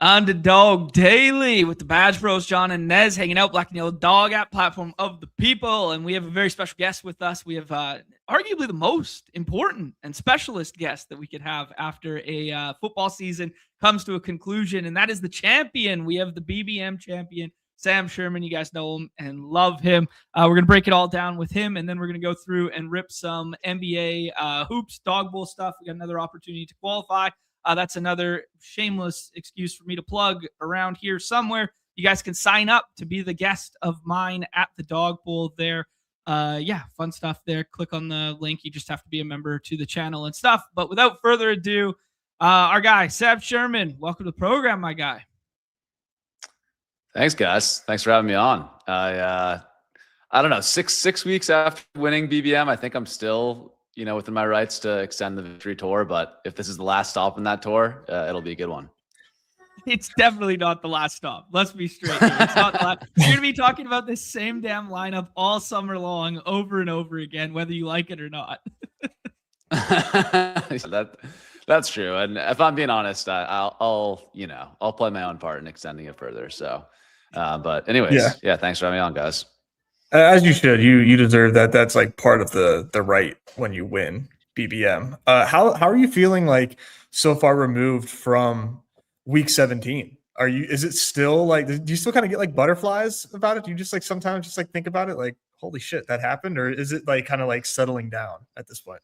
Underdog Daily with the Badge Bros, Jon and Nez, hanging out, Black and Yellow Dog app, platform of the people. And we have a very special guest with us. We have arguably the most important and specialist guest that we could have after a football season comes to a conclusion, and that is the champion. We have the BBM Champion Sam Sherman. You guys know him and love him. We're going to break it all down with him, and then we're going to go through and rip some NBA hoops, Dawg Bowl stuff. We got another opportunity to qualify. That's another shameless excuse for me to plug around here somewhere. You guys can sign up to be the guest of mine at the Dawg Bowl there. Fun stuff there. Click on the link. You just have to be a member to the channel and stuff. But without further ado, our guy, Sam Sherman, welcome to the program, my guy. Thanks, guys. Thanks for having me on. I don't know, six weeks after winning BBM, I think I'm still within my rights to extend the victory tour. But if this is the last stop in that tour, it'll be a good one. It's definitely not the last stop. Let's be straight here. It's not the last. You're going to be talking about this same damn lineup all summer long, over and over again, whether you like it or not. That's true. And if I'm being honest, I'll play my own part in extending it further. So, but anyways, yeah, thanks for having me on, guys. As you should. You deserve that. That's like part of the right when you win BBM. How are you feeling like so far removed from week 17? Is it still like, do you still kind of get like butterflies about it? Do you just like sometimes just like think about it like, holy shit, that happened? Or is it like kind of like settling down at this point?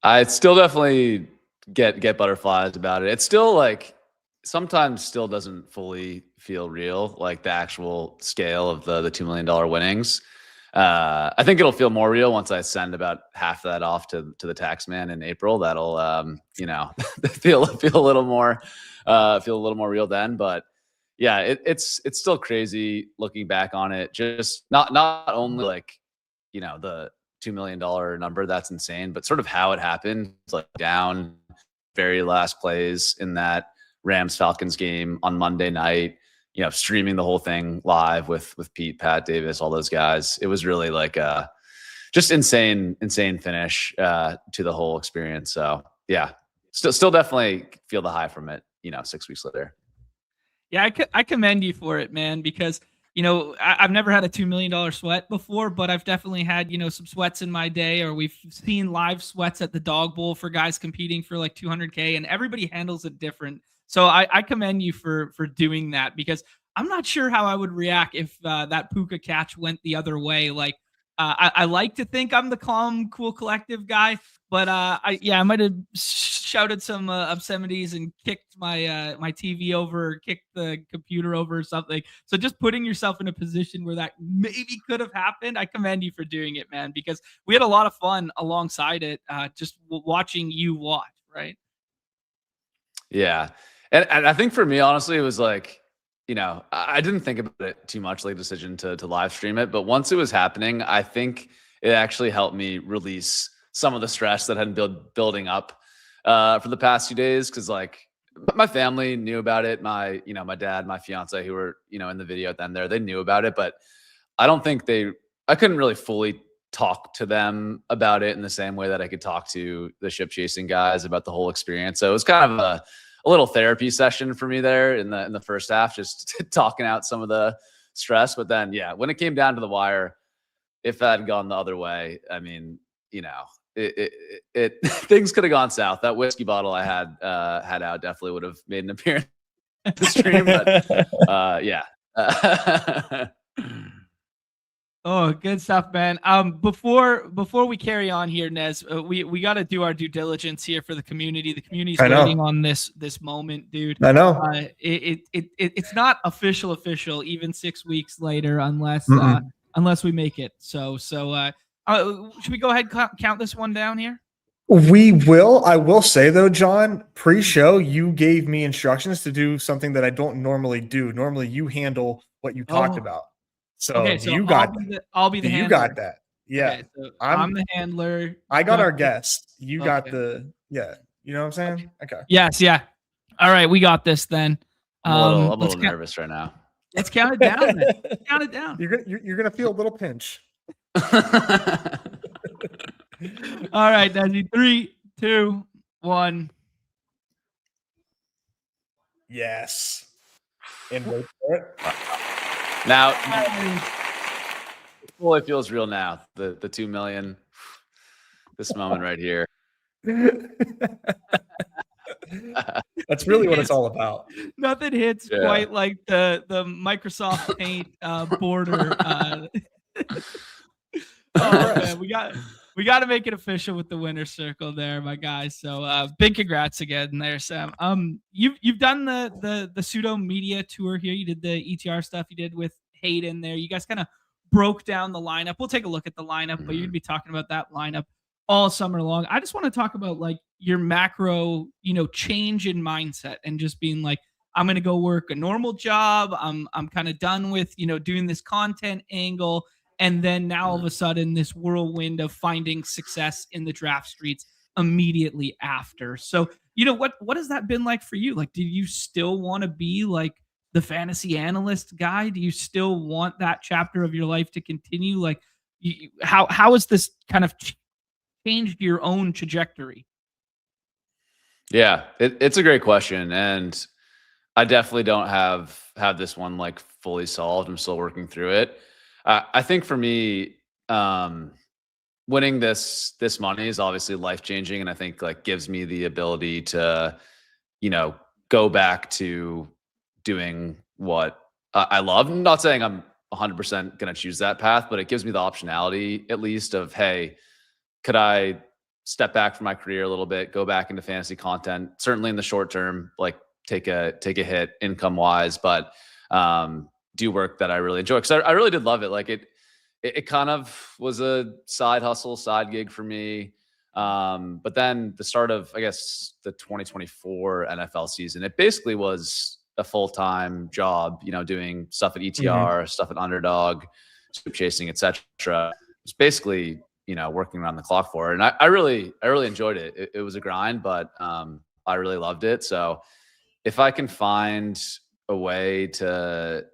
I still definitely get butterflies about it. It's still like sometimes still doesn't fully feel real, like the actual scale of the $2 million winnings. I think it'll feel more real once I send about half of that off to the tax man in April. That'll feel a little more real then. But yeah, it's still crazy looking back on it. Just not only like the $2 million number, that's insane, but sort of how it happened. It's like down very last plays in that Rams Falcons game on Monday night, streaming the whole thing live with Pete, Pat Davis, all those guys. It was really like just insane finish to the whole experience. So yeah, still definitely feel the high from it, 6 weeks later. Yeah, I commend you for it, man, because I've never had a $2 million sweat before, but I've definitely had, some sweats in my day, or we've seen live sweats at the Dawg Bowl for guys competing for like 200K, and everybody handles it different. So I commend you for doing that, because I'm not sure how I would react if that Puka catch went the other way. Like, I like to think I'm the calm, cool, collective guy, but I might have shouted some obscenities and kicked my TV over, or kicked the computer over or something. So just putting yourself in a position where that maybe could have happened, I commend you for doing it, man, because we had a lot of fun alongside it, just watching you watch, right? Yeah. And I think for me, honestly, it was like, I didn't think about it too much, like the decision to live stream it. But once it was happening, I think it actually helped me release some of the stress that had been building up for the past few days. Cause like my family knew about it. My dad, my fiance, who were, in the video at the end there, they knew about it, but I don't think I couldn't really fully talk to them about it in the same way that I could talk to the ship chasing guys about the whole experience. So it was kind of a little therapy session for me there in the first half, just talking out some of the stress. But then, yeah, when it came down to the wire, if that had gone the other way, I mean, it things could have gone south. That whiskey bottle I had out definitely would have made an appearance in the stream. But yeah. Oh, good stuff, man. Before we carry on here, Nez, we got to do our due diligence here for the community. The community's waiting on this moment, dude. I know. It's not official even 6 weeks later, unless we make it. So should we go ahead and count this one down here? We will. I will say though, Jon, pre-show you gave me instructions to do something that I don't normally do. Normally, you handle what you talked about. So, okay, so you got I'll be the handler. You got that. Yeah. Okay, so I'm the handler. I got our guest. You got the you know what I'm saying? Okay. Yes, yeah. All right, we got this then. I'm a little nervous right now. Let's count it down then. Count it down. You're gonna feel a little pinch. All right, Desi. 3, 2, 1. Yes. And wait for it. Now, it fully feels real now. The 2 million, this moment right here. That's really what it's all about. Nothing hits quite like the Microsoft Paint border. Oh man, we got to make it official with the winner's circle there, my guys. So big congrats again there, Sam. You've done the pseudo media tour here. You did the ETR stuff. You did with Hayden there. You guys kind of broke down the lineup. We'll take a look at the lineup, but you're gonna be talking about that lineup all summer long. I just want to talk about like your macro, change in mindset and just being like, I'm going to go work a normal job. I'm kind of done with, doing this content angle. And then now all of a sudden this whirlwind of finding success in the draft streets immediately after. So, what has that been like for you? Like, do you still want to be like the fantasy analyst guy? Do you still want that chapter of your life to continue? Like, how has this kind of changed your own trajectory? Yeah, it's a great question. And I definitely don't have this one like fully solved. I'm still working through it. I think for me, winning this money is obviously life-changing. And I think like gives me the ability to, go back to doing what I love. I'm not saying I'm 100% going to choose that path, but it gives me the optionality at least of, hey, could I step back from my career a little bit, go back into fantasy content, certainly in the short term, like take a hit income wise, but do work that I really enjoy. Cause I really did love it. Like it kind of was a side hustle, side gig for me. But then the start of, I guess, the 2024 NFL season, it basically was a full-time job, doing stuff at ETR, stuff at Underdog, scoop chasing, etc. It's basically, working around the clock for it. And I really enjoyed it. It was a grind, but I really loved it. So if I can find a way to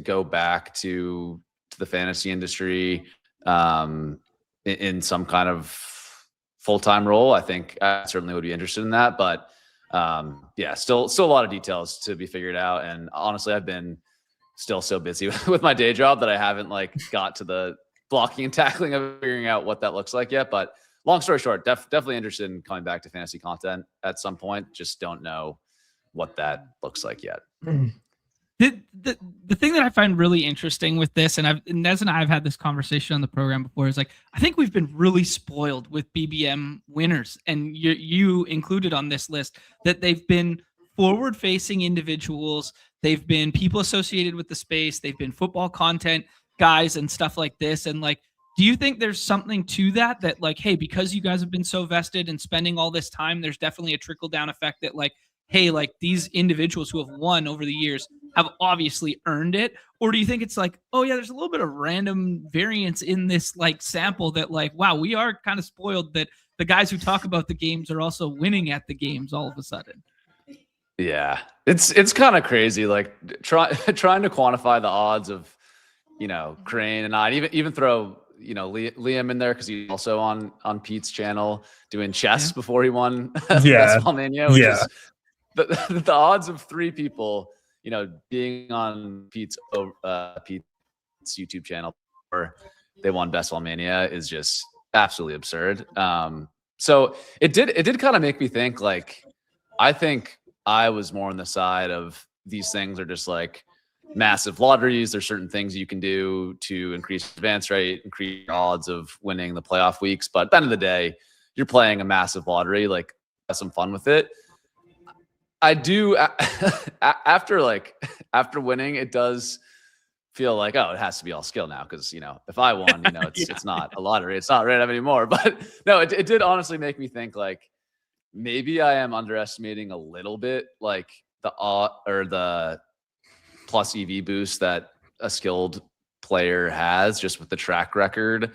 go back to the fantasy industry in some kind of full-time role, I think I certainly would be interested in that. But still a lot of details to be figured out. And honestly, I've been still so busy with my day job that I haven't like got to the blocking and tackling of figuring out what that looks like yet. But long story short, definitely interested in coming back to fantasy content at some point. Just don't know what that looks like yet. The thing that I find really interesting with this, and Nez and I have had this conversation on the program before, is like, I think we've been really spoiled with BBM winners, and you included on this list, that they've been forward-facing individuals. They've been people associated with the space. They've been football content guys and stuff like this. And like, do you think there's something to that like, hey, because you guys have been so vested in spending all this time, there's definitely a trickle down effect that like, hey, like these individuals who have won over the years have obviously earned it? Or do you think it's like, oh yeah, there's a little bit of random variance in this like sample that like, wow, we are kind of spoiled that the guys who talk about the games are also winning at the games all of a sudden? Yeah, it's kind of crazy. Like trying to quantify the odds of, Crane and I even throw, Liam in there, because he's also on Pete's channel doing chess before he won Basketball Mania, which is the odds of three people, being on Pete's YouTube channel or they won Basketball Mania is just absolutely absurd. So it did kind of make me think, like, I think I was more on the side of these things are just like massive lotteries. There's certain things you can do to increase advance rate, increase odds of winning the playoff weeks. But at the end of the day, you're playing a massive lottery. Like, have some fun with it. I do after winning, it does feel like, oh, it has to be all skill now. Cause if I won, it's not a lottery. It's not random anymore. But no, it did honestly make me think, like, maybe I am underestimating a little bit, like the plus EV boost that a skilled player has just with the track record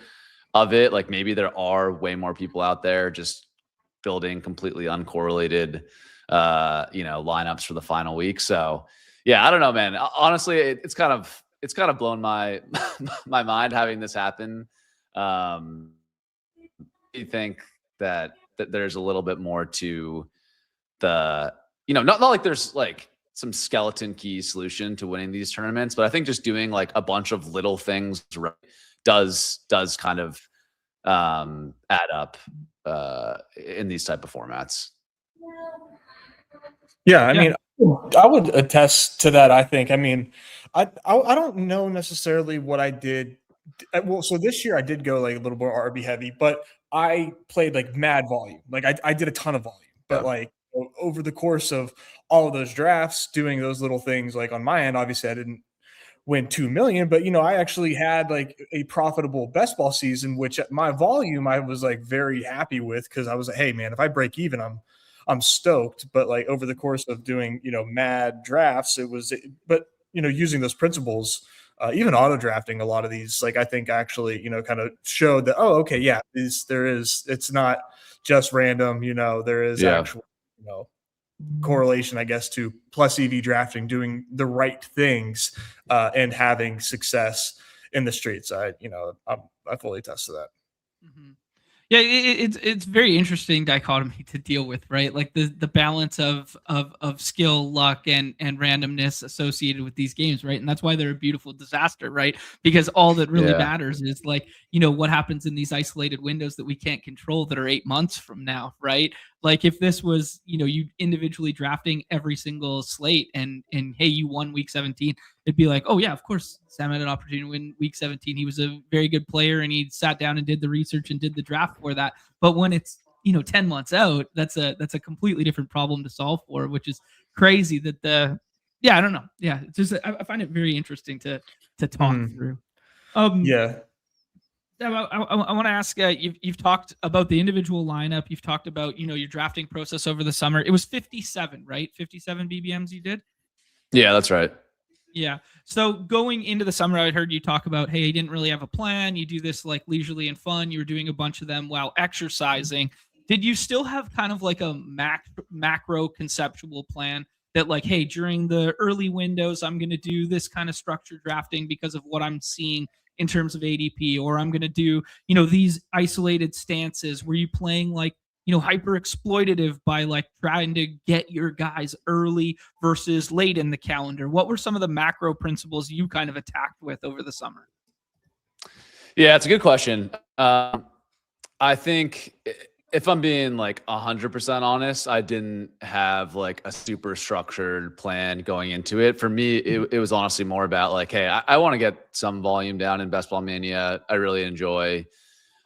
of it. Like, maybe there are way more people out there just building completely uncorrelated, lineups for the final week. So yeah, I don't know, man. Honestly, it's kind of blown my my mind having this happen. You think that there's a little bit more to the, not like there's like some skeleton key solution to winning these tournaments. But I think just doing like a bunch of little things right does kind of add up in these type of formats. Yeah, I mean, I would attest to that. I think. I mean, I don't know necessarily what I did. Well, so this year I did go like a little more RB heavy, but I played like mad volume. Like I did a ton of volume, but like over the course of all of those drafts, doing those little things, like on my end, obviously I didn't win 2 million, but I actually had like a profitable best ball season, which at my volume I was like very happy with, because I was like, hey man, if I break even, I'm stoked. But like over the course of doing mad drafts, it was, but using those principles, even auto drafting a lot of these, like I think actually kind of showed that, oh okay, yeah, it's not just random, there is actual correlation, I guess, to plus EV drafting, doing the right things and having success in the streets. I fully attest to that. Mm-hmm. Yeah, it's very interesting dichotomy to deal with, right? Like the balance of skill, luck, and randomness associated with these games, right? And that's why they're a beautiful disaster, right? Because all that really matters is like what happens in these isolated windows that we can't control that are 8 months from now, right? Like if this was you individually drafting every single slate and hey, you won week 17, it'd be like, oh yeah, of course Sam had an opportunity to win week 17. He was a very good player and he sat down and did the research and did the draft for that. But when it's 10 months out, that's a completely different problem to solve for, which is crazy that I don't know. Yeah, it's just I find it very interesting to talk through. I want to ask, you've talked about the individual lineup. You've talked about, your drafting process over the summer. It was 57, right? 57 BBMs you did? Yeah, that's right. Yeah. So going into the summer, I heard you talk about, hey, you didn't really have a plan. You do this like leisurely and fun. You were doing a bunch of them while exercising. Did you still have kind of like a macro conceptual plan that like, hey, during the early windows, I'm going to do this kind of structured drafting because of what I'm seeing in terms of ADP, or I'm going to do, these isolated stances? Were you playing like, hyper exploitative by like trying to get your guys early versus late in the calendar? What were some of the macro principles you kind of attacked with over the summer? Yeah, it's a good question. I think if I'm being like 100% honest, I didn't have like a super structured plan going into it. For me, it was honestly more about like, hey, I want to get some volume down in Best Ball Mania. I really enjoy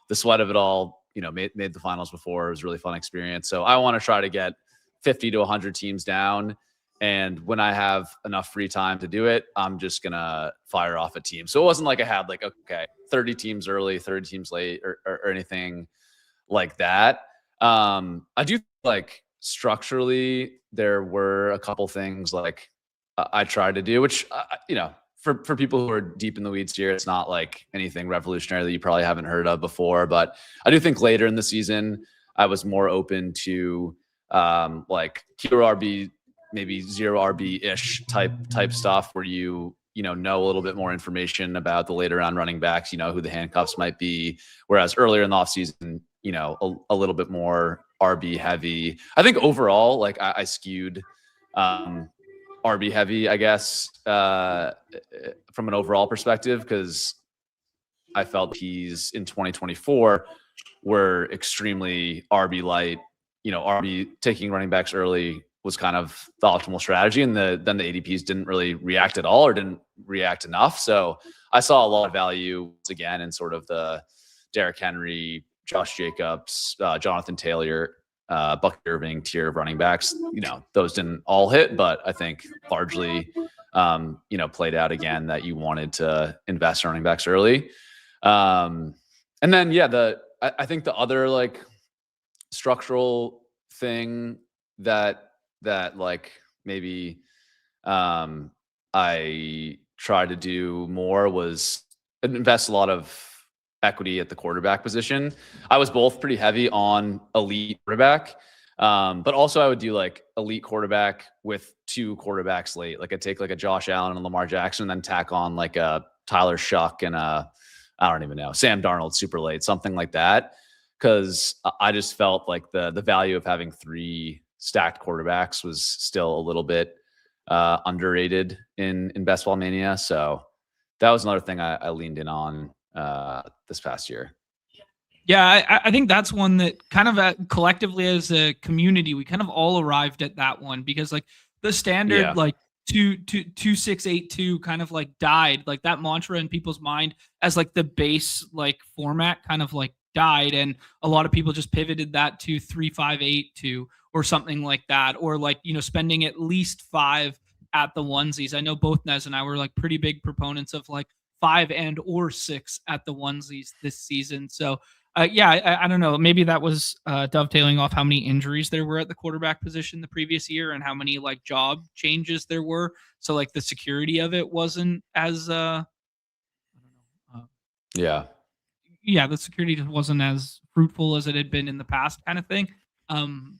the sweat of it all. Made the finals before. It was a really fun experience. So I want to try to get 50 to 100 teams down. And when I have enough free time to do it, I'm just going to fire off a team. So it wasn't like I had like, okay, 30 teams early, 30 teams late or anything like that. I do like structurally there were a couple things like I tried to do, which, for people who are deep in the weeds here, it's not like anything revolutionary that you probably haven't heard of before. But I do think later in the season, I was more open to like hero RB, maybe zero RB-ish type stuff where you know a little bit more information about the later round running backs, who the handcuffs might be. Whereas earlier in the offseason, a little bit more RB heavy. I think overall, like I skewed RB heavy, I guess, from an overall perspective, because I felt P's in 2024 were extremely RB light. RB taking running backs early was kind of the optimal strategy, and then the ADPs didn't really react at all or didn't react enough. So I saw a lot of value again in sort of the Derrick Henry, Josh Jacobs, Jonathan Taylor, Buck Irving tier of running backs. Those didn't all hit, but I think largely, played out again that you wanted to invest in running backs early. And then, I think the other like structural thing that like maybe I tried to do more was invest a lot of equity at the quarterback position. I was both pretty heavy on elite quarterback, but also I would do like elite quarterback with 2 quarterbacks late. Like I'd take like a Josh Allen and a Lamar Jackson, and then tack on like a Tyler Shuck and I don't even know, Sam Darnold super late, something like that. Cause I just felt like the value of having 3 stacked quarterbacks was still a little bit underrated in Best Ball Mania. So that was another thing I leaned in on this past year. Yeah, I think that's one that kind of collectively as a community, we kind of all arrived at that one because like the standard like 2-6-8-2 kind of like died. Like that mantra in people's mind as like the base like format kind of like died, and a lot of people just pivoted that to 3-5-8-2 or something like that, or like spending at least 5 at the onesies. I know both Nez and I were like pretty big proponents of like 5 and or 6 at the onesies this season. So I don't know. Maybe that was dovetailing off how many injuries there were at the quarterback position the previous year and how many like job changes there were. So like the security of it wasn't as the security just wasn't as fruitful as it had been in the past, kind of thing.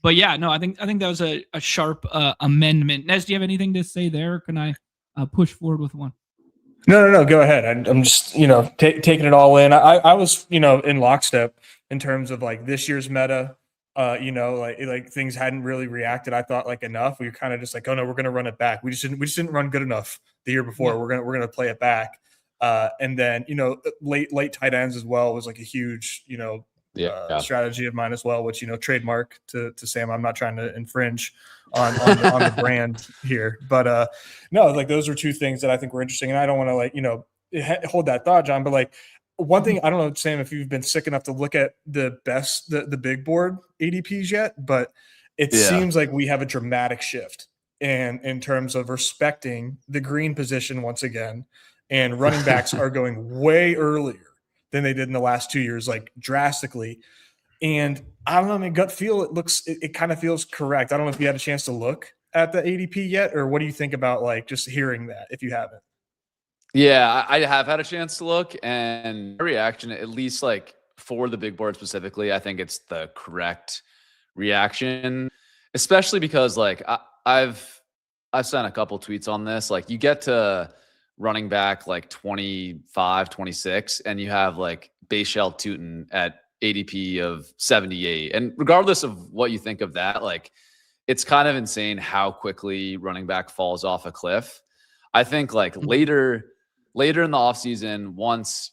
But yeah, no, I think that was a sharp amendment. Nez, do you have anything to say there? Or can I push forward with one? No. Go ahead. I'm just, taking it all in. I was, in lockstep in terms of like this year's meta. Like things hadn't really reacted. I thought like enough. We were kind of just like, oh no, we're gonna run it back. We just didn't run good enough the year before. Yeah. We're gonna play it back. And then late tight ends as well was like a huge strategy of mine as well, which trademark to Sam. I'm not trying to infringe on the brand here, but no, like those are two things that I think were interesting, and I don't want to hold that thought, John, but like one thing, I don't know, Sam, if you've been sick enough to look at the big board ADPs yet, but it seems like we have a dramatic shift in terms of respecting the green position once again, and running backs are going way earlier than they did in the last 2 years, like drastically. And I don't know, I mean, gut feel, it kind of feels correct. I don't know if you had a chance to look at the ADP yet, or what do you think about like just hearing that if you haven't? Yeah, I have had a chance to look, and my reaction, at least like for the big board specifically, I think it's the correct reaction, especially because like I've sent a couple tweets on this. Like you get to running back like 25, 26, and you have like Bayshell Tootin at ADP of 78. And regardless of what you think of that, like it's kind of insane how quickly running back falls off a cliff. I think like later in the offseason, once,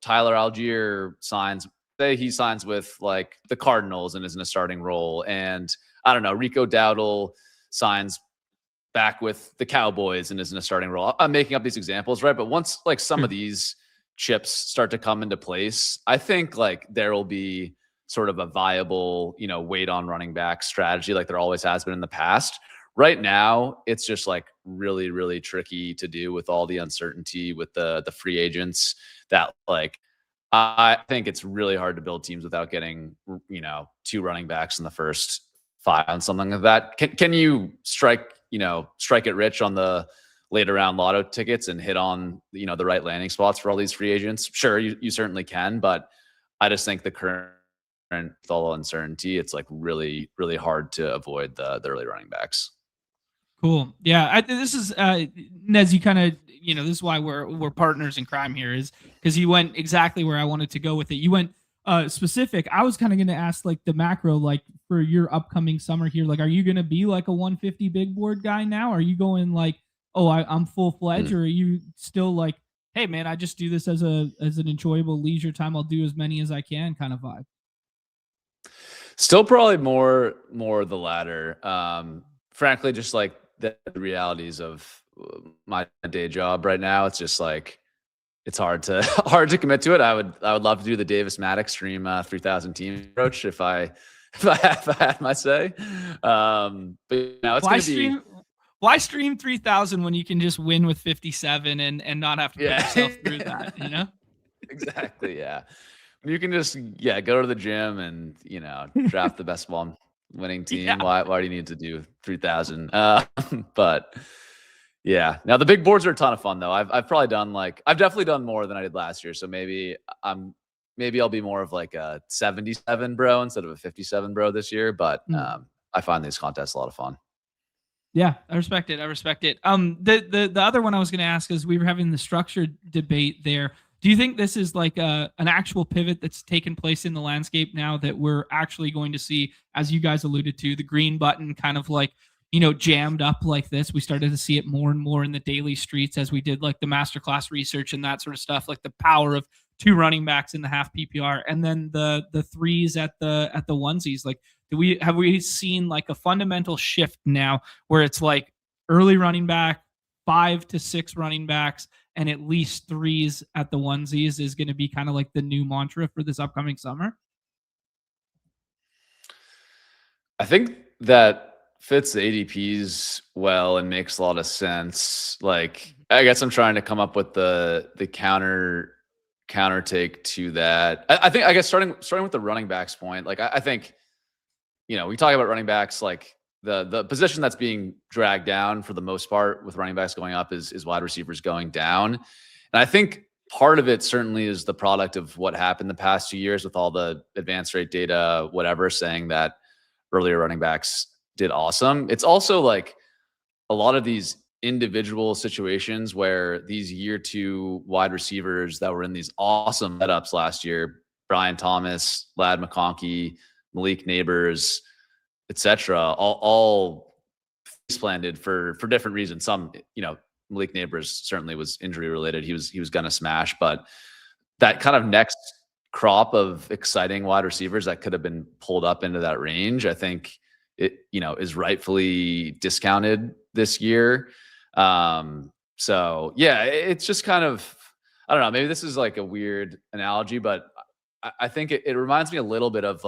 Tyler Algier say he signs with like the Cardinals and is in a starting role, and I don't know, Rico Dowdle signs back with the Cowboys and is in a starting role. I'm making up these examples, right? But once like some of these chips start to come into place, I think like there will be sort of a viable, weight on running back strategy like there always has been in the past. Right now, it's just like really, really tricky to do with all the uncertainty with the free agents, that like I think it's really hard to build teams without getting, 2 running backs in the first 5 on something like that. Can you strike it rich on the later round lotto tickets and hit on, the right landing spots for all these free agents? Sure, you certainly can, but I just think the current with all the uncertainty, it's like really, really hard to avoid the early running backs. Cool. Yeah. This is Nez, you kind of, this is why we're partners in crime here, is because you went exactly where I wanted to go with it. You went specific. I was kind of going to ask like the macro, like for your upcoming summer here, like, are you going to be like a 150 big board guy now? Are you going like, oh, I'm full fledged, or are you still like, hey man, I just do this as an enjoyable leisure time. I'll do as many as I can kind of vibe? Still probably more the latter. Frankly, just like the realities of my day job right now, it's just like it's hard to commit to it. I would love to do the Davis Maddox stream 3,000 team approach if I had my say. But it's going to be. Why stream 3,000 when you can just win with 57 and not have to put yourself through that? Exactly. Yeah. You can just go to the gym and draft the best ball winning team. Yeah. Why do you need to do 3,000? But yeah, now the big boards are a ton of fun though. I've definitely done more than I did last year. So maybe I'll be more of like a 77 bro instead of a 57 bro this year. But I find these contests a lot of fun. Yeah, I respect it. The other one I was going to ask is, we were having the structured debate there. Do you think this is like an actual pivot that's taken place in the landscape now, that we're actually going to see, as you guys alluded to, the green button kind of like jammed up like this. We started to see it more and more in the daily streets as we did like the masterclass research and that sort of stuff, like the power of 2 running backs in the half PPR, and then the threes at the onesies. Like, have we seen like a fundamental shift now where it's like early running back, 5 to 6 running backs, and at least threes at the onesies is going to be kind of like the new mantra for this upcoming summer? I think that fits the ADPs well and makes a lot of sense. Like, I guess I'm trying to come up with the counter take to that. I think, I guess starting with the running backs point, like I think, we talk about running backs, like the position that's being dragged down for the most part with running backs going up is wide receivers going down. And I think part of it certainly is the product of what happened the past 2 years with all the advanced rate data, whatever, saying that earlier running backs did awesome. It's also like a lot of these individual situations where these year 2 wide receivers that were in these awesome setups last year, Brian Thomas, Ladd McConkey, Malik Neighbors, etc., all planted for different reasons. Some, Malik Neighbors certainly was injury related. He was gonna smash, but that kind of next crop of exciting wide receivers that could have been pulled up into that range, I think it, is rightfully discounted this year. So yeah, it's just kind of, I don't know, maybe this is like a weird analogy, but I think it reminds me a little bit of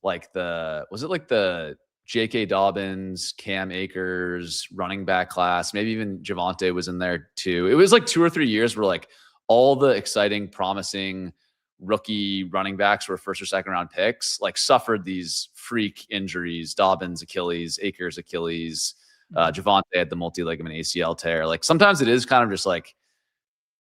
was it like the J.K. Dobbins, Cam Akers running back class? Maybe even Javonte was in there too. It was like 2 or 3 years where like all the exciting, promising rookie running backs were first or second round picks, like suffered these freak injuries. Dobbins Achilles, Akers Achilles, Javonte had the multi-ligament ACL tear. Like sometimes it is kind of just like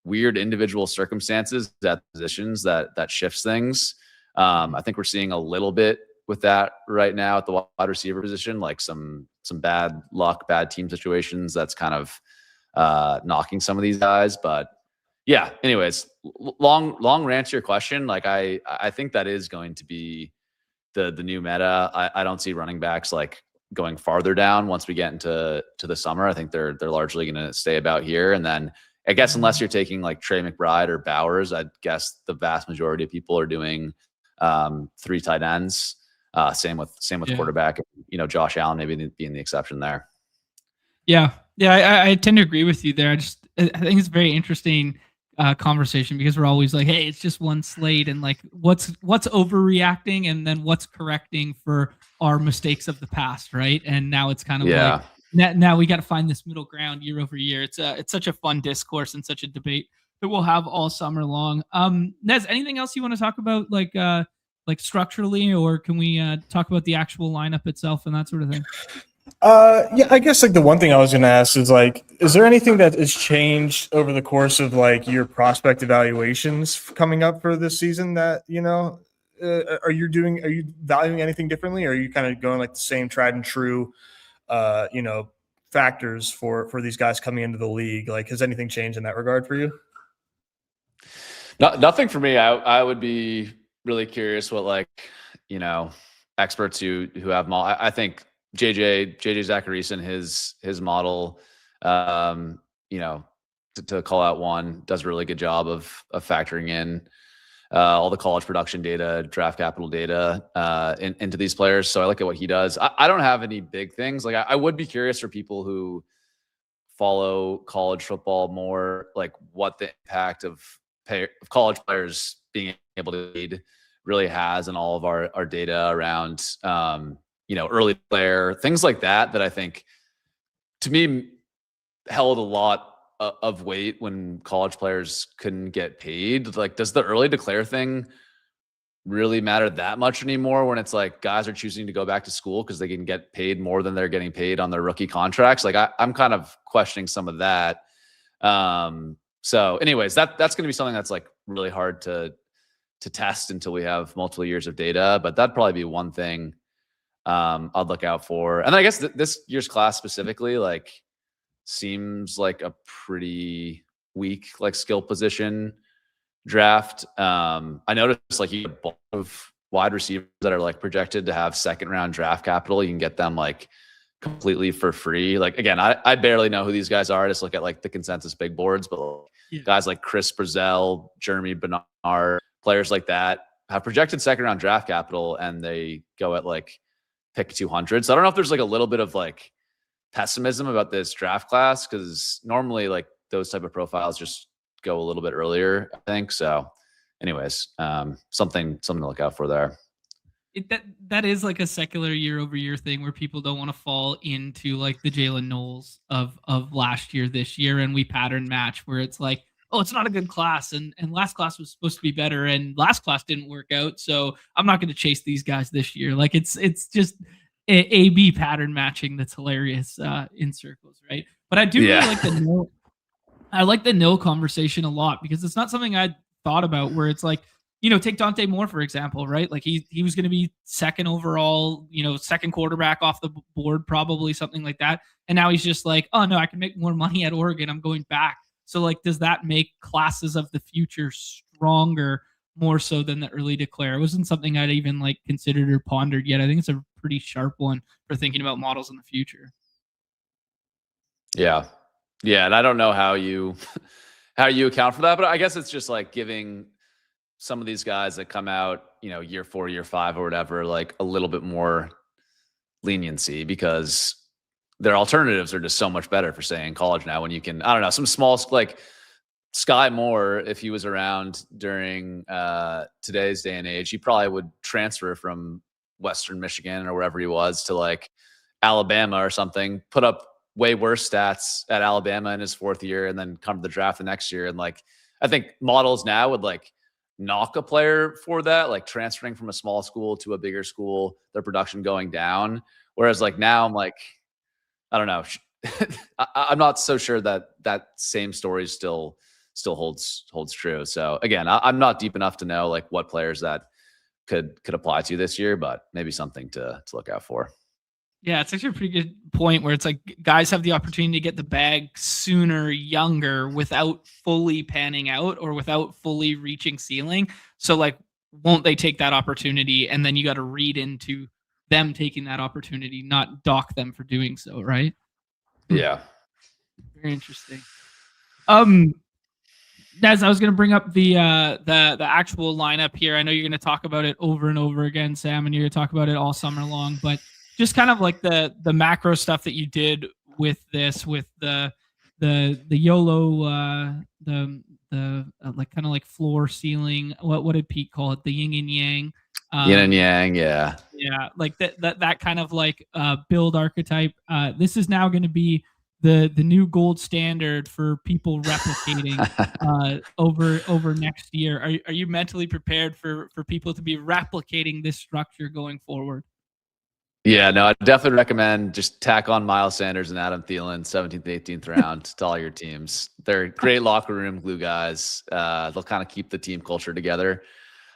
weird individual circumstances at positions that shifts things. I think we're seeing a little bit with that right now at the wide receiver position, like some bad luck, bad team situations that's kind of knocking some of these guys. But yeah, anyways, long rant to your question. Like I think that is going to be the new meta. I don't see running backs like going farther down once we get into the summer. I think they're largely going to stay about here. And then I guess unless you're taking like Trey McBride or Bowers, I'd guess the vast majority of people are doing 3 tight ends. Same with quarterback. Josh Allen maybe being the exception there. Yeah. I tend to agree with you there. I think it's a very interesting conversation because we're always like, hey, it's just one slate, and like what's overreacting and then what's correcting for our mistakes of the past, right? And now it's kind of like now we got to find this middle ground year over year. It's such a fun discourse and such a debate that we'll have all summer long. Nez, anything else you want to talk about, like structurally, or can we talk about the actual lineup itself and that sort of thing? Yeah, I guess like the one thing I was going to ask is like, is there anything that has changed over the course of like your prospect evaluations coming up for this season that, are you valuing anything differently? Or are you kind of going like the same tried and true, factors for these guys coming into the league? Like, has anything changed in that regard for you? Nothing for me. I would be really curious what experts who have them all. I think JJ Zachariason, his model, to call out one, does a really good job of factoring in all the college production data, draft capital data into these players. So I look at what he does. I don't have any big things. Like I would be curious for people who follow college football more, like what the impact of college players being able to lead really has in all of our data around early player, things like that I think to me held a lot of weight when college players couldn't get paid. Like, does the early declare thing really matter that much anymore when it's like guys are choosing to go back to school because they can get paid more than they're getting paid on their rookie contracts? Like I'm kind of questioning some of that. So anyways, that's going to be something that's like really hard to test until we have multiple years of data, but that'd probably be one thing I'd look out for. And then I guess this year's class specifically, like, seems like a pretty weak, like, skill position draft. I noticed like you have a bunch of wide receivers that are like projected to have second round draft capital. You can get them like completely for free. Like, again, I barely know who these guys are. I just look at like the consensus big boards, but guys like Chris Brazell, Jeremy Bernard, players like that have projected second round draft capital, and they go at like pick 200. So I don't know if there's like a little bit of like pessimism about this draft class, because normally like those type of profiles just go a little bit earlier, I think. So anyways, something to look out for there. That is like a secular year-over-year thing where people don't want to fall into like the Jalen Knowles of last year, this year, and we pattern match where it's like, oh, it's not a good class, and last class was supposed to be better, and last class didn't work out, so I'm not going to chase these guys this year. Like it's just A/B pattern matching that's hilarious in circles, right? But I do really like the no. I like the no conversation a lot, because it's not something I thought about, where it's like, take Dante Moore, for example, right? Like he was going to be second overall, second quarterback off the board, probably something like that. And now he's just like, oh no, I can make more money at Oregon. I'm going back. So like, does that make classes of the future stronger more so than the early declare? It wasn't something I'd even like considered or pondered yet. I think it's a pretty sharp one for thinking about models in the future. Yeah. Yeah. And I don't know how you account for that, but I guess it's just like giving some of these guys that come out, year 4, year 5 or whatever, like a little bit more leniency, because their alternatives are just so much better for staying in college now, when you can, I don't know, some small, like Sky Moore, if he was around during today's day and age, he probably would transfer from Western Michigan or wherever he was to like Alabama or something, put up way worse stats at Alabama in his 4th year, and then come to the draft the next year. And like, I think models now would like knock a player for that, like transferring from a small school to a bigger school, their production going down. Whereas like now I'm like, I don't know. I'm not so sure that same story still holds true. So again, I'm not deep enough to know like what players that could apply to this year, but maybe something to look out for. Yeah, it's actually a pretty good point, where it's like guys have the opportunity to get the bag sooner, younger, without fully panning out or without fully reaching ceiling. So like, won't they take that opportunity? And then you got to read into them taking that opportunity, not dock them for doing so, right? Yeah. Very interesting. Nez, I was going to bring up the actual lineup here. I know you're going to talk about it over and over again, Sam, and you're going to talk about it all summer long, but just kind of like the macro stuff that you did with this, with the YOLO, like kind of like floor ceiling. What did Pete call it? The yin and yang. Yin and yang, yeah. Yeah, like that kind of like build archetype. This is now going to be the new gold standard for people replicating over next year. Are you mentally prepared for people to be replicating this structure going forward? Yeah, no, I definitely recommend just tack on Miles Sanders and Adam Thielen, 17th, 18th round to all your teams. They're great locker room glue guys. They'll kind of keep the team culture together.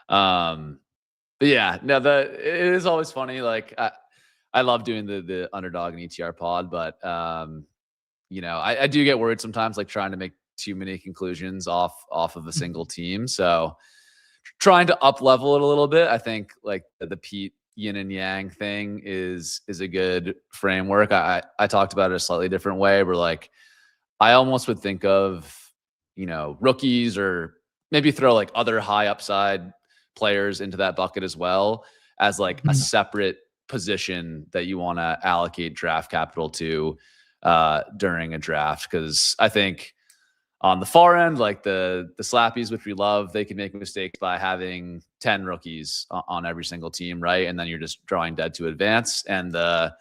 But yeah, no, it is always funny. Like I love doing the Underdog and ETR pod, but I do get worried sometimes, like trying to make too many conclusions off of a single team. So trying to up level it a little bit. I think like the Pete yin and yang thing is a good framework. I talked about it a slightly different way, where like I almost would think of, rookies, or maybe throw like other high upside players into that bucket as well, as like a separate position that you want to allocate draft capital to during a draft. Because I think on the far end, like the slappies, which we love, they can make mistakes by having 10 rookies on every single team, right? And then you're just drawing dead to advance. And the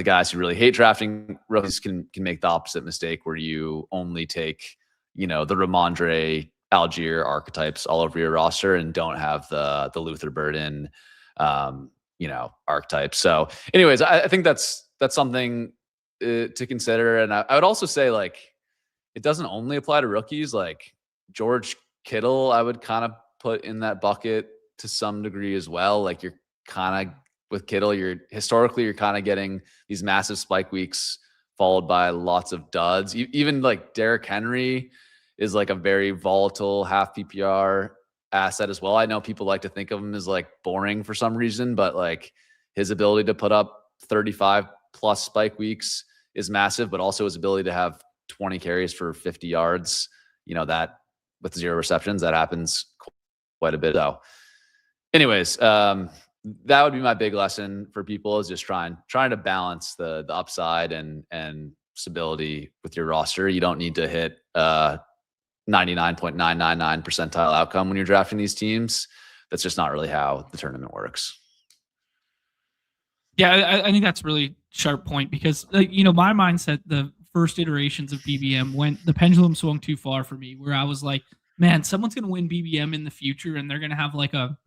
guys who really hate drafting rookies can make the opposite mistake, where you only take, the Ramondre, Algier archetypes all over your roster and don't have the Luther Burden, archetypes. So anyways, I think that's something to consider. And I would also say, like, it doesn't only apply to rookies. Like George Kittle, I would kind of put in that bucket to some degree as well. Like you're kind of with Kittle, you're kind of getting these massive spike weeks followed by lots of duds. Even like Derrick Henry is like a very volatile half PPR asset as well. I know people like to think of him as like boring for some reason, but like his ability to put up 35 plus spike weeks is massive, but also his ability to have 20 carries for 50 yards, that with 0 receptions, that happens quite a bit. So anyways, that would be my big lesson for people, is just trying to balance the upside and stability with your roster. You don't need to hit 99.999 percentile outcome when you're drafting these teams. That's just not really how the tournament works. Yeah, I think that's a really sharp point, because my mindset, the first iterations of BBM, the pendulum swung too far for me, where I was like, man, someone's going to win BBM in the future and they're going to have like a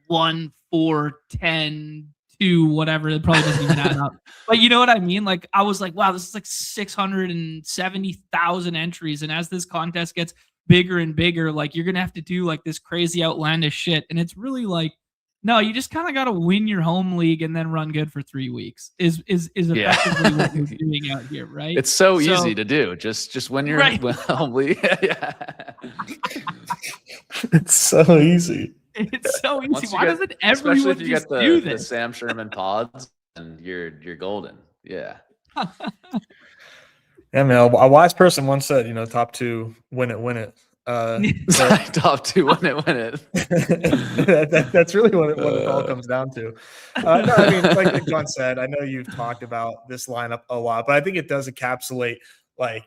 1, 4, 10, 2, whatever. It probably doesn't even add up. But you know what I mean? Like, I was like, wow, this is like 670,000 entries. And as this contest gets bigger and bigger, like, you're going to have to do like this crazy outlandish shit. And it's really like, no, you just kind of got to win your home league and then run good for 3 weeks is effectively what you're doing out here, right? It's so easy to do. Just win your home league. Yeah. It's so easy. It's so easy. Why doesn't everyone especially if you just get do the this? Sam Sherman pods, and you're golden. Yeah. Yeah, man. A wise person once said, top 2, win it. Top 2, win it. That's really what it all comes down to. No, I mean, like John said, I know you've talked about this lineup a lot, but I think it does encapsulate like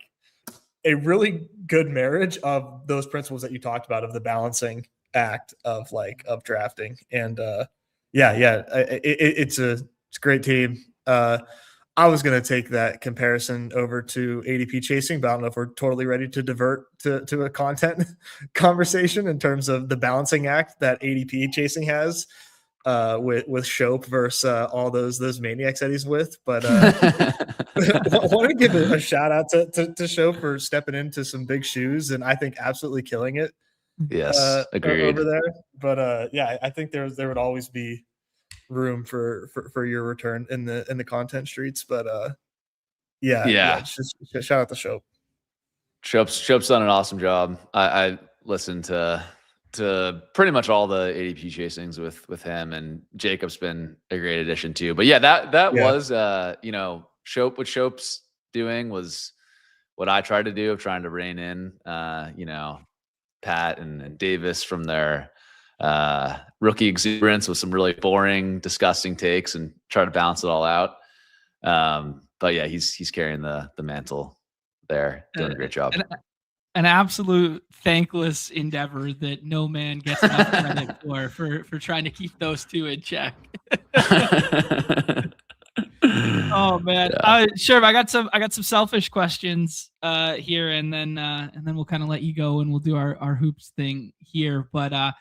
a really good marriage of those principles that you talked about, of the balancing act of drafting. And it's a great team. I was going to take that comparison over to ADP chasing, but I don't know if we're totally ready to divert to a content conversation in terms of the balancing act that ADP chasing has with Shope versus all those maniacs that he's with. But I want to give a shout out to Shope for stepping into some big shoes, and I think absolutely killing it. Yes, agreed over there. But I think there would always be room for your return in the content streets. But just shout out to Shope. Shope's done an awesome job. I listened to pretty much all the ADP chasings with him, and Jacob's been a great addition too. But that was Shope. What Shope's doing was what I tried to do, of trying to rein in Pat and Davis from their rookie exuberance with some really boring, disgusting takes, and try to balance it all out. But yeah, he's carrying the mantle there, doing a great job. An absolute thankless endeavor that no man gets enough credit for trying to keep those two in check. Oh man, sure. I got some selfish questions here, and then we'll kind of let you go, and we'll do our hoops thing here. But I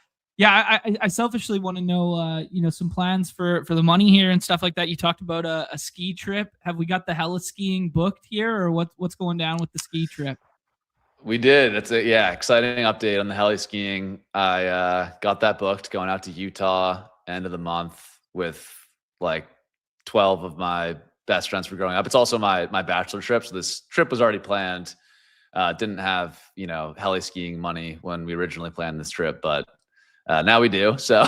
selfishly want to know, some plans for the money here and stuff like that. You talked about a ski trip. Have we got the heli skiing booked here, or what's going down with the ski trip? We did. That's exciting update on the heli skiing. I got that booked, going out to Utah end of the month with like 12 of my best friends from growing up. It's also my bachelor trip. So this trip was already planned. Didn't have, heli skiing money when we originally planned this trip, but now we do. So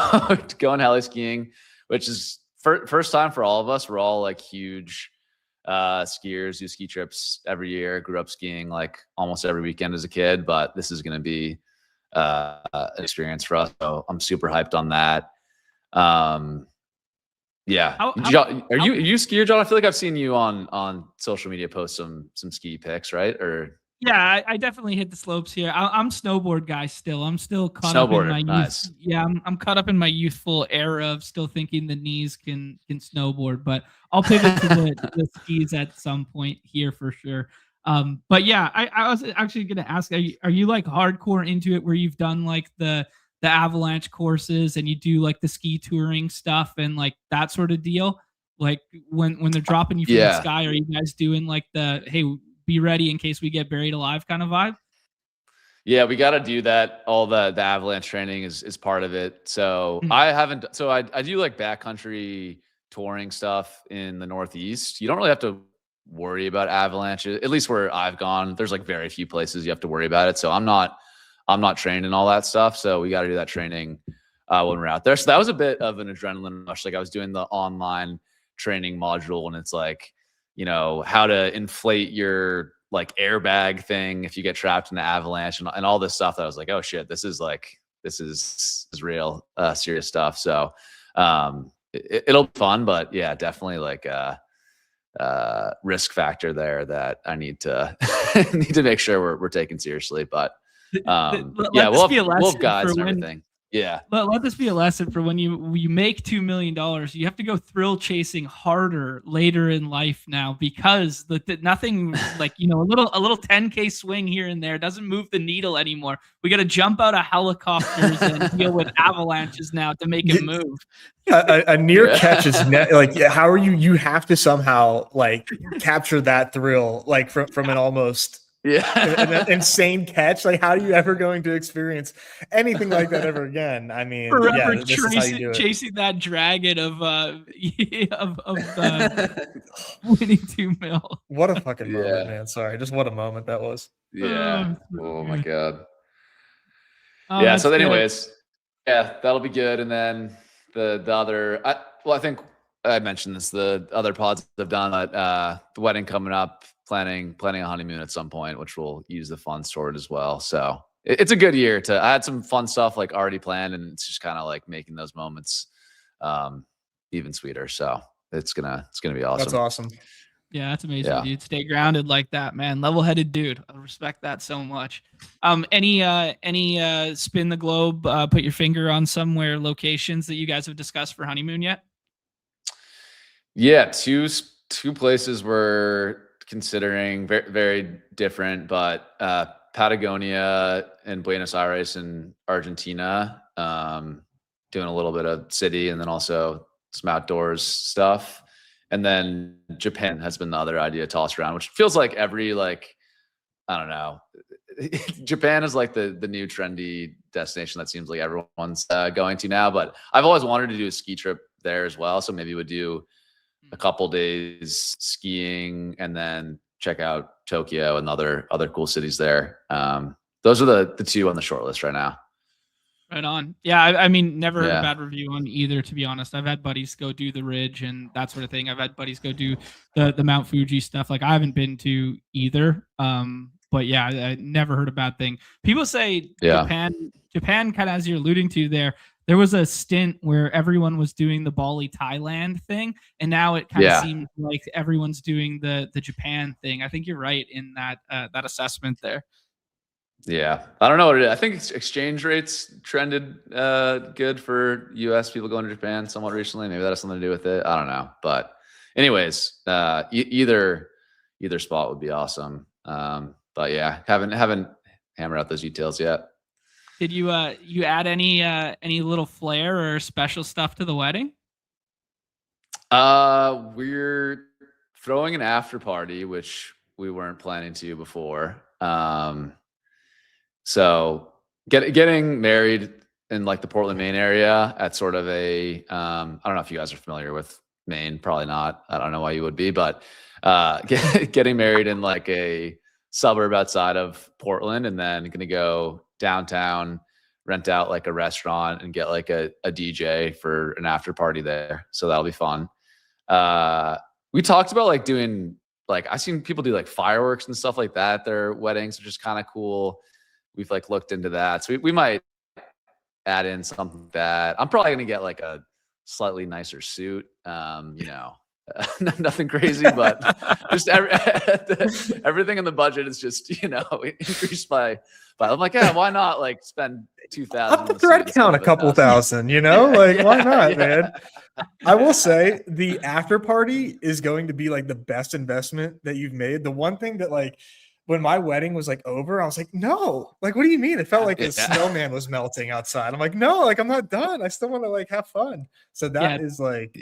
going heli skiing, which is first time for all of us. We're all like huge skiers, do ski trips every year. Grew up skiing like almost every weekend as a kid, but this is going to be an experience for us. So I'm super hyped on that. Yeah. Are you a skier, John? I feel like I've seen you on social media post some ski pics, right? Or yeah, I definitely hit the slopes here. I'm snowboard guy still. I'm still caught up in my youth. Nice. Yeah, I'm caught up in my youthful era of still thinking the knees can snowboard, but I'll pivot to the skis at some point here for sure. But yeah, I was actually going to ask, are you like hardcore into it, where you've done like the avalanche courses and you do like the ski touring stuff and like that sort of deal? Like when they're dropping you from the sky, are you guys doing like the, hey, be ready in case we get buried alive kind of vibe? Yeah, we got to do that. All the avalanche training is part of it. So I do like backcountry touring stuff in the Northeast. You don't really have to worry about avalanches, at least where I've gone. There's like very few places you have to worry about it. So I'm not trained in all that stuff. So we got to do that training when we're out there. So that was a bit of an adrenaline rush. Like I was doing the online training module, and it's like, how to inflate your like airbag thing if you get trapped in the avalanche and all this stuff that I was like, oh shit, this is real serious stuff. So it'll be fun, but yeah, definitely like risk factor that I need to make sure we're taking seriously. But we'll have guides and everything. Yeah. Let this be a lesson for when you make $2 million, you have to go thrill chasing harder later in life now, because nothing like, a little 10K swing here and there doesn't move the needle anymore. We got to jump out of helicopters and deal with avalanches now to make it move. A near catch is how are you have to somehow like capture that thrill, like from an almost an insane catch. Like, how are you ever going to experience anything like that ever again? I mean, forever this is how you do it. Chasing that dragon of winning 2 mil. What a fucking moment, man. Sorry, just what a moment that was. Yeah. Oh my god. So anyways, that'll be good. And then the other, I think I mentioned this, the other pods I've done, the wedding coming up, planning a honeymoon at some point, which we'll use the funds toward as well. So it's a good year I had some fun stuff like already planned, and it's just kind of like making those moments even sweeter. So it's gonna be awesome. That's awesome. Yeah, that's amazing, dude. Stay grounded like that, man. Level-headed dude. I respect that so much. Any spin the globe, put your finger on somewhere, locations that you guys have discussed for honeymoon yet? Yeah, two places we're considering, very, very different, but Patagonia and Buenos Aires in Argentina, doing a little bit of city and then also some outdoors stuff. And then Japan has been the other idea tossed around, which feels like every, like, I don't know. Japan is like the new trendy destination that seems like everyone's going to now. But I've always wanted to do a ski trip there as well. So maybe we'd do a couple days skiing and then check out Tokyo and other cool cities there. Those are the two on the short list right now. Right on. Yeah, I mean, never heard a bad review on either, to be honest. I've had buddies go do the Ridge and that sort of thing. I've had buddies go do the Mount Fuji stuff. Like, I haven't been to either. But yeah, I never heard a bad thing. People say Japan kind of, as you're alluding to there was a stint where everyone was doing the Bali, Thailand thing, and now it kind of seems like everyone's doing the Japan thing. I think you're right in that assessment there. Yeah, I don't know what it is. I think exchange rates trended good for U.S. people going to Japan somewhat recently. Maybe that has something to do with it. I don't know. But anyways, either spot would be awesome. But yeah, haven't hammered out those details yet. Did you add any little flair or special stuff to the wedding? We're throwing an after party, which we weren't planning to before. So getting married in like the Portland, Maine area at sort of a, I don't know if you guys are familiar with Maine, probably not. I don't know why you would be, but getting married in like a suburb outside of Portland, and then going to go downtown, rent out like a restaurant and get like a DJ for an after party there. So that'll be fun. We talked about like doing, like, I've seen people do like fireworks and stuff like that at their weddings, which is kind of cool. We've like looked into that. So we might add in something like that. I'm probably going to get like a slightly nicer suit, nothing crazy, but just everything in the budget is just, increased by, I'm like, yeah, why not like spend $2,000? Up the thread count a couple thousand, why not, man? I will say the after party is going to be like the best investment that you've made. The one thing that, like, when my wedding was like over, I was like, no, like, what do you mean? It felt like a snowman was melting outside. I'm like, no, like, I'm not done. I still want to like have fun. So that is like,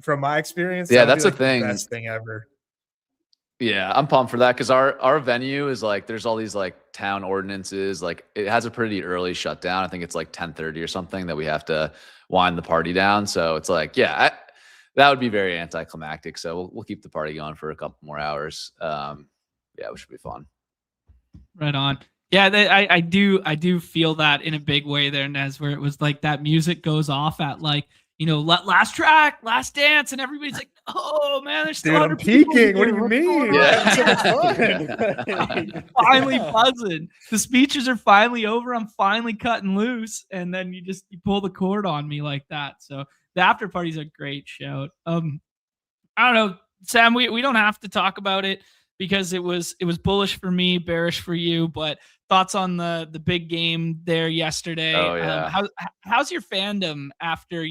from my experience, that's like a thing. The best thing ever. Yeah, I'm pumped for that because our venue is like, there's all these like town ordinances. Like, it has a pretty early shutdown. I think it's like 10:30 or something that we have to wind the party down. So it's like, that would be very anticlimactic. So we'll keep the party going for a couple more hours. Which should be fun. Right on. Yeah, I do feel that in a big way there, Nez, where it was like that music goes off at like, last track, last dance, and everybody's like, "Oh man, there's still Dude, I'm 100 people peaking. What here. do you What's mean? going on?" Yeah. Finally buzzing. The speeches are finally over. I'm finally cutting loose, and then you pull the cord on me like that. So the after party's a great shout. I don't know, Sam. We don't have to talk about it because it was bullish for me, bearish for you. But thoughts on the big game there yesterday? Oh yeah. How's your fandom after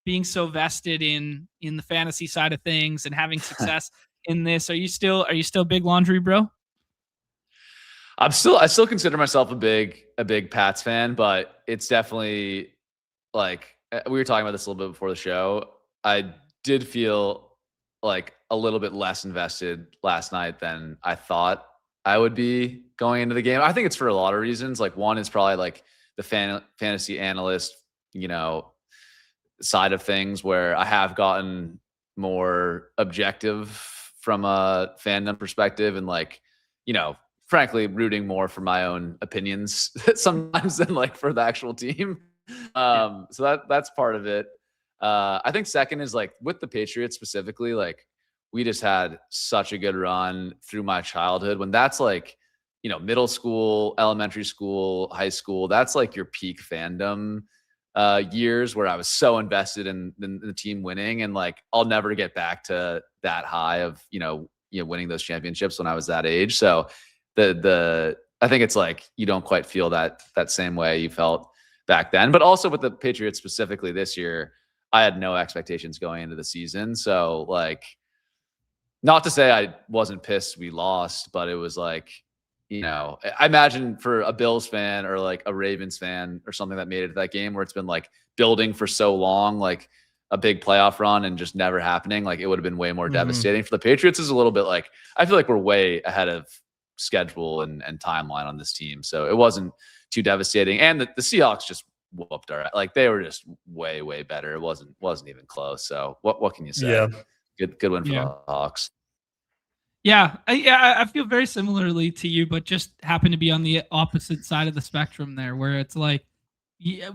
being so vested in the fantasy side of things and having success in this? Are you still big laundry, bro? I still consider myself a big Pats fan, but it's definitely like we were talking about this a little bit before the show. I did feel like a little bit less invested last night than I thought I would be going into the game. I think it's for a lot of reasons. Like one is probably like the fantasy analyst, side of things where I have gotten more objective from a fandom perspective and frankly rooting more for my own opinions sometimes than like for the actual team. So that's part of it. I think second is like with the Patriots specifically, like we just had such a good run through my childhood when that's like, middle school, elementary school, high school, that's like your peak fandom years where I was so invested in the team winning, and like I'll never get back to that high of winning those championships when I was that age. So I think it's like you don't quite feel that same way you felt back then. But also with the Patriots specifically this year, I had no expectations going into the season. So like, not to say I wasn't pissed we lost, but it was like, I imagine for a Bills fan or like a Ravens fan or something that made it to that game where it's been like building for so long, like a big playoff run and just never happening, like it would have been way more devastating. For the Patriots is a little bit like, I feel like we're way ahead of schedule and timeline on this team. So it wasn't too devastating. And the Seahawks just whooped our, like they were just way, way better. It wasn't even close. So what can you say? Yeah. Good win for the Hawks. Yeah, I feel very similarly to you, but just happen to be on the opposite side of the spectrum there, where it's like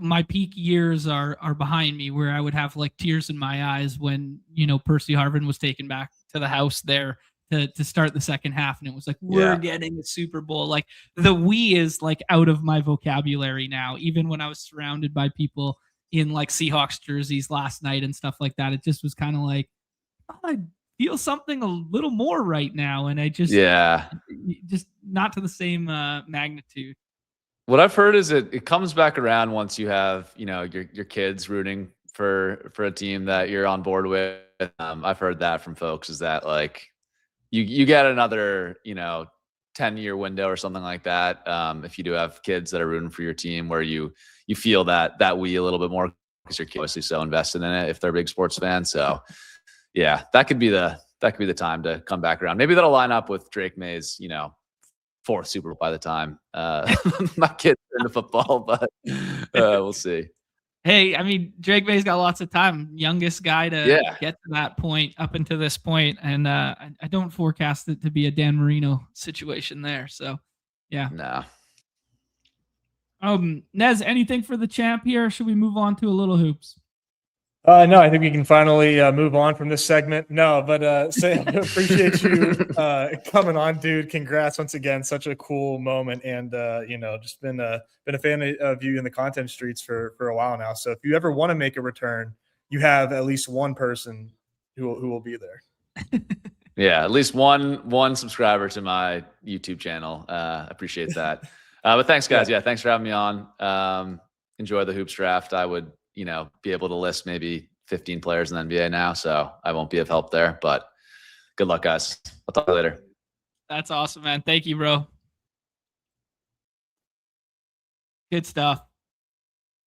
my peak years are behind me, where I would have like tears in my eyes when Percy Harvin was taken back to the house there to start the second half, and it was like we're getting the Super Bowl. Like the "we" is like out of my vocabulary now. Even when I was surrounded by people in like Seahawks jerseys last night and stuff like that, it just was kind of like, oh, I feel something a little more right now, and I just not to the same magnitude. What I've heard is it comes back around once you have your kids rooting for a team that you're on board with. I've heard that from folks, is that like you get another 10-year window or something like that if you do have kids that are rooting for your team, where you feel that we a little bit more because your kids are obviously so invested in it if they're big sports fans. So yeah, that could be the time to come back around. Maybe that'll line up with Drake May's, fourth Super Bowl by the time my kids are into football, but we'll see. Hey, I mean, Drake May's got lots of time. Youngest guy to get to that point up until this point, and I don't forecast it to be a Dan Marino situation there. So, yeah. No. Nez, anything for the champ here? Or should we move on to a little hoops? No, I think we can finally move on from this segment. No, but Sam, appreciate you coming on, dude. Congrats once again. Such a cool moment, and just been a fan of you in the content streets for a while now. So if you ever want to make a return, you have at least one person who will be there. Yeah, at least one subscriber to my YouTube channel. Appreciate that. But thanks, guys. Yeah, thanks for having me on. Enjoy the hoops draft. I would be able to list maybe 15 players in the NBA now, so I won't be of help there, but good luck, guys. I'll talk to you later. That's awesome, man. Thank you, bro. Good stuff.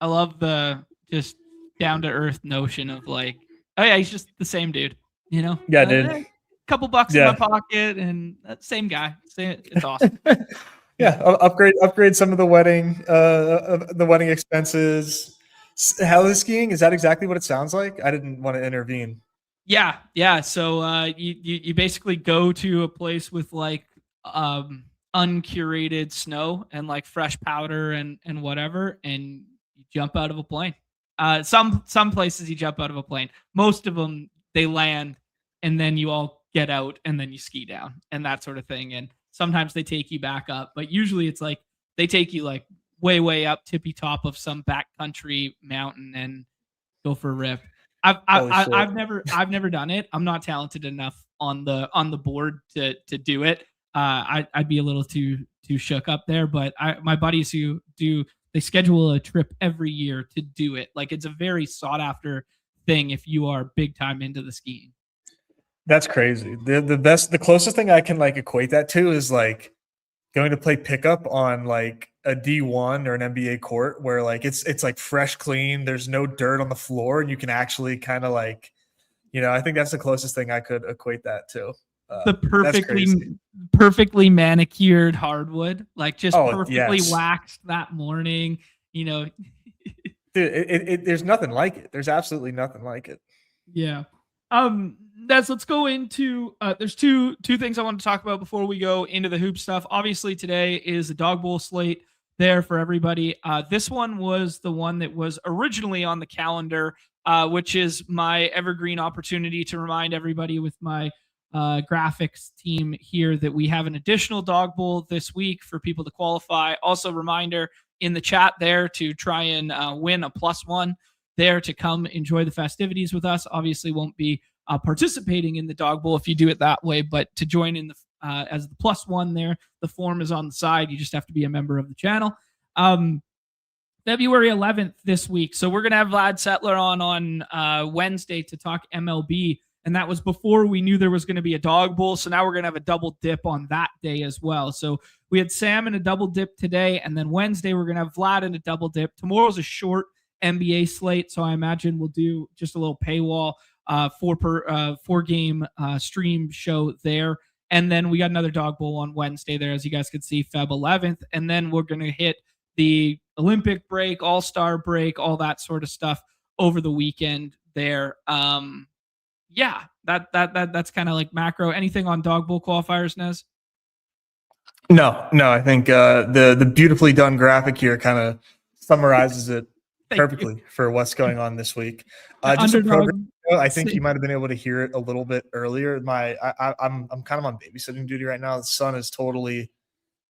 I love the just down to earth notion of like, oh yeah, he's just the same dude, Yeah, dude. Couple bucks in my pocket and same guy. It's awesome. Yeah. Upgrade some of the wedding expenses. Heli skiing, is that exactly what it sounds like? I didn't want to intervene. Yeah. So you basically go to a place with like uncurated snow and like fresh powder and whatever, and you jump out of a plane. Some places you jump out of a plane. Most of them they land, and then you all get out, and then you ski down and that sort of thing. And sometimes they take you back up, but usually it's like they take you like way up tippy top of some backcountry mountain and go for a rip. I've never done it. I'm not talented enough on the board to do it. I'd be a little too shook up there, but my buddies who do, they schedule a trip every year to do it. Like it's a very sought after thing if you are big time into the skiing. That's crazy. The closest thing I can like equate that to is like going to play pickup on like a D1 or an NBA court where like it's like fresh, clean. There's no dirt on the floor, and you can actually kind of like, I think that's the closest thing I could equate that to. The perfectly manicured hardwood, like just perfectly waxed that morning. Dude, there's nothing like it. There's absolutely nothing like it. Yeah. Let's go into there's two things I want to talk about before we go into the hoop stuff. Obviously today is the Dawg Bowl slate there for everybody. This one was the one that was originally on the calendar, which is my evergreen opportunity to remind everybody with my graphics team here that we have an additional Dawg Bowl this week for people to qualify. Also reminder in the chat there to try and win a +1 there to come enjoy the festivities with us. Obviously won't be participating in the Dawg Bowl if you do it that way, but to join in the as the +1 there, the form is on the side. You just have to be a member of the channel. February 11th this week. So we're going to have Vlad Settler on Wednesday to talk MLB. And that was before we knew there was going to be a Dawg Bowl. So now we're going to have a double dip on that day as well. So we had Sam in a double dip today. And then Wednesday, we're going to have Vlad in a double dip. Tomorrow's a short NBA slate. So I imagine we'll do just a little paywall four game stream show there. And then we got another Dawg Bowl on Wednesday there, as you guys could see, Feb 11th. And then we're going to hit the Olympic break, All-Star break, all that sort of stuff over the weekend there. Yeah, that's kind of like macro. Anything on Dawg Bowl qualifiers, Nez? No. I think the beautifully done graphic here kind of summarizes it perfectly for what's going on this week. Just a program. I think you might have been able to hear it a little bit earlier. I'm kind of on babysitting duty right now. The son is totally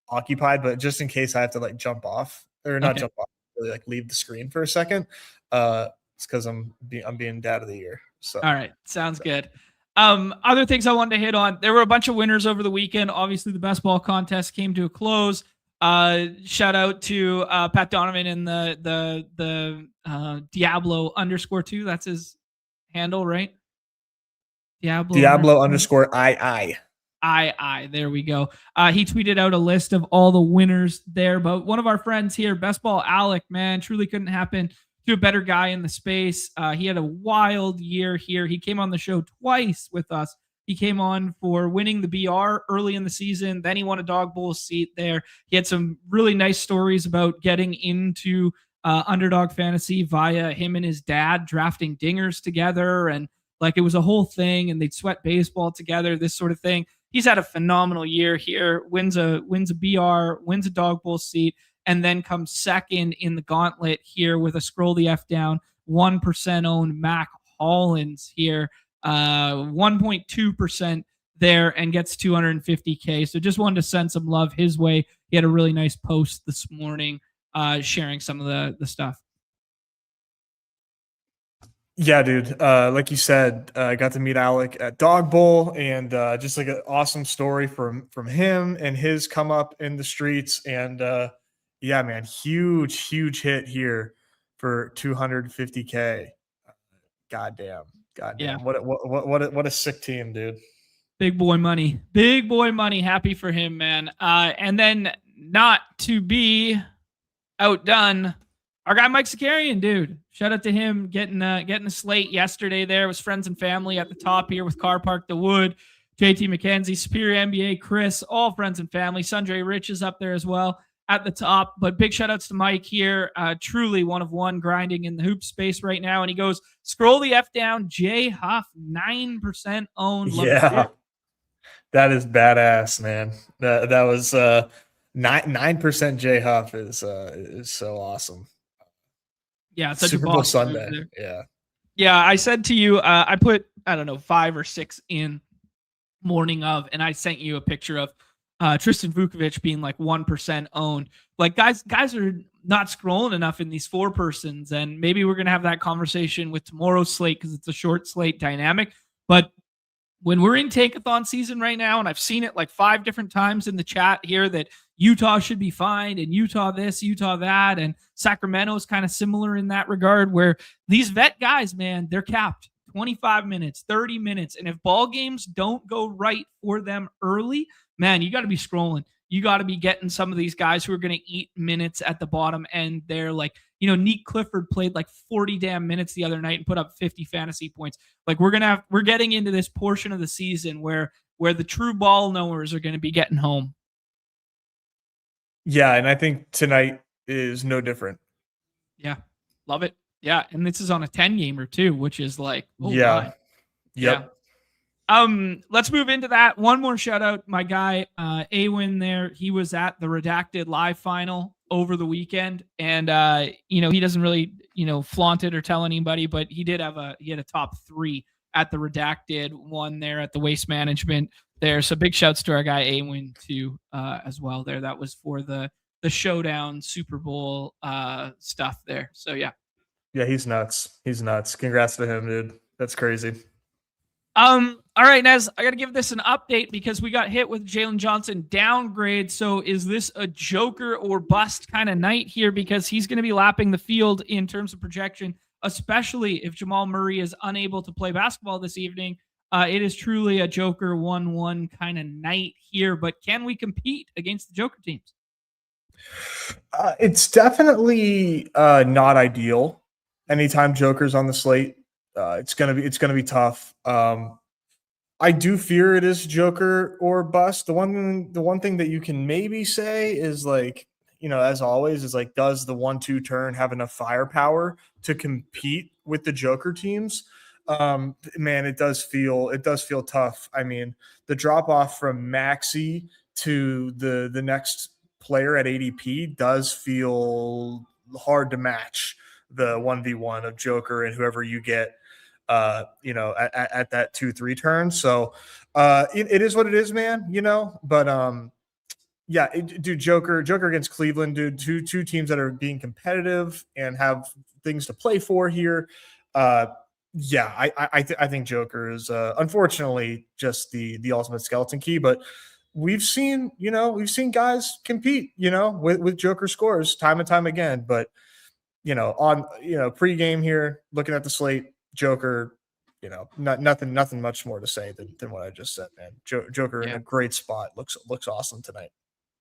occupied, but just in case I have to like jump off or not jump off, really like leave the screen for a second. It's because I'm being dad of the year. So all right, sounds good. Other things I wanted to hit on. There were a bunch of winners over the weekend. Obviously, the best ball contest came to a close. Shout out to Pat Donovan and the Diablo _2. That's his handle, right? Diablo _II. There we go. He tweeted out a list of all the winners there. But one of our friends here, Best Ball Alec, man, truly couldn't happen to a better guy in the space. He had a wild year here. He came on the show twice with us. He came on for winning the BR early in the season. Then he won a Dawg Bowl seat there. He had some really nice stories about getting into Underdog Fantasy via him and his dad drafting dingers together. And like it was a whole thing, and they'd sweat baseball together, this sort of thing. He's had a phenomenal year here, wins a BR, wins a Dawg Bowl seat, and then comes second in the gauntlet here with a scroll the F down, 1% owned Mac Hollins here, 1.2% there, and gets 250K. So just wanted to send some love his way. He had a really nice post this morning sharing some of the stuff. Yeah, dude. Like you said, I got to meet Alec at Dawg Bowl, and just like an awesome story from him and his come up in the streets. And yeah, man, huge hit here for 250K. Goddamn. Yeah. What a sick team, dude. Big boy money. Happy for him, man. And then not to be outdone, our guy Mike Zakarian, dude. Shout out to him getting the slate yesterday. There was friends and family at the top here with Car Park the Wood, JT McKenzie, Superior NBA, Chris, all friends and family. Sundre Rich is up there as well at the top. But big shout outs to Mike here. Truly one of one grinding in the hoop space right now. And he goes, scroll the F down, J Huff, 9% owned. Yeah. That is badass, man. That was 9% J Huff is so awesome. Yeah, it's such Super a Bowl boss move Sunday. there. Yeah. Yeah, I said to you, I put, I don't know, 5 or 6 in morning of, and I sent you a picture of Tristan Vukovic being like 1% owned. Like guys are not scrolling enough in these 4-persons, and maybe we're gonna have that conversation with tomorrow's slate because it's a short slate dynamic. But when we're in tankathon season right now, and I've seen it like 5 different times in the chat here that Utah should be fine, and Utah this, Utah that, and Sacramento is kind of similar in that regard, where these vet guys, man, they're capped 25 minutes, 30 minutes. And if ball games don't go right for them early, man, you got to be scrolling. You got to be getting some of these guys who are going to eat minutes at the bottom. And they're like, Neek Clifford played like 40 damn minutes the other night and put up 50 fantasy points. Like we're getting into this portion of the season where the true ball knowers are going to be getting home. Yeah, and I think tonight is no different. Yeah, love it. Yeah, and this is on a 10-gamer too, which is like, yeah. Yep. Yeah. Let's move into that. One more shout out, my guy, Awin there. He was at the Redacted live final over the weekend, and he doesn't really, flaunt it or tell anybody, but he had a top 3 at the Redacted one there at the Waste Management there. So big shouts to our guy Awin too, as well there. That was for the Showdown Super Bowl stuff there. So yeah. Yeah, he's nuts. Congrats to him, dude. That's crazy. All right, Nez, I got to give this an update because we got hit with Jalen Johnson downgrade. So is this a Joker or bust kind of night here? Because he's going to be lapping the field in terms of projection, especially if Jamal Murray is unable to play basketball this evening. It is truly a Joker 1-1 kind of night here, but can we compete against the Joker teams? It's definitely not ideal. Anytime Joker's on the slate, it's gonna be tough. I do fear it is Joker or bust. The one thing that you can maybe say is like, as always, is like, does the 1-2 turn have enough firepower to compete with the Joker teams? Man, it does feel tough. I mean, the drop off from Maxey to the next player at ADP does feel hard to match the 1v1 of Joker and whoever you get, at that 2-3 turn. So it is what it is, man, but yeah, dude, Joker against Cleveland, dude, two teams that are being competitive and have things to play for here. Yeah, I think Joker is unfortunately just the ultimate skeleton key, but we've seen guys compete, with Joker scores time and time again, but pregame here, looking at the slate, Joker, nothing much more to say than what I just said, man. Joker in a great spot, looks awesome tonight.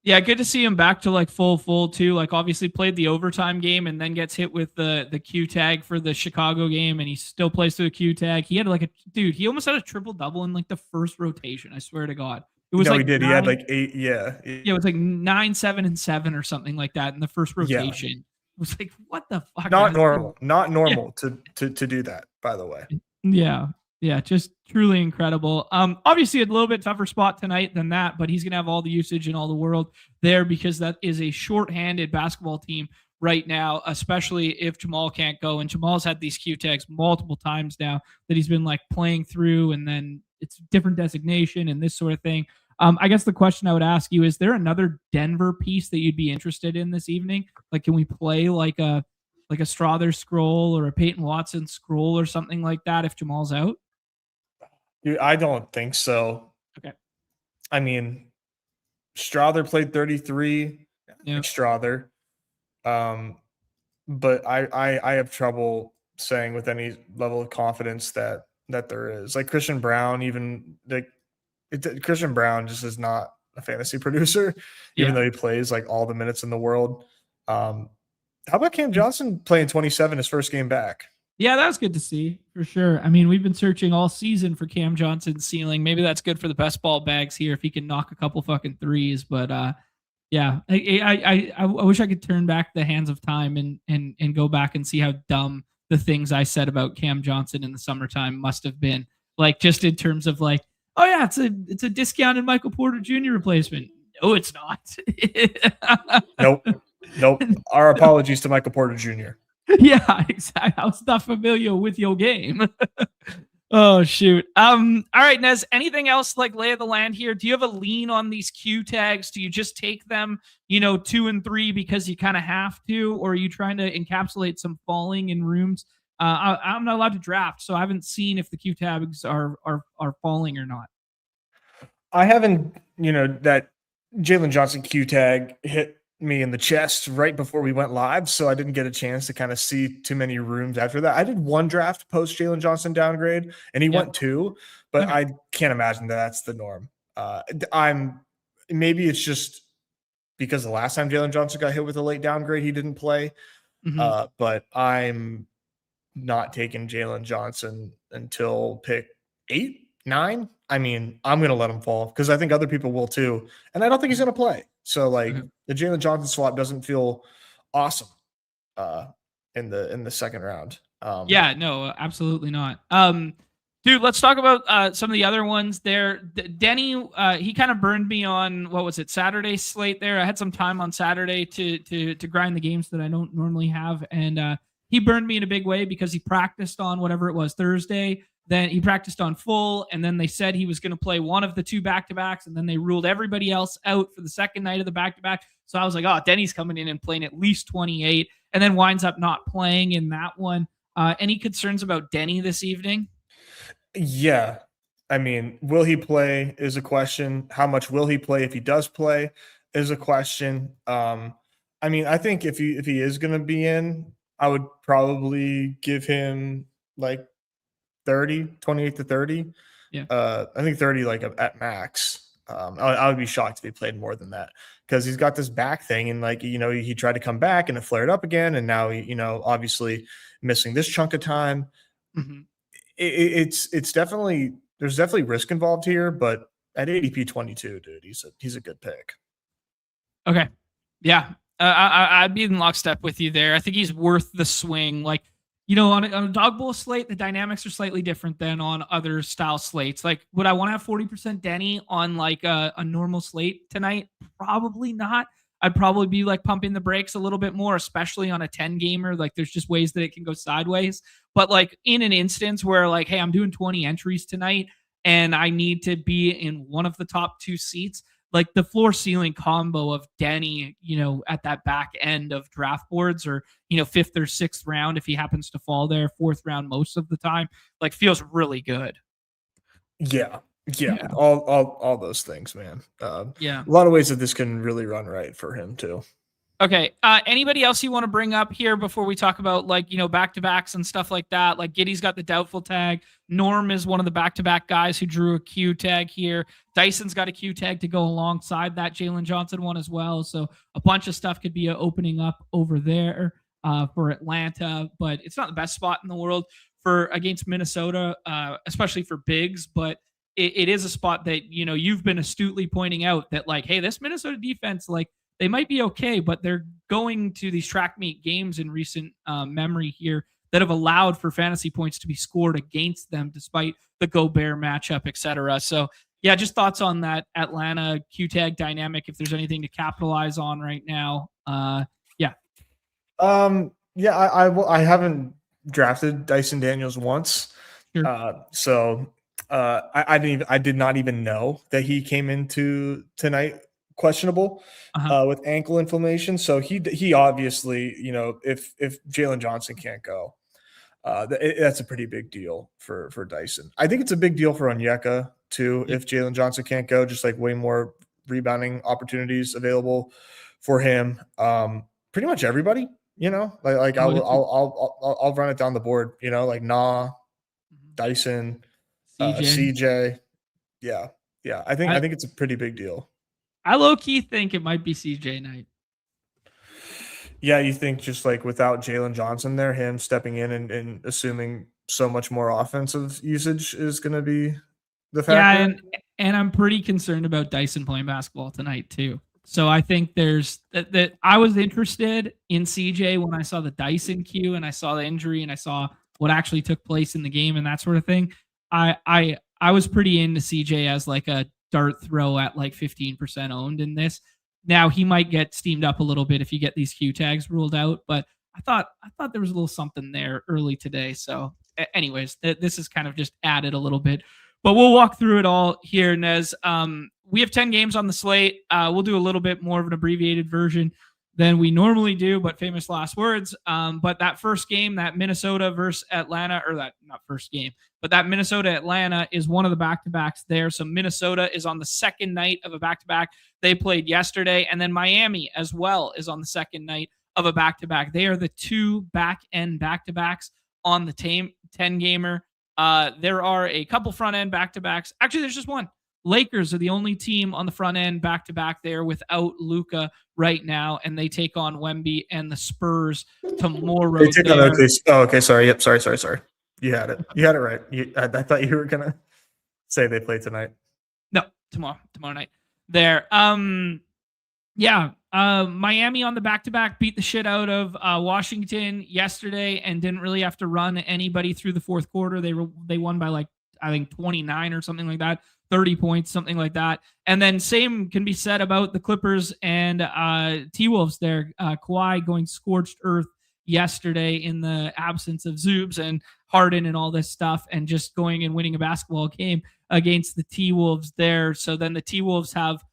Yeah, good to see him back to like full too. Like obviously played the overtime game and then gets hit with the Q tag for the Chicago game, and he still plays through the Q tag. He had he almost had a triple double in like the first rotation. I swear to God. It was he did. He had like 8. Yeah. Yeah, it was like 9, 7, and 7 or something like that in the first rotation. Yeah. It was like, what the fuck? Not normal to do that, by the way. Yeah. Yeah, just truly incredible. Obviously a little bit tougher spot tonight than that, but he's going to have all the usage in all the world there because that is a shorthanded basketball team right now, especially if Jamal can't go. And Jamal's had these Q tags multiple times now that he's been like playing through, and then it's different designation and this sort of thing. I guess the question I would ask you, is there another Denver piece that you'd be interested in this evening? Like, can we play like a Strother scroll or a Peyton Watson scroll or something like that if Jamal's out? Dude, I don't think so. Okay. I mean, Strother played 33. Yeah. Strother. But I have trouble saying with any level of confidence that there is. Like Christian Brown, Christian Brown just is not a fantasy producer, even though he plays like all the minutes in the world. How about Cam Johnson playing 27 his first game back? Yeah, that was good to see for sure. I mean, we've been searching all season for Cam Johnson's ceiling. Maybe that's good for the best ball bags here if he can knock a couple fucking threes. But yeah, I wish I could turn back the hands of time and go back and see how dumb the things I said about Cam Johnson in the summertime must have been. Like just in terms of like, oh yeah, it's a discounted Michael Porter Jr. replacement. No, it's not. Nope. Our apologies to Michael Porter Jr. Yeah, exactly. I was not familiar with your game. Oh shoot. All right, Nez. Anything else like lay of the land here? Do you have a lean on these Q tags? Do you just take them, 2 and 3 because you kind of have to, or are you trying to encapsulate some falling in rooms? I'm not allowed to draft, so I haven't seen if the Q tags are falling or not. I haven't, that Jalen Johnson Q tag hit me in the chest right before we went live, so I didn't get a chance to kind of see too many rooms after that. I did one draft post Jalen Johnson downgrade, and he went 2, but I can't imagine that that's the norm. Maybe it's just because the last time Jalen Johnson got hit with a late downgrade, he didn't play. But I'm not taking Jalen Johnson until pick 8, 9. I mean, I'm going to let him fall because I think other people will too. And I don't think he's going to play. So the Jalen Johnson swap doesn't feel awesome in the second round. Yeah, no, absolutely not. Dude, let's talk about some of the other ones there. Denny, he kind of burned me on, what was it, Saturday slate there. I had some time on Saturday to grind the games that I don't normally have. And he burned me in a big way because he practiced on whatever it was, Thursday. Then he practiced on full, and then they said he was going to play one of the 2 back-to-backs, and then they ruled everybody else out for the second night of the back-to-back. So I was like, oh, Denny's coming in and playing at least 28, and then winds up not playing in that one. Any concerns about Denny this evening? Yeah. I mean, will he play is a question. How much will he play if he does play is a question. I mean, I think if he is going to be in, I would probably give him like 28 to 30. Yeah. I think 30 like at max. I would be shocked if he played more than that because he's got this back thing and he tried to come back and it flared up again. And now, obviously missing this chunk of time. It's definitely, there's definitely risk involved here, but at ADP 22, dude, he's a good pick. Okay. Yeah. I'd be in lockstep with you there. I think he's worth the swing. Like, on a Dawg Bowl slate, the dynamics are slightly different than on other style slates. Like, would I want to have 40% Denny on like a normal slate tonight? Probably not. I'd probably be like pumping the brakes a little bit more, especially on a 10 gamer. Like, there's just ways that it can go sideways. But like in an instance where like, hey, I'm doing 20 entries tonight and I need to be in one of the top 2 seats, like the floor ceiling combo of Denny, at that back end of draft boards or, 5th or 6th round, if he happens to fall there, 4th round most of the time, like feels really good. Yeah. All those things, man. Yeah. A lot of ways that this can really run right for him too. Okay. Anybody else you want to bring up here before we talk about back-to-backs and stuff like that? Like Giddy's got the doubtful tag. Norm is one of the back-to-back guys who drew a Q tag here. Dyson's got a Q tag to go alongside that Jalen Johnson one as well. So a bunch of stuff could be opening up over there for Atlanta, but it's not the best spot in the world against Minnesota, especially for bigs, but it is a spot that, you've been astutely pointing out that like, hey, this Minnesota defense, like, they might be okay, but they're going to these track meet games in recent memory here that have allowed for fantasy points to be scored against them despite the Gobert matchup, etc. So, yeah, just thoughts on that Atlanta Q-tag dynamic, if there's anything to capitalize on right now. I haven't drafted Dyson Daniels once. Sure. So I did not even know that he came into tonight questionable with ankle inflammation. So he obviously, if Jalen Johnson can't go, that's a pretty big deal for Dyson. I think it's a big deal for Onyeka too. If Jalen Johnson can't go, just like way more rebounding opportunities available for him. Pretty much everybody, I'll run it down the board, like Dyson, CJ. Yeah. I think it's a pretty big deal. I low-key think it might be CJ night. Yeah, you think just like without Jalen Johnson there, him stepping in and assuming so much more offensive usage is going to be the factor? Yeah, and I'm pretty concerned about Dyson playing basketball tonight too. So I think there's that I was interested in CJ when I saw the Dyson queue and I saw the injury and I saw what actually took place in the game and that sort of thing. I was pretty into CJ as like a dart throw at like 15% owned in this. Now he might get steamed up a little bit if you get these Q tags ruled out, but I thought there was a little something there early today. So, anyways, this is kind of just added a little bit, but we'll walk through it all here, Nez. We have 10 games on the slate. We'll do a little bit more of an abbreviated version than we normally do, but famous last words. But that first game, that Minnesota versus Atlanta, or that not first game, but that Minnesota Atlanta is one of the back-to-backs there. So Minnesota is on the second night of a back-to-back. They played yesterday, and then Miami as well is on the second night of a back-to-back. They are the two back-end back-to-backs on the 10-gamer. There are a couple front-end back-to-backs. Actually, there's just one. Lakers are the only team on the front end back-to-back there without Luka right now, and they take on Wemby and the Spurs tomorrow. They take on OKC. Oh, okay. Sorry. Yep. Sorry. You had it. You had it right. I thought you were gonna say they play tonight. No, tomorrow night. There. Miami on the back-to-back beat the shit out of Washington yesterday and didn't really have to run anybody through the fourth quarter. They won by like, I think 29 or something like that, 30 points, something like that. And then same can be said about the Clippers and T-Wolves there. Kawhi going scorched earth yesterday in the absence of Zoobs and Harden and all this stuff, and just going and winning a basketball game against the T-Wolves there. So then the T-Wolves have,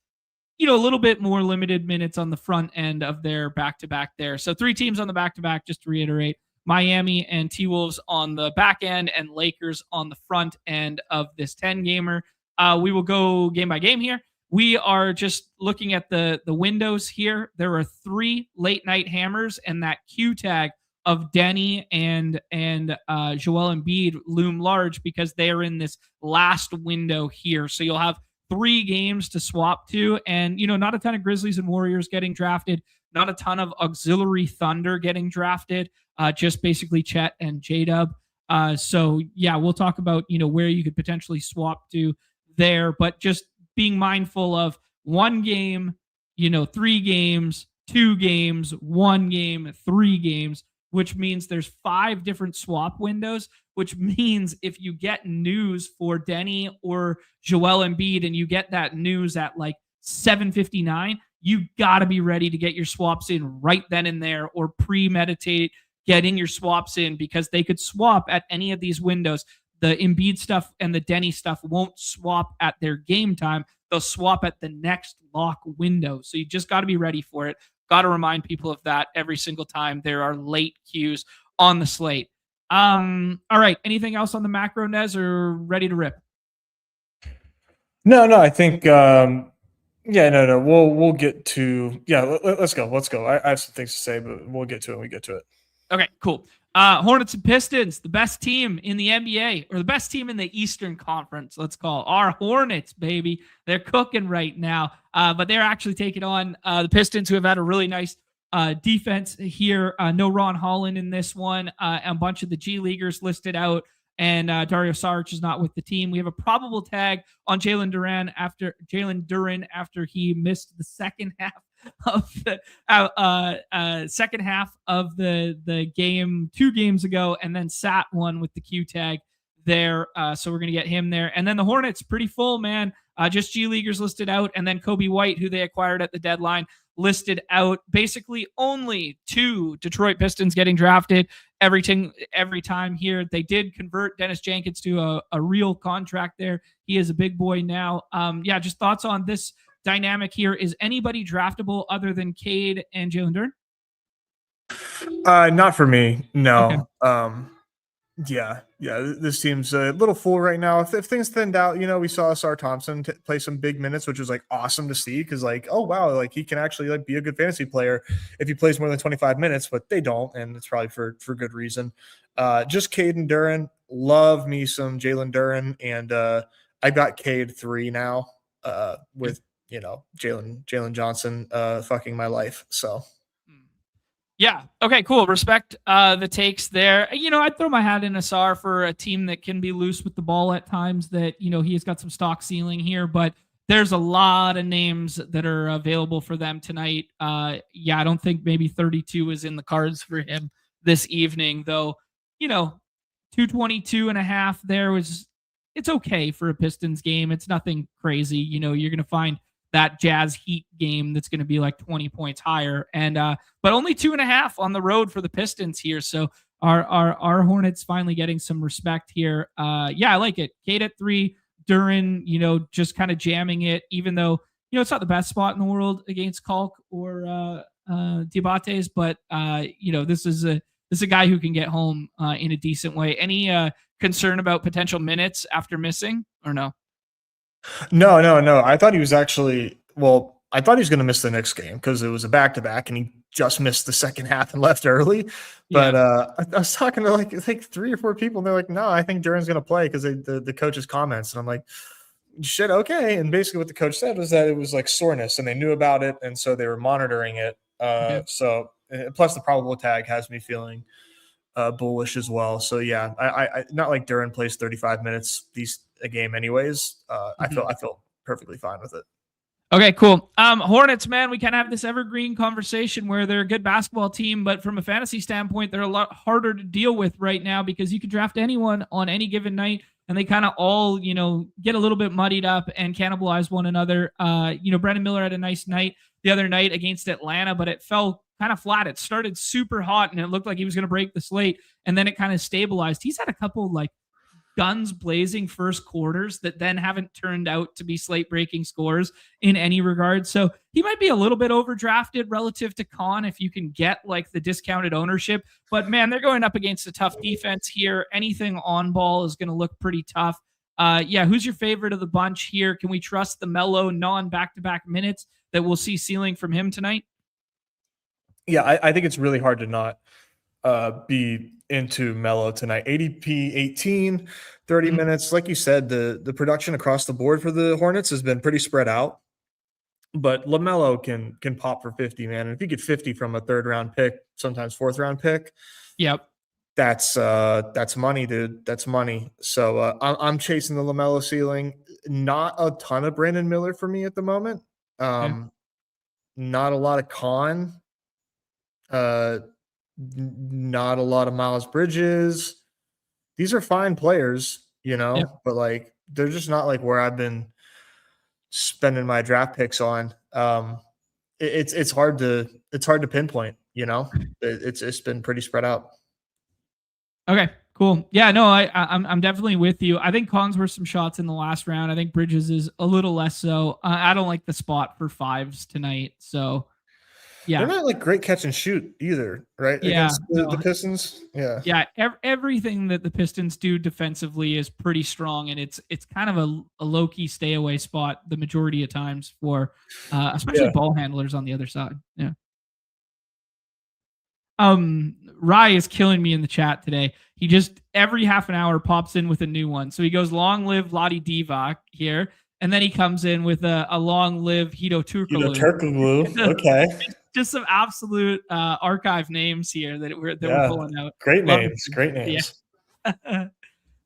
a little bit more limited minutes on the front end of their back-to-back there. So 3 teams on the back-to-back, just to reiterate: Miami and T-Wolves on the back end and Lakers on the front end of this 10-gamer. We will go game by game here. We are just looking at the windows here. There are 3 late night hammers, and that Q tag of Denny and Joel Embiid loom large because they are in this last window here. So you'll have 3 games to swap to, and not a ton of Grizzlies and Warriors getting drafted, not a ton of auxiliary Thunder getting drafted, just basically Chet and J-Dub. So yeah, we'll talk about where you could potentially swap to there, but just being mindful of 1 game, 3 games, 2 games, 1 game, 3 games, which means there's 5 different swap windows, which means if you get news for Denny or Joel Embiid and you get that news at like 7:59, you got to be ready to get your swaps in right then and there, or premeditate getting your swaps in, because they could swap at any of these windows. The Embiid stuff and the Denny stuff won't swap at their game time. They'll swap at the next lock window. So you just got to be ready for it. Got to remind people of that every single time there are late cues on the slate. All right. Anything else on the macro, Nez, or ready to rip? No, I think, no. We'll get to, let's go. I have some things to say, but we'll get to it when we get to it. Okay, cool. Hornets and Pistons, the best team in the NBA, or the best team in the Eastern Conference, let's call it. Our Hornets, baby. They're cooking right now. But they're actually taking on the Pistons, who have had a really nice defense here. No Ron Holland in this one. A bunch of the G Leaguers listed out, and Dario Saric is not with the team. We have a probable tag on Jalen Duren after he missed the second half of the game 2 games ago, and then sat one with the Q tag there. So we're gonna get him there, and then the Hornets pretty full, man. Just G Leaguers listed out, and then Kobe White, who they acquired at the deadline, listed out. Basically, only 2 Detroit Pistons getting drafted every time here. They did convert Dennis Jenkins to a real contract there. He is a big boy now. Just thoughts on this dynamic here. Is anybody draftable other than Cade and Jalen Duren? Not for me. No. Okay. This team's a little full right now. If things thinned out, we saw Sar Thompson play some big minutes, which was like awesome to see, because like, oh wow, like he can actually like be a good fantasy player if he plays more than 25 minutes, but they don't, and it's probably for good reason. Just Cade and Duren. Love me some Jalen Duren, and I got Cade 3 now with Jalen Johnson fucking my life. So yeah. Okay, cool. Respect the takes there. I'd throw my hat in Asar for a team that can be loose with the ball at times, that, he's got some stock ceiling here, but there's a lot of names that are available for them tonight. I don't think maybe 32 is in the cards for him this evening, though. 222.5 there it's okay for a Pistons game. It's nothing crazy. You're going to find that Jazz Heat game that's going to be like 20 points higher. And but only 2.5 on the road for the Pistons here. So our Hornets finally getting some respect here. Yeah, I like it. Cade at 3, Duren, just kind of jamming it, even though it's not the best spot in the world against Kalk or Diabates, but this is a guy who can get home in a decent way. Any concern about potential minutes after missing or no? No. I thought he was actually, I thought he was going to miss the next game because it was a back-to-back and he just missed the second half and left early. But I was talking to like 3 or 4 people and they're like, no, I think Duren's going to play because the coach's comments. And I'm like, shit, okay. And basically what the coach said was that it was like soreness and they knew about it. And so they were monitoring it. So plus the probable tag has me feeling bullish as well. So yeah, I not like Duren plays 35 minutes a game anyways. I feel perfectly fine with it. Okay, cool. Hornets, man, we kind of have this evergreen conversation where they're a good basketball team, but from a fantasy standpoint, they're a lot harder to deal with right now because you could draft anyone on any given night and they kind of all, get a little bit muddied up and cannibalize one another. Brandon Miller had a nice night the other night against Atlanta, but it fell kind of flat. It started super hot and it looked like he was going to break the slate and then it kind of stabilized. He's had a couple like guns blazing first quarters that then haven't turned out to be slate breaking scores in any regard. So he might be a little bit overdrafted relative to Con if you can get like the discounted ownership, but man, they're going up against a tough defense here. Anything on ball is going to look pretty tough. Who's your favorite of the bunch here? Can we trust the mellow non back-to-back minutes that we'll see ceiling from him tonight? Yeah, I think it's really hard to not be into Melo tonight. ADP 18, 30 minutes. Like you said, the production across the board for the Hornets has been pretty spread out. But LaMelo can pop for 50, man. And if you get 50 from a 3rd round pick, sometimes 4th round pick, that's money, dude. That's money. So I'm chasing the LaMelo ceiling. Not a ton of Brandon Miller for me at the moment. Not a lot of Con. Not a lot of Miles Bridges. These are fine players, but like they're just not like where I've been spending my draft picks on. It's hard to pinpoint, it's been pretty spread out. Okay, cool. Yeah, no, I'm definitely with you. I think Con's were some shots in the last round. I think Bridges is a little less so. I don't like the spot for 5s tonight. So yeah, they're not like great catch and shoot either, right? Yeah, against the Pistons. Yeah. Everything that the Pistons do defensively is pretty strong, and it's kind of a low key stay away spot the majority of times for especially ball handlers on the other side. Yeah. Rye is killing me in the chat today. He just every half an hour pops in with a new one. So he goes, "Long live Lottie Divac" here, and then he comes in with a "Long live Hito Turkoglu." Okay. Just some absolute archive names here that we're pulling out. Great names. Yeah.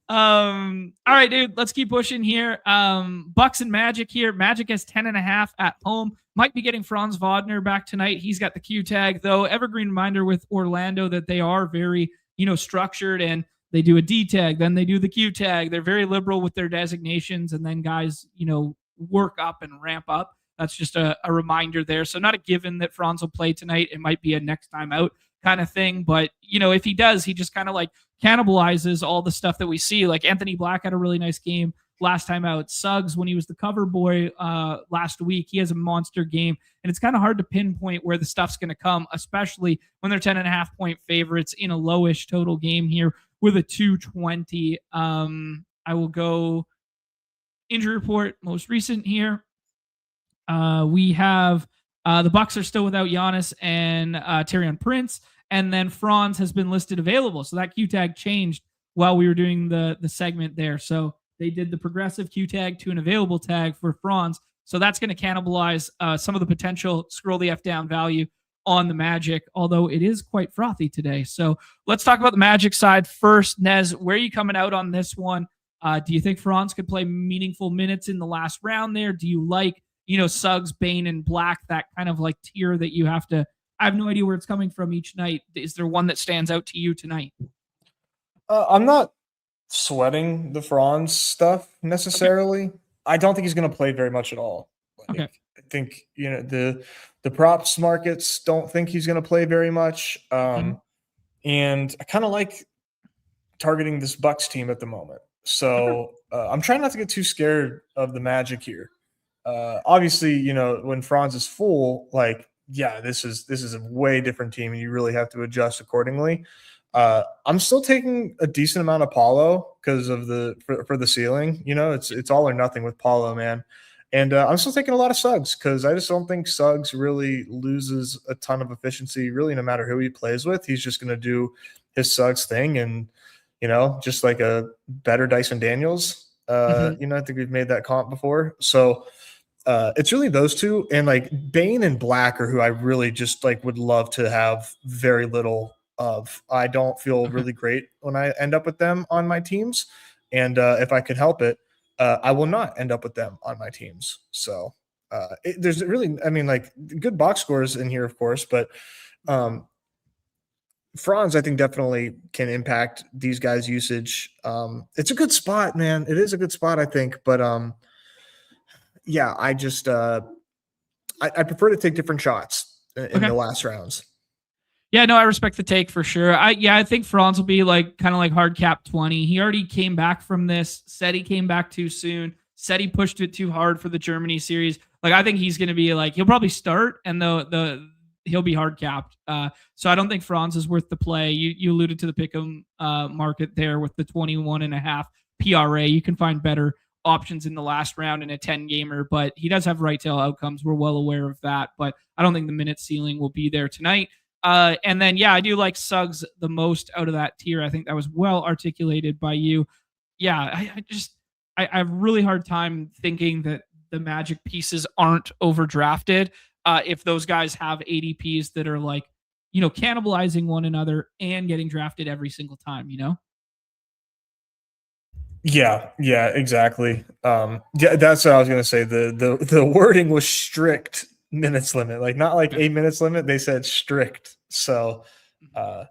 All right, dude, let's keep pushing here. Bucks and Magic here. Magic has 10.5 at home. Might be getting Franz Wagner back tonight. He's got the Q tag, though. Evergreen reminder with Orlando that they are very, structured, and they do a D tag, then they do the Q tag. They're very liberal with their designations, and then guys, work up and ramp up. That's just a reminder there. So not a given that Franz will play tonight. It might be a next time out kind of thing. But, if he does, he just kind of like cannibalizes all the stuff that we see. Like Anthony Black had a really nice game last time out. Suggs, when he was the cover boy last week, he has a monster game. And it's kind of hard to pinpoint where the stuff's going to come, especially when they're 10.5 point favorites in a lowish total game here with a 220. I will go injury report, most recent here. We have the Bucks are still without Giannis and Taurean Prince, and then Franz has been listed available. So that Q tag changed while we were doing the segment there. So they did the progressive Q tag to an available tag for Franz. So that's going to cannibalize some of the potential scroll the F down value on the Magic, although it is quite frothy today. So let's talk about the Magic side first. Nez, where are you coming out on this one? Do you think Franz could play meaningful minutes in the last round there? Do you like, Suggs, Bane, and Black, that kind of like tier that you have to, I have no idea where it's coming from each night. Is there one that stands out to you tonight? I'm not sweating the Franz stuff necessarily. Okay. I don't think he's going to play very much at all. Okay. think, the props markets don't think he's going to play very much. And I kind of like targeting this Bucks team at the moment. So I'm trying not to get too scared of the Magic here. Obviously, when Franz is full, like, yeah, this is a way different team, and you really have to adjust accordingly. I'm still taking a decent amount of Paulo because of for the ceiling. It's all or nothing with Paulo, man. And I'm still taking a lot of Suggs because I just don't think Suggs really loses a ton of efficiency, really, no matter who he plays with. He's just going to do his Suggs thing, and just like a better Dyson Daniels. I think we've made that comp before. So it's really those two, and like Bane and Black are who I really just like would love to have very little of. I don't feel really great when I end up with them on my teams, and if I could help it, I will not end up with them on my teams. So there's really, like good box scores in here, of course, but Franz, I think, definitely can impact these guys' usage. It's a good spot, man. It is a good spot, I think, but yeah, I just I prefer to take different shots in the last rounds. Yeah, no, I respect the take for sure. I think Franz will be like kind of like hard cap 20. He already came back from this, said he came back too soon, said he pushed it too hard for the Germany series. Like, I think he's going to be like, he'll probably start, and he'll be hard capped. So I don't think Franz is worth the play. You alluded to the pick'em market there with the 21.5 PRA. You can find better options in the last round in a 10 gamer, but he does have right tail outcomes. We're well aware of that, but I don't think the minute ceiling will be there tonight. And then, yeah, I do like Suggs the most out of that tier. I think that was well articulated by you. Yeah, I have a really hard time thinking that the Magic pieces aren't overdrafted if those guys have ADPs that are like, cannibalizing one another and getting drafted every single time, Yeah, exactly. Yeah, that's what I was gonna say. The wording was strict minutes limit, like not like 8 minutes limit. They said strict. So, that's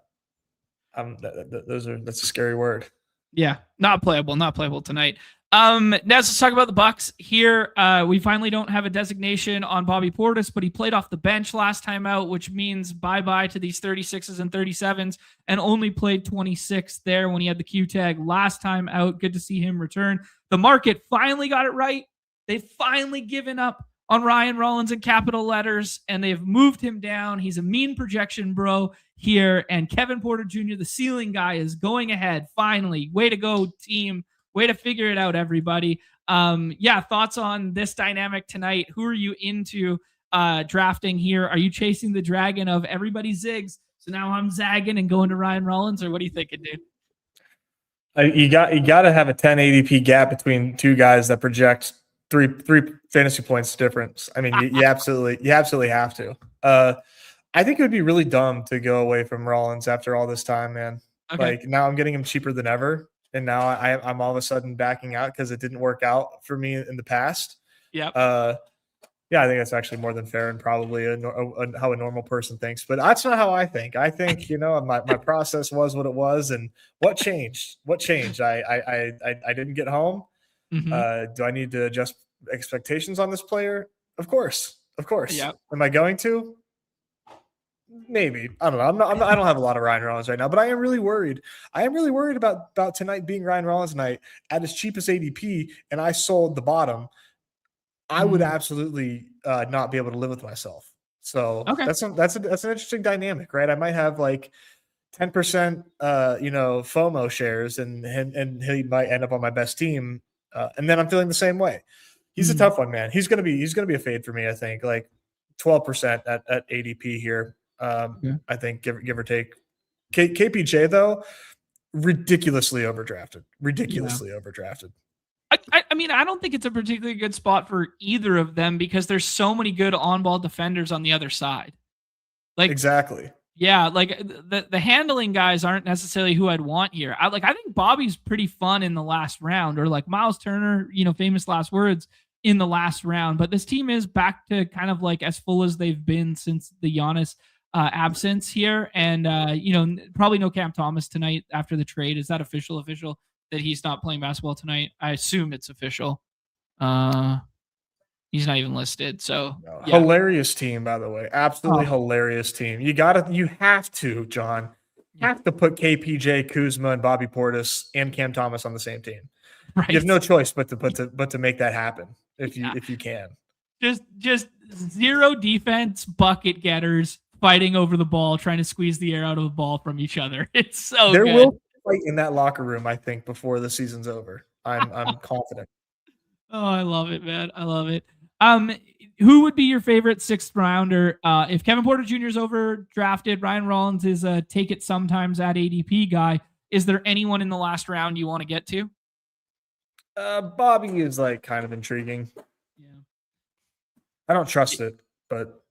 a scary word. Yeah, not playable tonight. Nez, let's talk about the Bucks here. We finally don't have a designation on Bobby Portis, but he played off the bench last time out, which means bye-bye to these 36s and 37s, and only played 26 there when he had the Q tag last time out. Good to see him return. The market finally got it right. They've finally given up on Ryan Rollins in capital letters, and they've moved him down. He's a mean projection bro here, and Kevin Porter Jr., the ceiling guy, is going ahead. Finally. Way to go, team. Way to figure it out, everybody. Thoughts on this dynamic tonight? Who are you into drafting here? Are you chasing the dragon of everybody zigs? So now I'm zagging and going to Ryan Rollins, or what are you thinking, dude? You got to have a 10 ADP gap between two guys that project three fantasy points difference. I mean, you absolutely have to. I think it would be really dumb to go away from Rollins after all this time, man. Okay. Like, now I'm getting him cheaper than ever. And now I'm all of a sudden backing out because it didn't work out for me in the past. Yeah. I think that's actually more than fair and probably how a normal person thinks. But that's not how I think. I think, my process was what it was. And what changed? I didn't get home. Mm-hmm. Do I need to adjust expectations on this player? Of course. Yeah. Am I going to? Maybe. I don't know. I don't have a lot of Ryan Rollins right now, but I am really worried. About tonight being Ryan Rollins night at his cheapest ADP, and I sold the bottom. I would absolutely not be able to live with myself. So that's an interesting dynamic, right? I might have like 10% FOMO shares, and he might end up on my best team, and then I'm feeling the same way. He's a tough one, man. He's gonna be a fade for me. I think like 12% at ADP here. I think give or take. KPJ though, ridiculously overdrafted. I mean, I don't think it's a particularly good spot for either of them because there's so many good on-ball defenders on the other side. Like, exactly. Yeah, like the handling guys aren't necessarily who I'd want here. I think Bobby's pretty fun in the last round, or like Miles Turner, famous last words in the last round. But this team is back to kind of like as full as they've been since the Giannis absence here. And, probably no Cam Thomas tonight after the trade. Is that official that he's not playing basketball tonight? I assume it's official. He's not even listed. So yeah. Hilarious team, by the way. Absolutely hilarious team. You have to, John, have to put KPJ, Kuzma, and Bobby Portis and Cam Thomas on the same team. Right. You have no choice but to make that happen if you can. Just zero defense, bucket getters fighting over the ball, trying to squeeze the air out of the ball from each other. It's so there good. Will be a fight in that locker room, I think, before the season's over. I'm confident. Oh, I love it, man. I love it. Who would be your favorite sixth rounder? If Kevin Porter Jr. is overdrafted, Ryan Rollins is a take it sometimes at ADP guy. Is there anyone in the last round you want to get to? Bobby is like kind of intriguing. Yeah. I don't trust it, but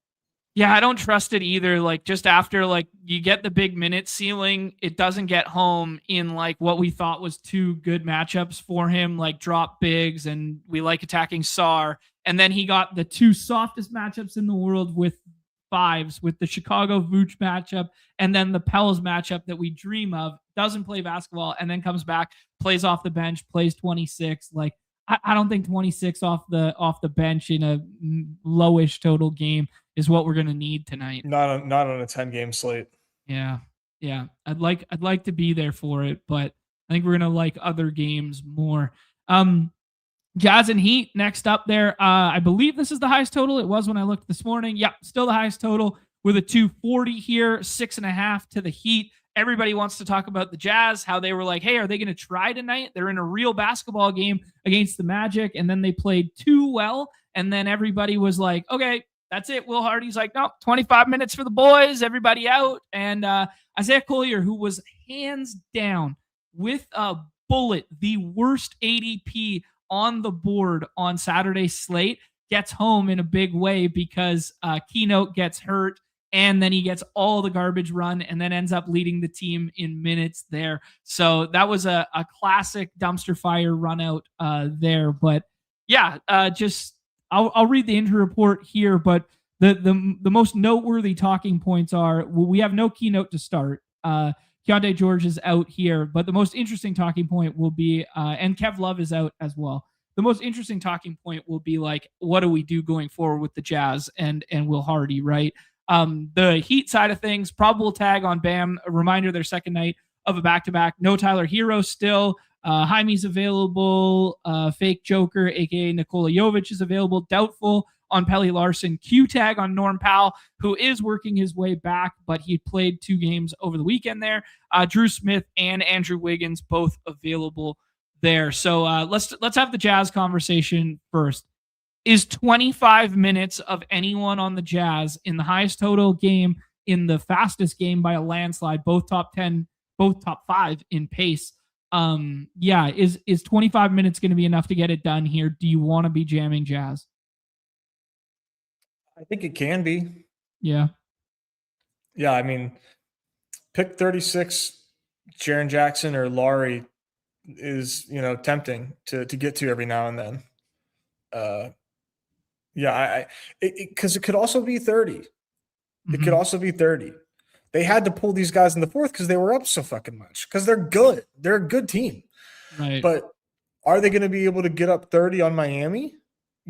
yeah, I don't trust it either. Like just after like you get the big minute ceiling, it doesn't get home in like what we thought was two good matchups for him, like drop bigs, and we like attacking Sar. And then he got the two softest matchups in the world with fives, with the Chicago Vooch matchup and then the Pels matchup that we dream of. Doesn't play basketball and then comes back, plays off the bench, plays 26. Like I don't think 26 off the bench in a lowish total game is what we're gonna need tonight. Not on a 10-game slate. Yeah. I'd like to be there for it, but I think we're gonna like other games more. Jazz and Heat next up there. I believe this is the highest total. It was when I looked this morning. Yep, still the highest total with a 240 here, 6.5 to the Heat. Everybody wants to talk about the Jazz, how they were like, hey, are they going to try tonight? They're in a real basketball game against the Magic, and then they played too well, and then everybody was like, okay, that's it. Will Hardy's like, no, 25 minutes for the boys, everybody out. And Isaiah Collier, who was hands down with a bullet, the worst ADP on the board on Saturday's slate, gets home in a big way because Keynote gets hurt, and then he gets all the garbage run and then ends up leading the team in minutes there. So that was a classic dumpster fire run out there. But yeah, I'll read the injury report here, but the most noteworthy talking points are, we have no Keynote to start. Keontae George is out here, but the most interesting talking point will be, and Kev Love is out as well. The most interesting talking point will be like, what do we do going forward with the Jazz and Will Hardy, right? The Heat side of things, probable tag on Bam. A reminder, their second night of a back-to-back. No Tyler Hero still. Jaime's available. Fake Joker, a.k.a. Nikola Jovic, is available. Doubtful on Pelly Larson. Q tag on Norm Powell, who is working his way back, but he played 2 games over the weekend there. Drew Smith and Andrew Wiggins both available there. So let's have the Jazz conversation first. Is 25 minutes of anyone on the Jazz in the highest total game, in the fastest game by a landslide, both top 10, both top 5 in pace? Is 25 minutes going to be enough to get it done here? Do you want to be jamming Jazz? I think it can be. Yeah. Yeah, I mean, pick 36, Jaren Jackson or Laurie is, tempting to get to every now and then. Because it could also be 30. It could also be 30. They had to pull these guys in the fourth because they were up so fucking much. Because they're good. They're a good team. Right. But are they going to be able to get up 30 on Miami?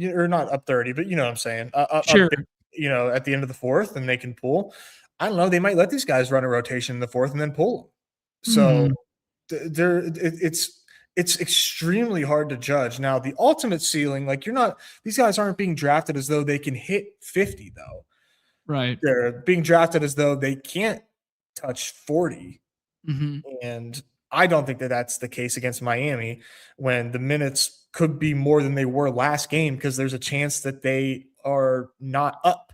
Or not up 30, but you know what I'm saying. Sure. Up there, at the end of the fourth, and they can pull. I don't know. They might let these guys run a rotation in the fourth and then pull them. So it's extremely hard to judge. Now, the ultimate ceiling, these guys aren't being drafted as though they can hit 50, though. Right. They're being drafted as though they can't touch 40. Mm-hmm. And I don't think that that's the case against Miami when the minutes could be more than they were last game, because there's a chance that they are not up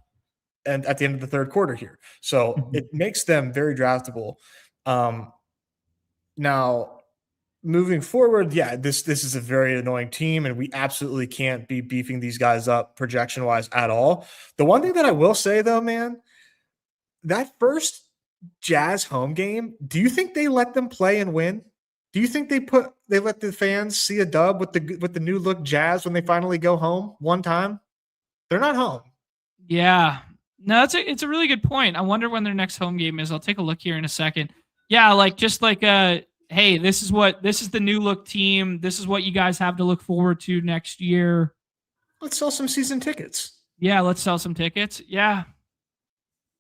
and at the end of the third quarter here. So it makes them very draftable. Now, moving forward, this is a very annoying team, and we absolutely can't be beefing these guys up projection-wise at all. The one thing that I will say, though, man, that first Jazz home game, do you think they let them play and win? Do you think they let the fans see a dub with the new look Jazz when they finally go home one time? They're not home. Yeah. No, it's a really good point. I wonder when their next home game is. I'll take a look here in a second. Yeah, hey, this is the new look team. This is what you guys have to look forward to next year. Let's sell some season tickets. Yeah, let's sell some tickets. Yeah,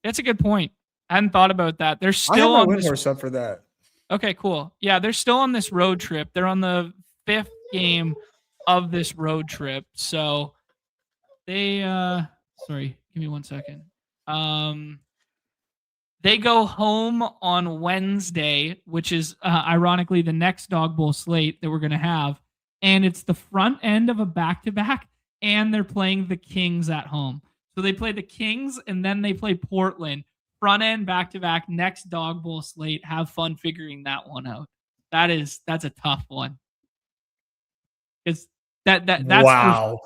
that's a good point. I hadn't thought about that. They're I still have on my this. Windhorse up for that. Okay, cool. Yeah, they're still on this road trip. They're on the 5th game of this road trip. So they sorry, give me 1 second. They go home on Wednesday, which is ironically the next Dawg Bowl slate that we're going to have. And it's the front end of a back-to-back, and they're playing the Kings at home. So they play the Kings, and then they play Portland. Front end back-to-back, next Dawg Bowl slate. Have fun figuring that one out. That's a tough one. It's that's wow.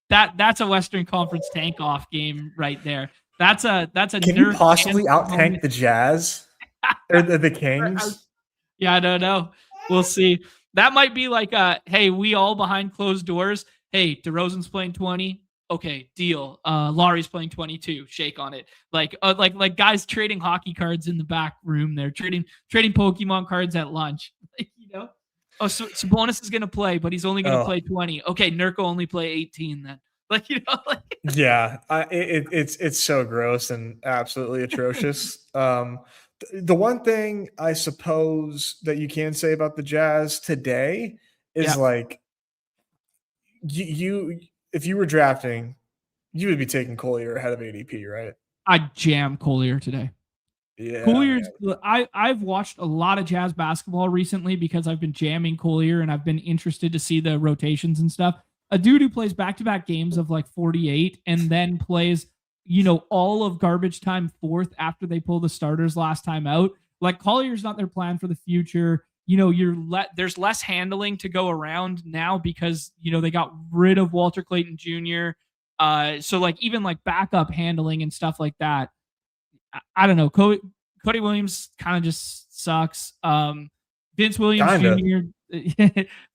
That's a Western Conference tank off game right there. That's a Can you possibly out tank the Jazz or the Kings? Yeah, I don't know. We'll see. That might be like hey, we all behind closed doors. Hey, DeRozan's playing 20. Okay, deal. Laurie's playing 22. Shake on it. Like guys trading hockey cards in the back room. They're trading Pokemon cards at lunch. Oh, so Sabonis is gonna play, but he's only gonna play 20. Okay, Nurk will only play 18 then. Yeah, it's so gross and absolutely atrocious. The one thing I suppose that you can say about the Jazz today is like you if you were drafting, you would be taking Collier ahead of ADP, right? I'd jam Collier today. Yeah, Collier's. I've watched a lot of Jazz basketball recently because I've been jamming Collier and I've been interested to see the rotations and stuff. A dude who plays back-to-back games of like 48 and then plays, all of garbage time fourth after they pull the starters last time out. Like Collier's not their plan for the future. There's less handling to go around now because, they got rid of Walter Clayton Jr. So like even like backup handling and stuff like that. I don't know. Cody Williams kind of just sucks. Vince Williams Jr.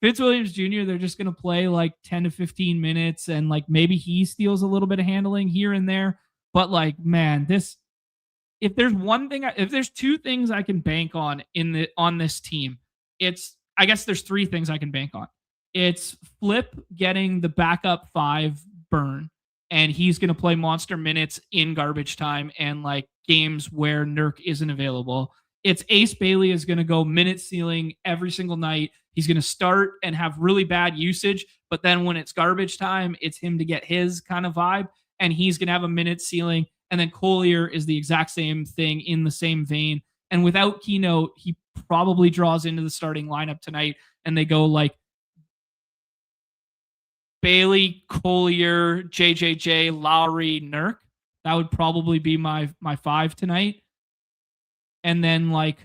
Vince Williams Jr. They're just going to play like 10 to 15 minutes and like maybe he steals a little bit of handling here and there. But like, man, if there's two things I can bank on on this team, I guess there's three things I can bank on. It's Flip getting the backup 5 burn, and he's going to play monster minutes in garbage time and like games where Nurk isn't available. It's Ace Bailey is going to go minute ceiling every single night. He's going to start and have really bad usage, but then when it's garbage time, it's him to get his kind of vibe, and he's going to have a minute ceiling. And then Collier is the exact same thing in the same vein. And without Keynote, he probably draws into the starting lineup tonight, and they go like Bailey, Collier, JJJ, Lowry, Nurk. That would probably be my 5 tonight. And then like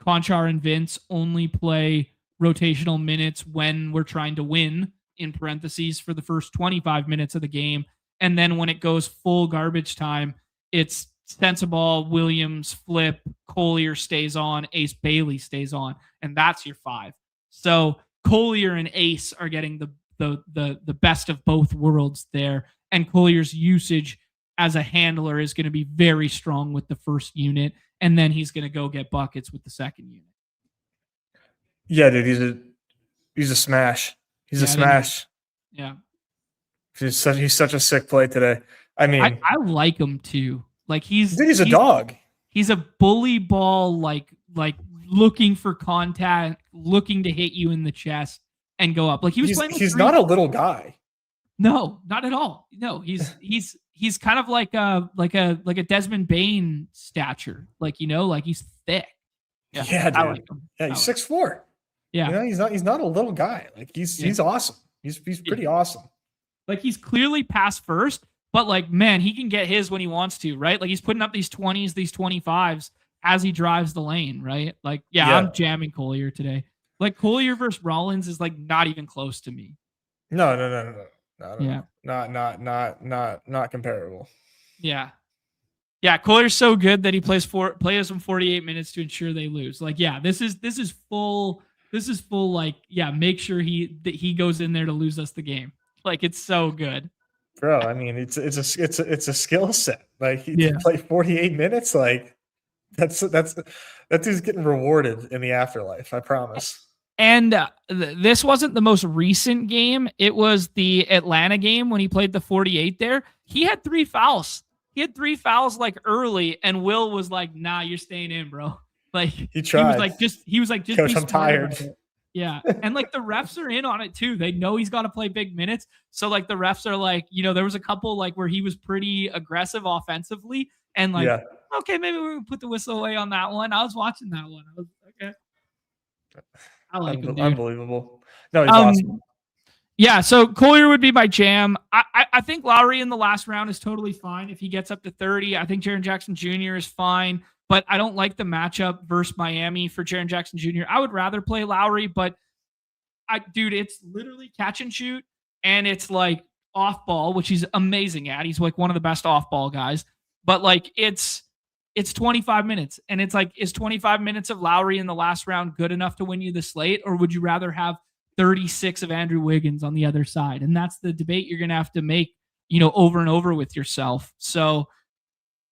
Conchar and Vince only play rotational minutes when we're trying to win, in parentheses, for the first 25 minutes of the game. And then when it goes full garbage time, it's Sensabaugh, Williams, Flip, Collier stays on, Ace Bailey stays on, and that's your 5. So Collier and Ace are getting the best of both worlds there, and Collier's usage as a handler is going to be very strong with the first unit, and then he's going to go get buckets with the second unit. Yeah, dude, he's a smash. He's a smash. Yeah. He's such a sick play today. I mean, I like him too. Like he's a dog. He's a bully ball, like looking for contact, looking to hit you in the chest and go up. Like he was playing. He's not a little guy. No, not at all. No, he's kind of like a Desmond Bain stature. Like like he's thick. Yeah, dude. I like him. Yeah, he's 6'4". Yeah, he's not a little guy. Like he's awesome. He's pretty awesome. Like he's clearly pass first, but like, man, he can get his when he wants to, right? Like he's putting up these 20s, these 25s as he drives the lane, right? Like, yeah. I'm jamming Collier today. Like Collier versus Rollins is like not even close to me. No. Yeah. Not comparable. Yeah. Yeah, Collier's so good that he plays them 48 minutes to ensure they lose. Like, yeah, this is full like, yeah, make sure he goes in there to lose us the game. Like it's so good. Bro, I mean, it's a skill set. Like he play 48 minutes, like that dude's getting rewarded in the afterlife, I promise. And this wasn't the most recent game. It was the Atlanta game when he played the 48 there. He had 3 fouls. He had 3 fouls like early, and Will was like, "Nah, you're staying in, bro." Like He tried. He was like, just Coach, be I'm smart about tired. it. Yeah. And like the refs are in on it too. They know he's got to play big minutes. So like the refs are like, there was a couple like where he was pretty aggressive offensively, and like, Yeah. okay, maybe we put the whistle away on that one. I was watching that one. I was okay. I like him, dude. Unbelievable. No, he's awesome. Yeah, so Collier would be my jam. I think Lowry in the last round is totally fine if he gets up to 30. I think Jaren Jackson Jr. is fine, but I don't like the matchup versus Miami for Jaren Jackson Jr. I would rather play Lowry, but dude, it's literally catch and shoot, and it's like off ball, which he's amazing at. He's like one of the best off ball guys, but like it's 25 minutes, and it's like, is 25 minutes of Lowry in the last round good enough to win you the slate, or would you rather have 36 of Andrew Wiggins on the other side? And that's the debate you're going to have to make, over and over with yourself. So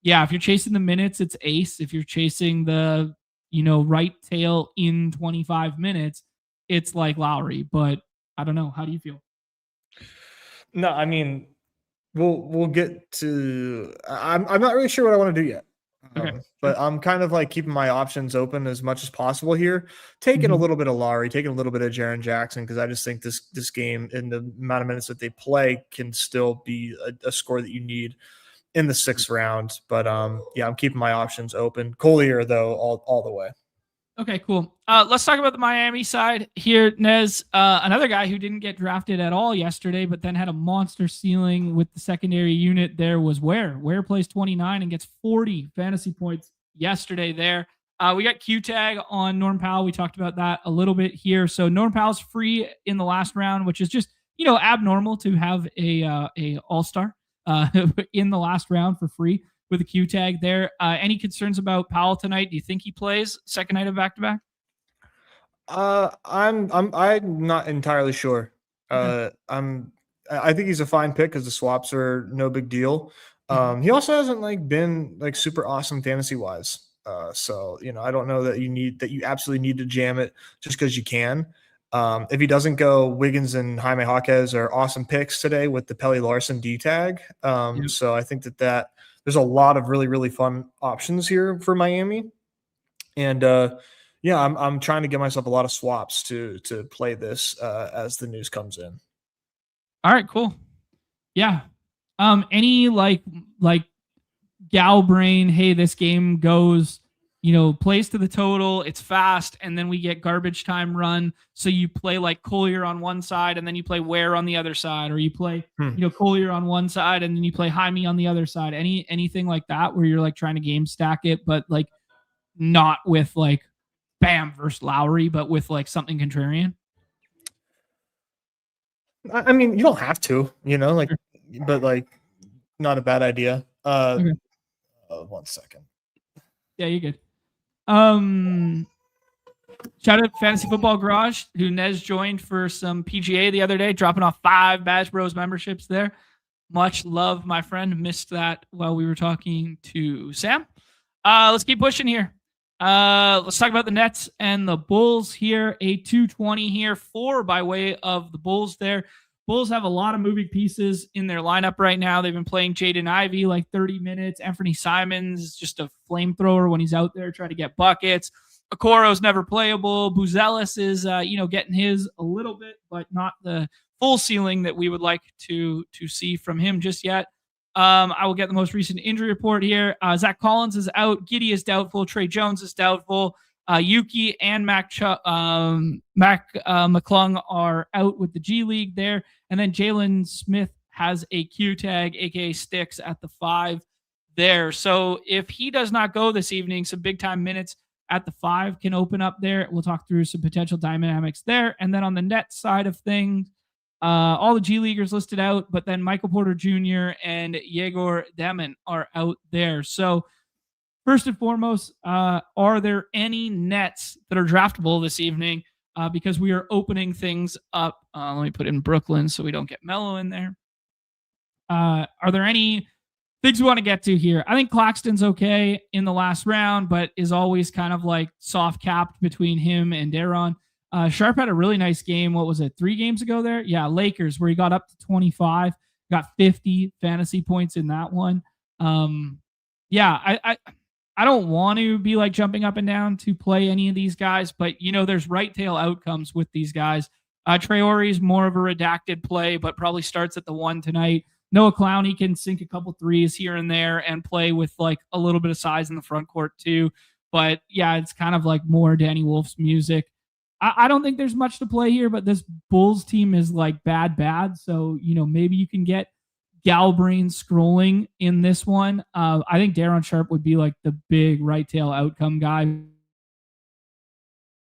yeah, if you're chasing the minutes, it's ace. If you're chasing the, right tail in 25 minutes, it's like Lowry. But I don't know. How do you feel? No, I mean, we'll get to, I'm not really sure what I want to do yet. Okay. But I'm kind of like keeping my options open as much as possible here, taking a little bit of Lowry, taking a little bit of Jaren Jackson, because I just think this game and the amount of minutes that they play can still be a score that you need in the 6th round. But yeah, I'm keeping my options open. Collier, though, all the way. Okay, cool. Let's talk about the Miami side here, Nez. Another guy who didn't get drafted at all yesterday, but then had a monster ceiling with the secondary unit there was Ware. Ware plays 29 and gets 40 fantasy points yesterday there. We got Q-Tag on Norm Powell. We talked about that a little bit here. So Norm Powell's free in the last round, which is just, abnormal to have a all-star in the last round for free with a Q tag there. Any concerns about Powell tonight? Do you think he plays second night of back-to-back? I'm not entirely sure. I think he's a fine pick because the swaps are no big deal. He also hasn't been super awesome fantasy wise. So I don't know that you absolutely need to jam it just because you can. If he doesn't go, Wiggins and Jaime Jaquez are awesome picks today with the Pelly Larson D tag. So I think that there's a lot of really, really fun options here for Miami. And yeah, I'm trying to get myself a lot of swaps to play this as the news comes in. All right, cool. Yeah. Any like gal brain, hey, this game goes, plays to the total, it's fast, and then we get garbage time run. So you play like Collier on one side, and then you play Ware on the other side, or you play, Collier on one side, and then you play Jaime on the other side. Anything like that where you're trying to game stack it, but not with Bam versus Lowry, but with something contrarian? I mean, you don't have to, but not a bad idea. Okay. 1 second. Yeah, you're good. Shout out Fantasy Football Garage, who Nez joined for some PGA the other day, dropping off 5 Badge Bros memberships there. Much love, my friend. Missed that while we were talking to Sam. Let's keep pushing here. Let's talk about the Nets and the Bulls here. A 220 here, 4 by way of the Bulls there. Bulls have a lot of moving pieces in their lineup right now. They've been playing Jaden Ivey 30 minutes. Anthony Simons is just a flamethrower when he's out there trying to get buckets. Okoro's never playable. Buzelis is, getting his a little bit, but not the full ceiling that we would like to see from him just yet. I will get the most recent injury report here. Zach Collins is out. Giddey is doubtful. Trey Jones is doubtful. Yuki and Mac McClung are out with the G League there. And then Jalen Smith has a Q tag, aka Sticks, at the 5 there. So if he does not go this evening, some big time minutes at the 5 can open up there. We'll talk through some potential dynamics there. And then on the net side of things, all the G Leaguers listed out, but then Michael Porter Jr. and Yegor Demon are out there. So first and foremost, are there any nets that are draftable this evening? Because we are opening things up. Let me put in Brooklyn so we don't get Melo in there. Are there any things we want to get to here? I think Claxton's okay in the last round, but is always kind of soft capped between him and Daron. Sharp had a really nice game. What was it? 3 games ago there? Yeah, Lakers, where he got up to 25, got 50 fantasy points in that one. Yeah, I don't want to be like jumping up and down to play any of these guys, but there's right tail outcomes with these guys. Traore is more of a redacted play, but probably starts at the 1 tonight. Noah Clowney can sink a couple threes here and there and play with like a little bit of size in the front court too. But yeah, it's kind of like more Danny Wolf's music. I don't think there's much to play here, but this Bulls team is like bad. So, maybe you can get Galbrain scrolling in this one. I think Daron Sharp would be like the big right tail outcome guy.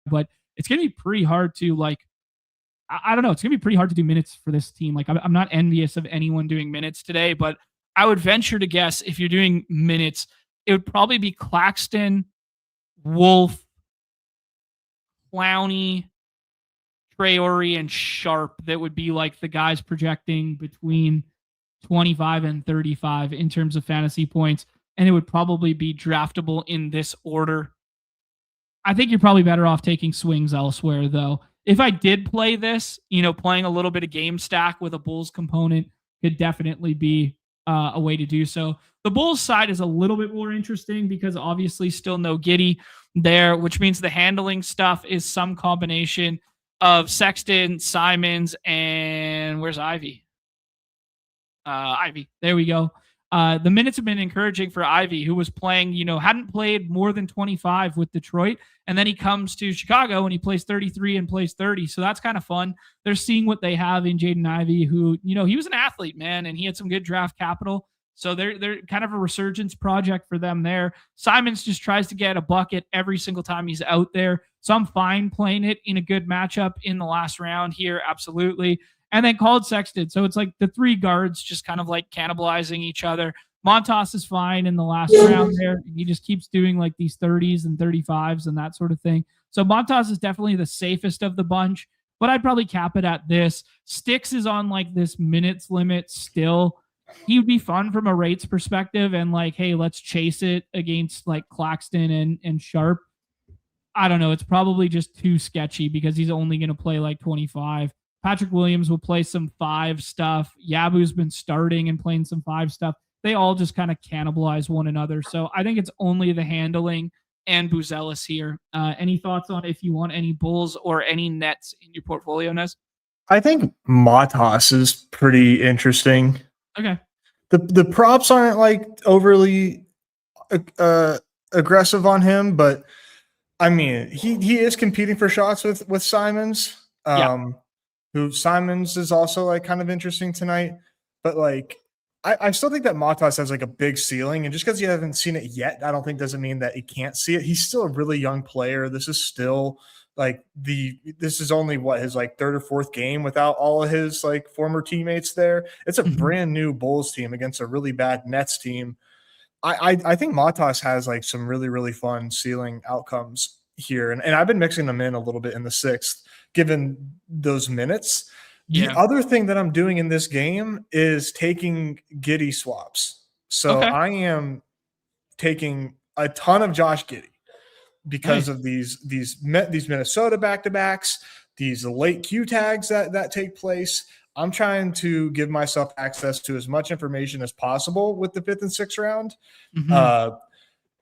But it's going to be pretty hard to like, I don't know. It's going to be pretty hard to do minutes for this team. Like I'm not envious of anyone doing minutes today, but I would venture to guess if you're doing minutes, it would probably be Claxton, Wolf, Clowney, Traore, and Sharp that would be like the guys projecting between 25 and 35 in terms of fantasy points. And it would probably be draftable in this order. I think you're probably better off taking swings elsewhere, though. If I did play this, playing a little bit of game stack with a Bulls component could definitely be a way to do so. The Bulls side is a little bit more interesting because obviously still no Giddey there, which means the handling stuff is some combination of Sexton, Simons, and where's Ivy? Ivy. There we go. The minutes have been encouraging for Ivy, who was playing, hadn't played more than 25 with Detroit. And then he comes to Chicago and he plays 33 and plays 30. So that's kind of fun. They're seeing what they have in Jaden Ivey, who, he was an athlete, man, and he had some good draft capital. So they're kind of a resurgence project for them there. Simons just tries to get a bucket every single time he's out there. So I'm fine playing it in a good matchup in the last round here. Absolutely. And then called Sexton. So it's like the 3 guards just kind of like cannibalizing each other. Montas is fine in the last round there. He just keeps doing like these 30s and 35s and that sort of thing. So Montas is definitely the safest of the bunch, but I'd probably cap it at this. Sticks is on like this minutes limit still. He would be fun from a rates perspective and like, hey, let's chase it against like Claxton and Sharp. I don't know. It's probably just too sketchy because he's only going to play like 25. Patrick Williams will play some 5 stuff. Yabu's been starting and playing some 5 stuff. They all just kind of cannibalize one another. So I think it's only the handling and Buzelis here. Any thoughts on if you want any Bulls or any Nets in your portfolio, Nez? I think Matas is pretty interesting. Okay. The props aren't like overly aggressive on him, but I mean, he is competing for shots with Simons. Who Simons is also like kind of interesting tonight. But like I still think that Matas has like a big ceiling, and just because you haven't seen it yet, I don't think doesn't mean that he can't see it. He's still a really young player. This is still like this is only his like 3rd or 4th game without all of his like former teammates there. It's a brand new Bulls team against a really bad Nets team. I think Matas has like some really, really fun ceiling outcomes here. And I've been mixing them in a little bit in the 6th, given those minutes. The other thing that I'm doing in this game is taking Giddey swaps. So I am taking a ton of Josh Giddey because of these Minnesota back-to-backs, these late Q tags that take place. I'm trying to give myself access to as much information as possible with the 5th and 6th round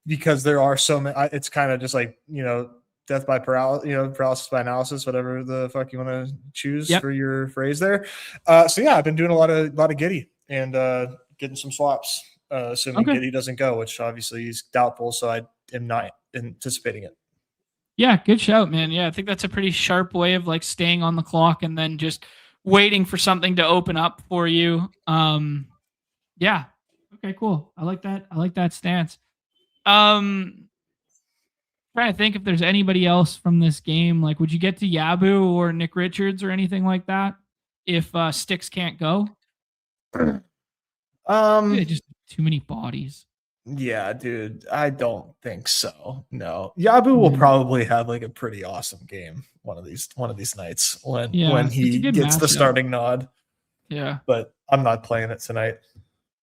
because there are so many. It's kind of just like, death by paralysis by analysis, whatever the fuck you want to choose for your phrase there. So yeah, I've been doing a lot of Giddey and getting some swaps, assuming Giddey doesn't go, which obviously he's doubtful. So I am not anticipating it. Yeah, good shout, man. Yeah, I think that's a pretty sharp way of like staying on the clock and then just waiting for something to open up for you. Yeah. Okay, cool. I like that. I like that stance. Trying to think if there's anybody else from this game. Like, would you get to Yabu or Nick Richards or anything like that if Sticks can't go? Just too many bodies. Yeah, dude, I don't think so. No, Yabu will probably have like a pretty awesome game one of these nights when he gets the starting nod. Yeah, but I'm not playing it tonight.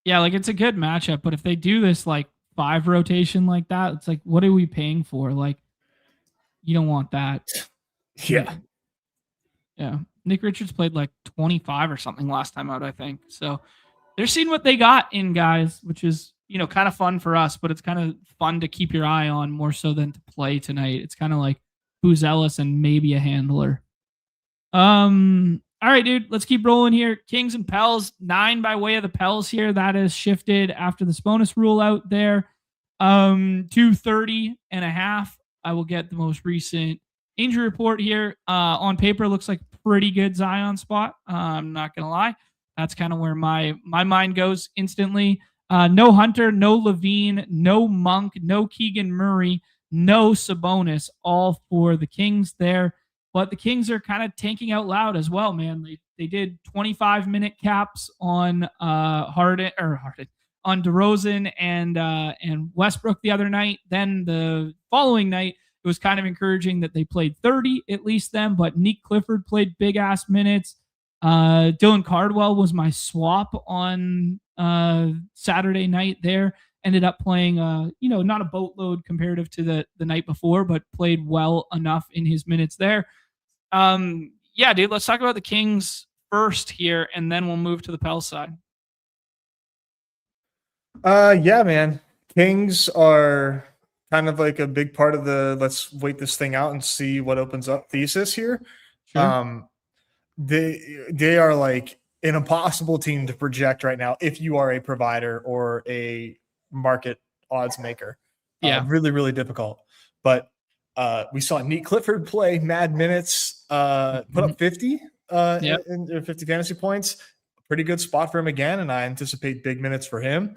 Yeah, like it's a good matchup, but if they do this like 5 rotation like that, it's like, what are we paying for? Like, you don't want that. Yeah. Yeah. Nick Richards played like 25 or something last time out, I think. So they're seeing what they got in guys, which is, kind of fun for us, but it's kind of fun to keep your eye on more so than to play tonight. It's kind of like Booz Ellis and maybe a handler. All right, dude, let's keep rolling here. Kings and Pels, 9 by way of the Pels here. That is shifted after the bonus rule out there. 230.5. I will get the most recent injury report here. On paper, looks like pretty good Zion spot. I'm not going to lie. That's kind of where my mind goes instantly. No Hunter, no Levine, no Monk, no Keegan Murray, no Sabonis, all for the Kings there. But the Kings are kind of tanking out loud as well, man. They did 25-minute caps on Harden on DeRozan and Westbrook the other night. Then the following night, it was kind of encouraging that they played 30, at least them. But Nick Clifford played big ass minutes. Dylan Cardwell was my swap on Saturday night there. Ended up playing, not a boatload comparative to the night before, but played well enough in his minutes there. Yeah, dude, let's talk about the Kings first here, and then we'll move to the Pels side. Yeah, man. Kings are kind of like a big part of the let's wait this thing out and see what opens up thesis here. Sure. They are like an impossible team to project right now if you are a provider or a market odds maker. Yeah. Really, really difficult. But we saw Nick Clifford play mad minutes, put up 50 in 50 fantasy points. Pretty good spot for him again, and I anticipate big minutes for him.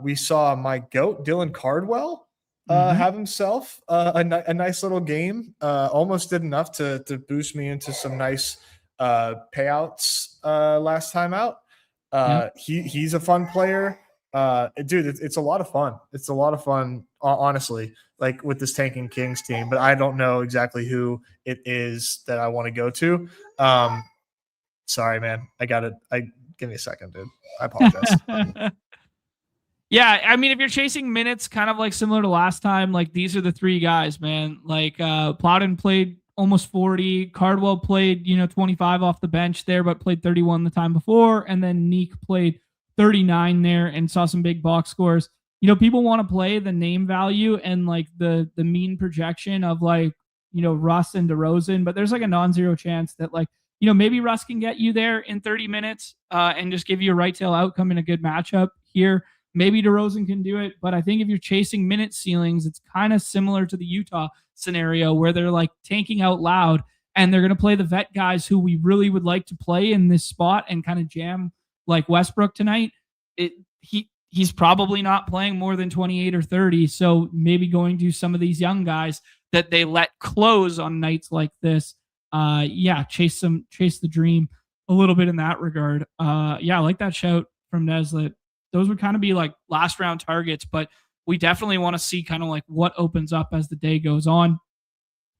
We saw my GOAT, Dylan Cardwell, have himself a nice little game. Almost did enough to boost me into some nice payouts last time out. He's a fun player. Dude, it's a lot of fun. It's a lot of fun, honestly, like with this tanking Kings team, but I don't know exactly who it is that I want to go to. Sorry, man. Give me a second, dude. I apologize. Yeah, I mean, if you're chasing minutes, kind of like similar to last time, like these are the three guys, man. Like Plowden played almost 40. Cardwell played, 25 off the bench there, but played 31 the time before. And then Neek played 39 there and saw some big box scores. People want to play the name value and like the mean projection of like, Russ and DeRozan, but there's like a non-zero chance that like, maybe Russ can get you there in 30 minutes and just give you a right tail outcome in a good matchup here. Maybe DeRozan can do it, but I think if you're chasing minute ceilings, it's kind of similar to the Utah scenario where they're like tanking out loud and they're going to play the vet guys who we really would like to play in this spot and kind of jam like Westbrook tonight. He's probably not playing more than 28 or 30, so maybe going to some of these young guys that they let close on nights like this. Chase the dream a little bit in that regard. I like that shout from Nez that those would kind of be like last round targets, but we definitely want to see kind of like what opens up as the day goes on.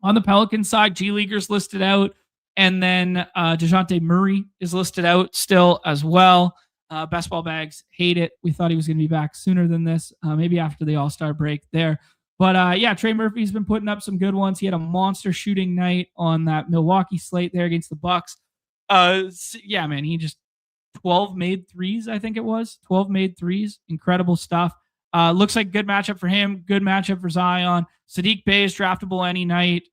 On the Pelican side, G Leaguers listed out, and then DeJounte Murray is listed out still as well. Best Ball Bags hate it. We thought he was going to be back sooner than this, maybe after the All-Star break there. But Trey Murphy's been putting up some good ones. He had a monster shooting night on that Milwaukee slate there against the Bucks. Man, he just 12 made threes, I think it was. 12 made threes. Incredible stuff. Looks like good matchup for him. Good matchup for Zion. Sadiq Bey is draftable any night.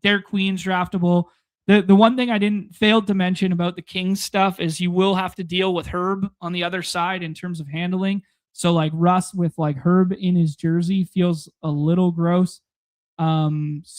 Derek Queen's draftable. The one thing I didn't fail to mention about the Kings stuff is you will have to deal with Herb on the other side in terms of handling. So like Russ with like Herb in his jersey feels a little gross. Probably.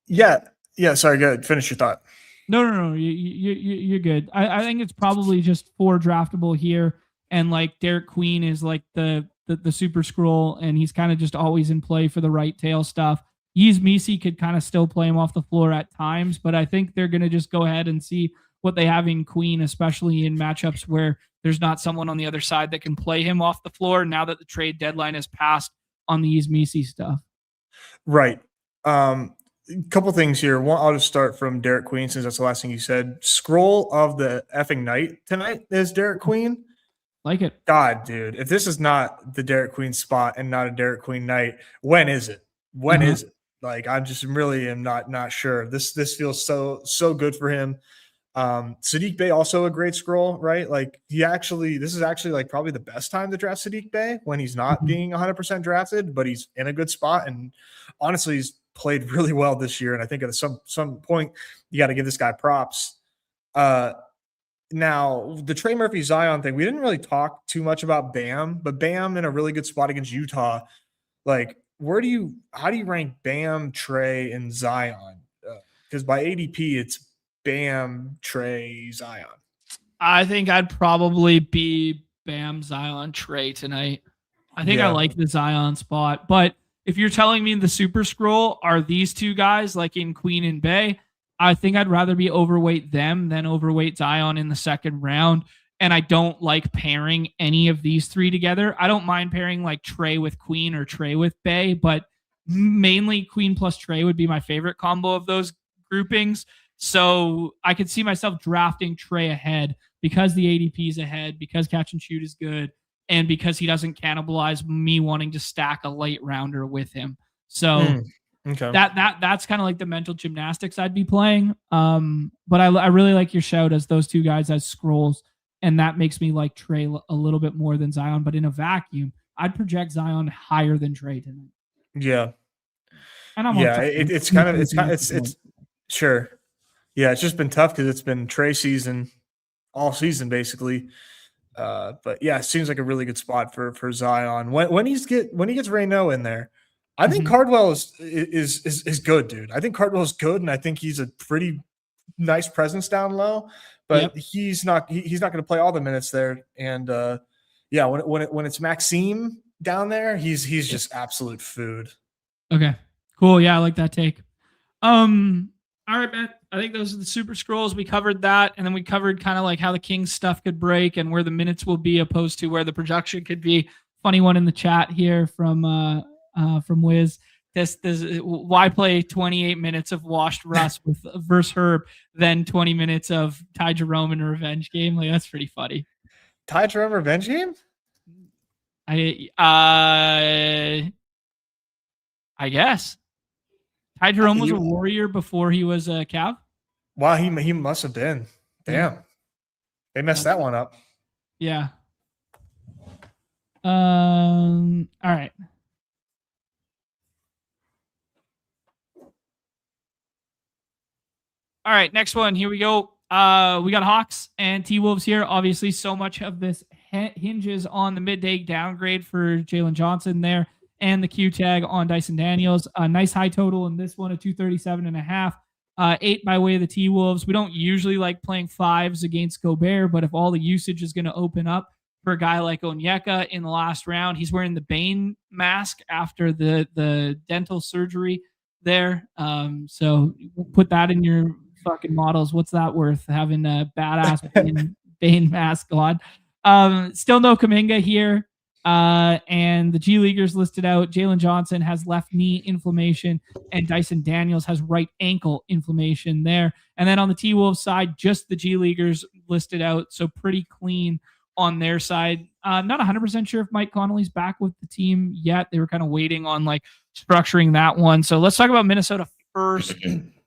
Yeah. Sorry. Go ahead. Finish your thought. No. You're good. I think it's probably just 4 draftable here, and like Derek Queen is like the super scroll, and he's kind of just always in play for the right tail stuff. Misi could kind of still play him off the floor at times, but I think they're going to just go ahead and see what they have in Queen, especially in matchups where there's not someone on the other side that can play him off the floor now that the trade deadline has passed on the Misi stuff. Right. Couple things here. One, I'll just start from Derek Queen since that's the last thing you said. Scroll of the effing night tonight is Derek Queen. Like it. God, dude, if this is not the Derek Queen spot and not a Derek Queen night, when is it? When is it? Like, I just really am not sure. This feels so good for him. Sadiq Bey also a great scroll, right? Like this is actually like probably the best time to draft Sadiq Bey when he's not being 100% drafted, but he's in a good spot. And honestly, he's played really well this year. And I think at some point you got to give this guy props. Now the Trey Murphy Zion thing, we didn't really talk too much about Bam, but Bam in a really good spot against Utah. Like, how do you rank Bam, Trey, and Zion? Because by ADP, it's Bam, Trey, Zion. I think I'd probably be Bam, Zion, Trey tonight. I think I like the Zion spot. But if you're telling me the super scroll are these two guys like in Queen and Bay, I think I'd rather be overweight them than overweight Zion in the second round. And I don't like pairing any of these three together. I don't mind pairing like Trey with Queen or Trey with Bay, but mainly Queen plus Trey would be my favorite combo of those groupings. So I could see myself drafting Trey ahead because the ADP is ahead, because catch and shoot is good, and because he doesn't cannibalize me wanting to stack a late rounder with him. So okay. That's kind of like the mental gymnastics I'd be playing. But I really like your shout as those two guys as scrolls, and that makes me like Trey a little bit more than Zion. But in a vacuum, I'd project Zion higher than Trey tonight. Yeah. And I'm it's sure. Yeah, it's just been tough because it's been Trey season all season basically. But yeah, it seems like a really good spot for Zion when he gets Reynaud in there. I think Cardwell is good, dude. I think Cardwell is good, and I think he's a pretty nice presence down low. But he's not going to play all the minutes there. And when it's Maxime down there, he's just absolute food. Okay, cool. Yeah, I like that take. All right, man. I think those are the super scrolls. We covered that, and then we covered kind of like how the Kings stuff could break and where the minutes will be opposed to where the production could be. Funny one in the chat here from Wiz. This why play 28 minutes of washed Russ versus Herb, then 20 minutes of Ty Jerome in a revenge game? Like, that's pretty funny. Ty Jerome revenge game? I guess. Ty Jerome was a Warrior before he was a Cav. Wow, he must have been. Damn, they messed that one up. Yeah. All right. All right, next one. Here we go. We got Hawks and T-Wolves here. Obviously, so much of this hinges on the midday downgrade for Jalen Johnson there and the Q tag on Dyson Daniels. A nice high total in this one, a 237.5. 8 by way of the T-Wolves. We don't usually like playing fives against Gobert, but if all the usage is going to open up for a guy like Onyeka in the last round, he's wearing the Bane mask after the dental surgery there. So put that in your fucking models. What's that worth? Having a badass Bane mask on. Still no Kuminga here. And the G Leaguers listed out. Jalen Johnson has left knee inflammation, and Dyson Daniels has right ankle inflammation there. And then on the T-Wolves side, just the G Leaguers listed out. So pretty clean on their side. Not 100% sure if Mike Connolly's back with the team yet. They were kind of waiting on like structuring that one. So let's talk about Minnesota first.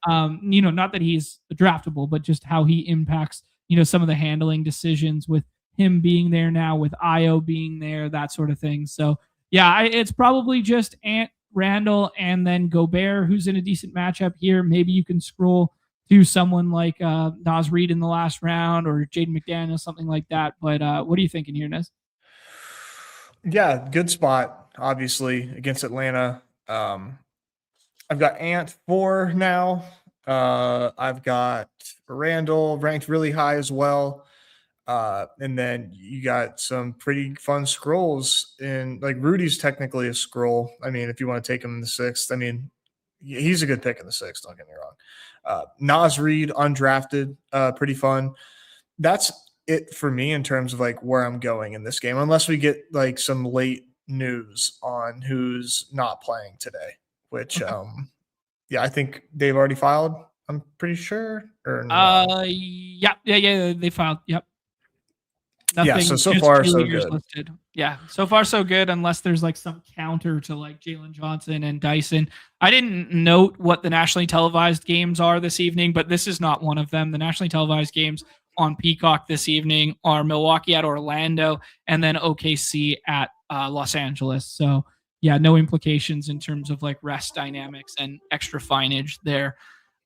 Not that he's draftable, but just how he impacts, some of the handling decisions with him being there now, with Io being there, that sort of thing. So yeah, it's probably just Ant, Randall, and then Gobert, who's in a decent matchup here. Maybe you can scroll to someone like Naz Reid in the last round or Jaden McDaniel, something like that. But what are you thinking here, Nez? Yeah, good spot, obviously, against Atlanta. I've got Ant 4 now. I've got Randall ranked really high as well. And then you got some pretty fun scrolls in, like, Rudy's technically a scroll. I mean, if you want to take him in the 6th, I mean, he's a good pick in the 6th, don't get me wrong. Naz Reid, undrafted, pretty fun. That's it for me in terms of like where I'm going in this game, unless we get like some late news on who's not playing today, which, I think they've already filed. I'm pretty sure. Or no? Yeah, they filed. Yep. Nothing. Yeah, so just far, so cheerleaders good. listed. Yeah, so far so good. Unless there's like some counter to like Jalen Johnson and Dyson. I didn't note what the nationally televised games are this evening, but this is not one of them. The nationally televised games on Peacock this evening are Milwaukee at Orlando and then OKC at Los Angeles. So yeah, no implications in terms of like rest dynamics and extra fineage there.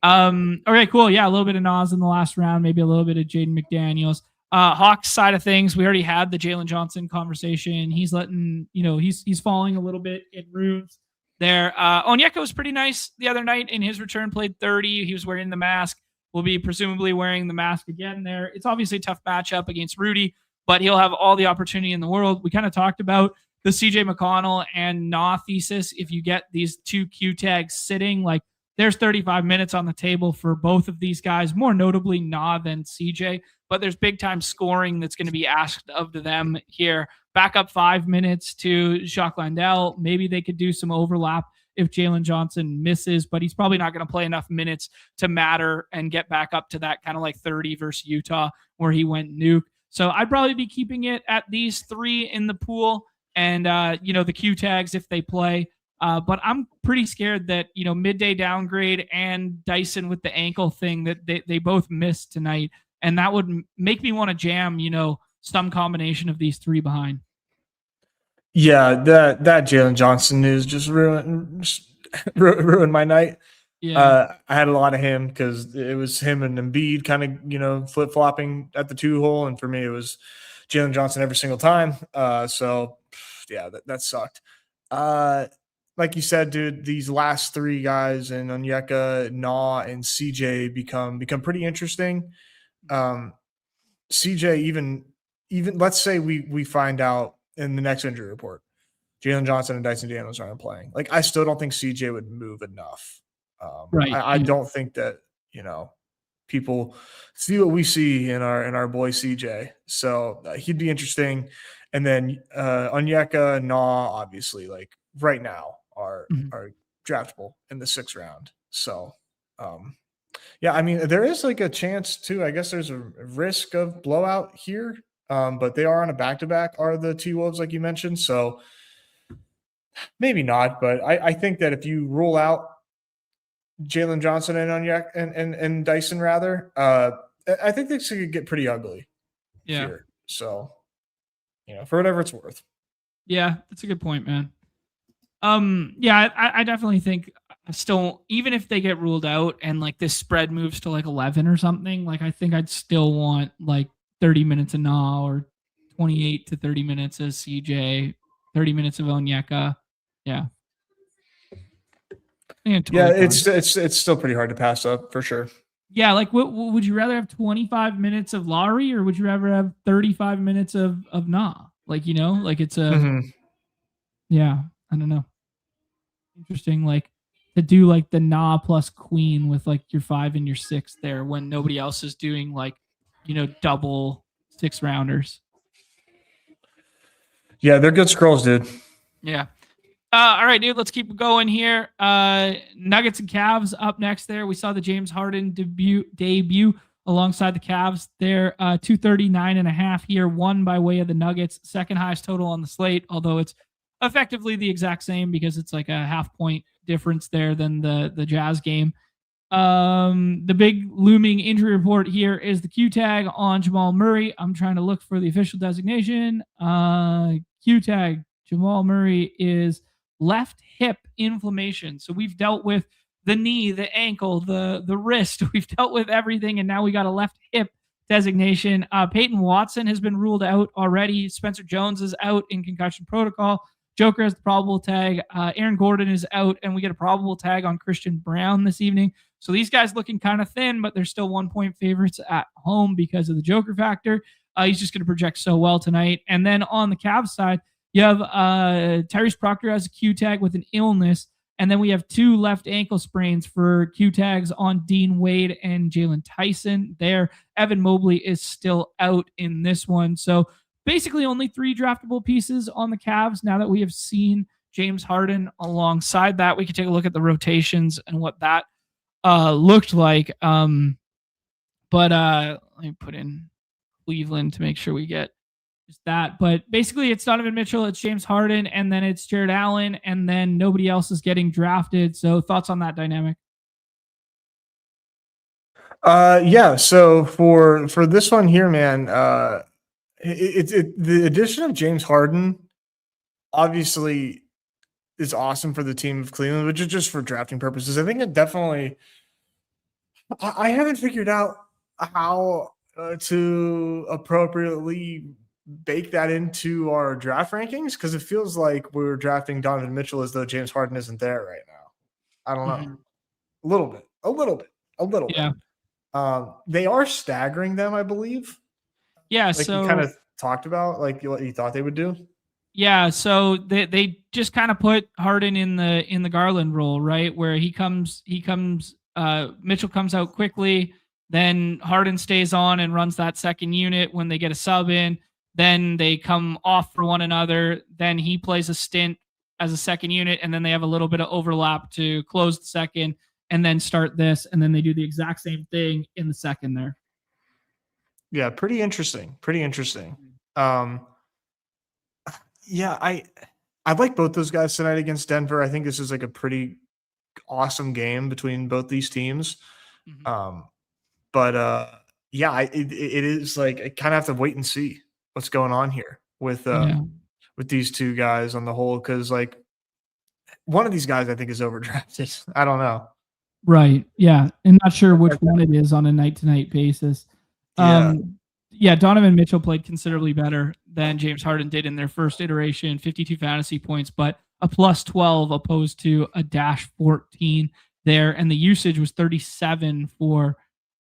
Okay, cool. Yeah, a little bit of Nas in the last round, maybe a little bit of Jaden McDaniels. Hawks side of things, we already had the Jalen Johnson conversation. He's letting, he's falling a little bit in rooms there. Onyeka was pretty nice the other night in his return, played 30. He was wearing the mask. Will be presumably wearing the mask again there. It's obviously a tough matchup against Rudy, but he'll have all the opportunity in the world. We kind of talked about the CJ McConnell and Na thesis. If you get these two Q tags sitting, like there's 35 minutes on the table for both of these guys, more notably Na than CJ, but there's big time scoring that's going to be asked of them here. Back up 5 minutes to Jacques Landale. Maybe they could do some overlap if Jalen Johnson misses, but he's probably not going to play enough minutes to matter and get back up to that kind of like 30 versus Utah where he went nuke. So I'd probably be keeping it at these three in the pool and, the Q tags if they play. But I'm pretty scared that, midday downgrade and Dyson with the ankle thing that they both missed tonight. And that would make me want to jam, some combination of these three behind. Yeah, that Jalen Johnson news just ruined my night. Yeah. I had a lot of him because it was him and Embiid kind of, flip-flopping at the 2-hole. And for me, it was Jalen Johnson every single time. So, yeah, that sucked. Like you said, dude, these last three guys and Onyeka, Na, and CJ become pretty interesting. CJ, even let's say we find out in the next injury report, Jalen Johnson and Dyson Daniels aren't playing. Like, I still don't think CJ would move enough. Right. I don't think that, people see what we see in our boy CJ. So he'd be interesting. And then Onyeka, Na, obviously, like right now are draftable in the 6th round. So, yeah, I mean, there is like a chance too. I guess there's a risk of blowout here, but they are on a back-to-back, are the T-Wolves, like you mentioned. So maybe not, but I think that if you rule out Jalen Johnson and Onyeka and Dyson, rather, I think this could get pretty ugly here. So, for whatever it's worth. Yeah, that's a good point, man. Yeah, I definitely think still, even if they get ruled out and like this spread moves to like 11 or something, like I think I'd still want like 30 minutes of Na or 28 to 30 minutes of CJ, 30 minutes of Onyeka. Yeah. Yeah, it's still pretty hard to pass up for sure. Yeah, like what would you rather have 25 minutes of Lowry or would you rather have 35 minutes of Na? Like, like it's a yeah, I don't know. Interesting, like to do like the Na plus Queen with like your 5 and your 6 there when nobody else is doing like, double 6 rounders. Yeah, they're good scrolls, dude. Yeah. All right, dude, let's keep going here. Nuggets and Cavs up next there. We saw the James Harden debut alongside the Cavs there. 239.5 here, won by way of the Nuggets. Second highest total on the slate, although it's effectively the exact same because it's like a half-point difference there than the Jazz game. The big looming injury report here is the Q tag on Jamal Murray. I'm trying to look for the official designation. Q tag, Jamal Murray is left hip inflammation. So we've dealt with the knee, the ankle, the wrist. We've dealt with everything, and now we got a left hip designation. Peyton Watson has been ruled out already. Spencer Jones is out in concussion protocol. Joker has the probable tag. Aaron Gordon is out, and we get a probable tag on Christian Brown this evening. So these guys looking kind of thin, but they're still 1-point favorites at home because of the Joker factor. He's just going to project so well tonight. And then on the Cavs side, you have Tyrese Proctor has a Q tag with an illness. And then we have 2 left ankle sprains for Q tags on Dean Wade and Jalen Tyson there. Evan Mobley is still out in this one. So basically only 3 draftable pieces on the Cavs. Now that we have seen James Harden alongside that, we can take a look at the rotations and what that looked like. But let me put in Cleveland to make sure we get just that. But basically, it's Donovan Mitchell, it's James Harden, and then it's Jared Allen, and then nobody else is getting drafted. So thoughts on that dynamic? Yeah. So for this one here, man, the addition of James Harden obviously is awesome for the team of Cleveland, but just for drafting purposes, I think it definitely. I haven't figured out how to appropriately bake that into our draft rankings, because it feels like we're drafting Donovan Mitchell as though James Harden isn't there right now. I don't know. A little bit. Yeah. They are staggering them, I believe. Yeah. Like so you kind of talked about, like what you thought they would do. Yeah, so they just kind of put Harden in the Garland role, right? Where Mitchell comes out quickly, then Harden stays on and runs that second unit when they get a sub in, then they come off for one another, then he plays a stint as a second unit, and then they have a little bit of overlap to close the second and then start this, and then they do the exact same thing in the second there. Yeah, pretty interesting. Yeah, I like both those guys tonight against Denver. I think this is like a pretty awesome game between both these teams. Yeah, it is like I kind of have to wait and see what's going on here with these two guys on the whole, because like one of these guys I think is overdrafted. I don't know. Right. Yeah, and not sure which one it is on a night-to-night basis. Yeah, Donovan Mitchell played considerably better than James Harden did in their first iteration, 52 fantasy points, but a plus 12 opposed to a dash 14 there. And the usage was 37 for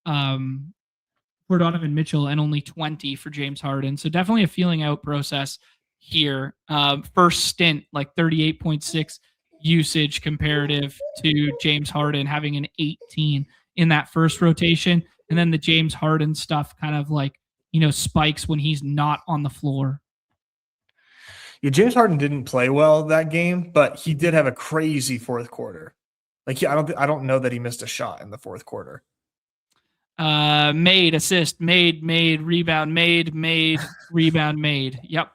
Donovan Mitchell and only 20 for James Harden. So definitely a feeling out process here. First stint, like 38.6 usage comparative to James Harden having an 18 in that first rotation. And then the James Harden stuff kind of like, spikes when he's not on the floor. Yeah, James Harden didn't play well that game, but he did have a crazy fourth quarter. Like I don't know that he missed a shot in the fourth quarter. Made, assist, made, rebound, made, rebound, made. Yep.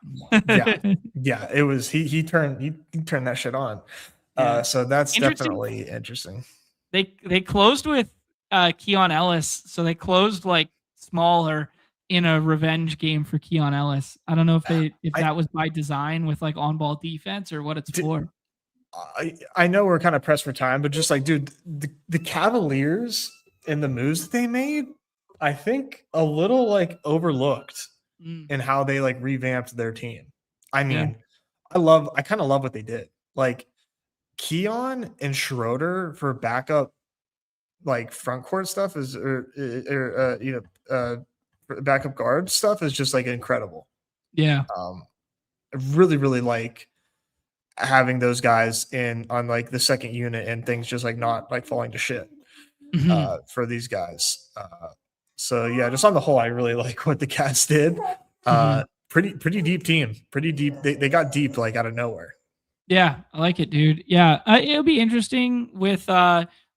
Yeah. It was he turned that shit on. Yeah. So that's definitely interesting. They closed with Keon Ellis, so they closed like smaller in a revenge game for Keon Ellis. I don't know if that was by design with like on-ball defense or what it's for. I know we're kind of pressed for time, but just like, dude, the Cavaliers and the moves that they made, I think a little like overlooked in how they like revamped their team. I mean, I kind of love what they did. Like Keon and Schroeder for backup, like front court stuff is, backup guard stuff is just like incredible. Yeah. I really, really like having those guys on like the second unit and things just like not like falling to shit for these guys. So yeah, just on the whole, I really like what the Cats did. Pretty deep team, pretty deep. They got deep like out of nowhere. Yeah, I like it, dude. Yeah, it'll be interesting with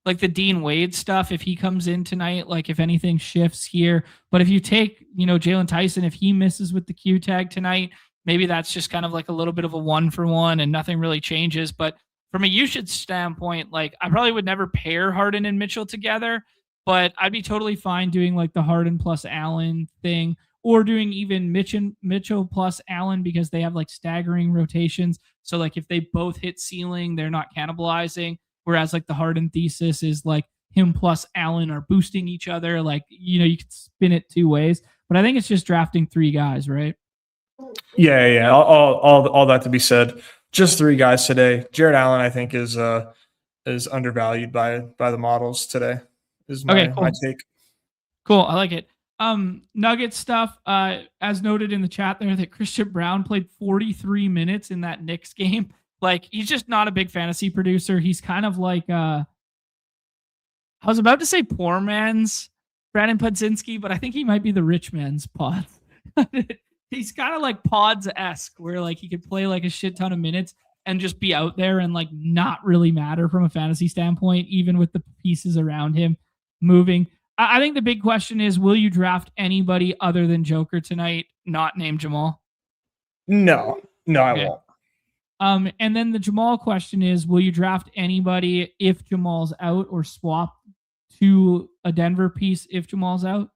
like the Dean Wade stuff if he comes in tonight, like if anything shifts here. But if you take, Jalen Tyson, if he misses with the Q tag tonight, maybe that's just kind of like a little bit of a 1-for-1 and nothing really changes. But from a usage standpoint, like I probably would never pair Harden and Mitchell together, but I'd be totally fine doing like the Harden plus Allen thing, or doing even Mitchell plus Allen, because they have like staggering rotations. So like if they both hit ceiling, they're not cannibalizing. Whereas like the Harden thesis is like him plus Allen are boosting each other. Like, you could spin it two ways, but I think it's just drafting three guys, right? Yeah. All that to be said, just three guys today. Jared Allen, I think, is undervalued by the models today. Is my take. Cool. I like it. Nugget stuff, as noted in the chat there, that Christian Brown played 43 minutes in that Knicks game. Like, he's just not a big fantasy producer. He's kind of like, I was about to say poor man's Brandon Podzinski, but I think he might be the rich man's Pod. He's kind of like Pods-esque, where like he could play like a shit ton of minutes and just be out there and like not really matter from a fantasy standpoint, even with the pieces around him moving. I think the big question is, will you draft anybody other than Joker tonight, not named Jamal? No, I Okay. won't. And then the Jamal question is, will you draft anybody if Jamal's out, or swap to a Denver piece if Jamal's out?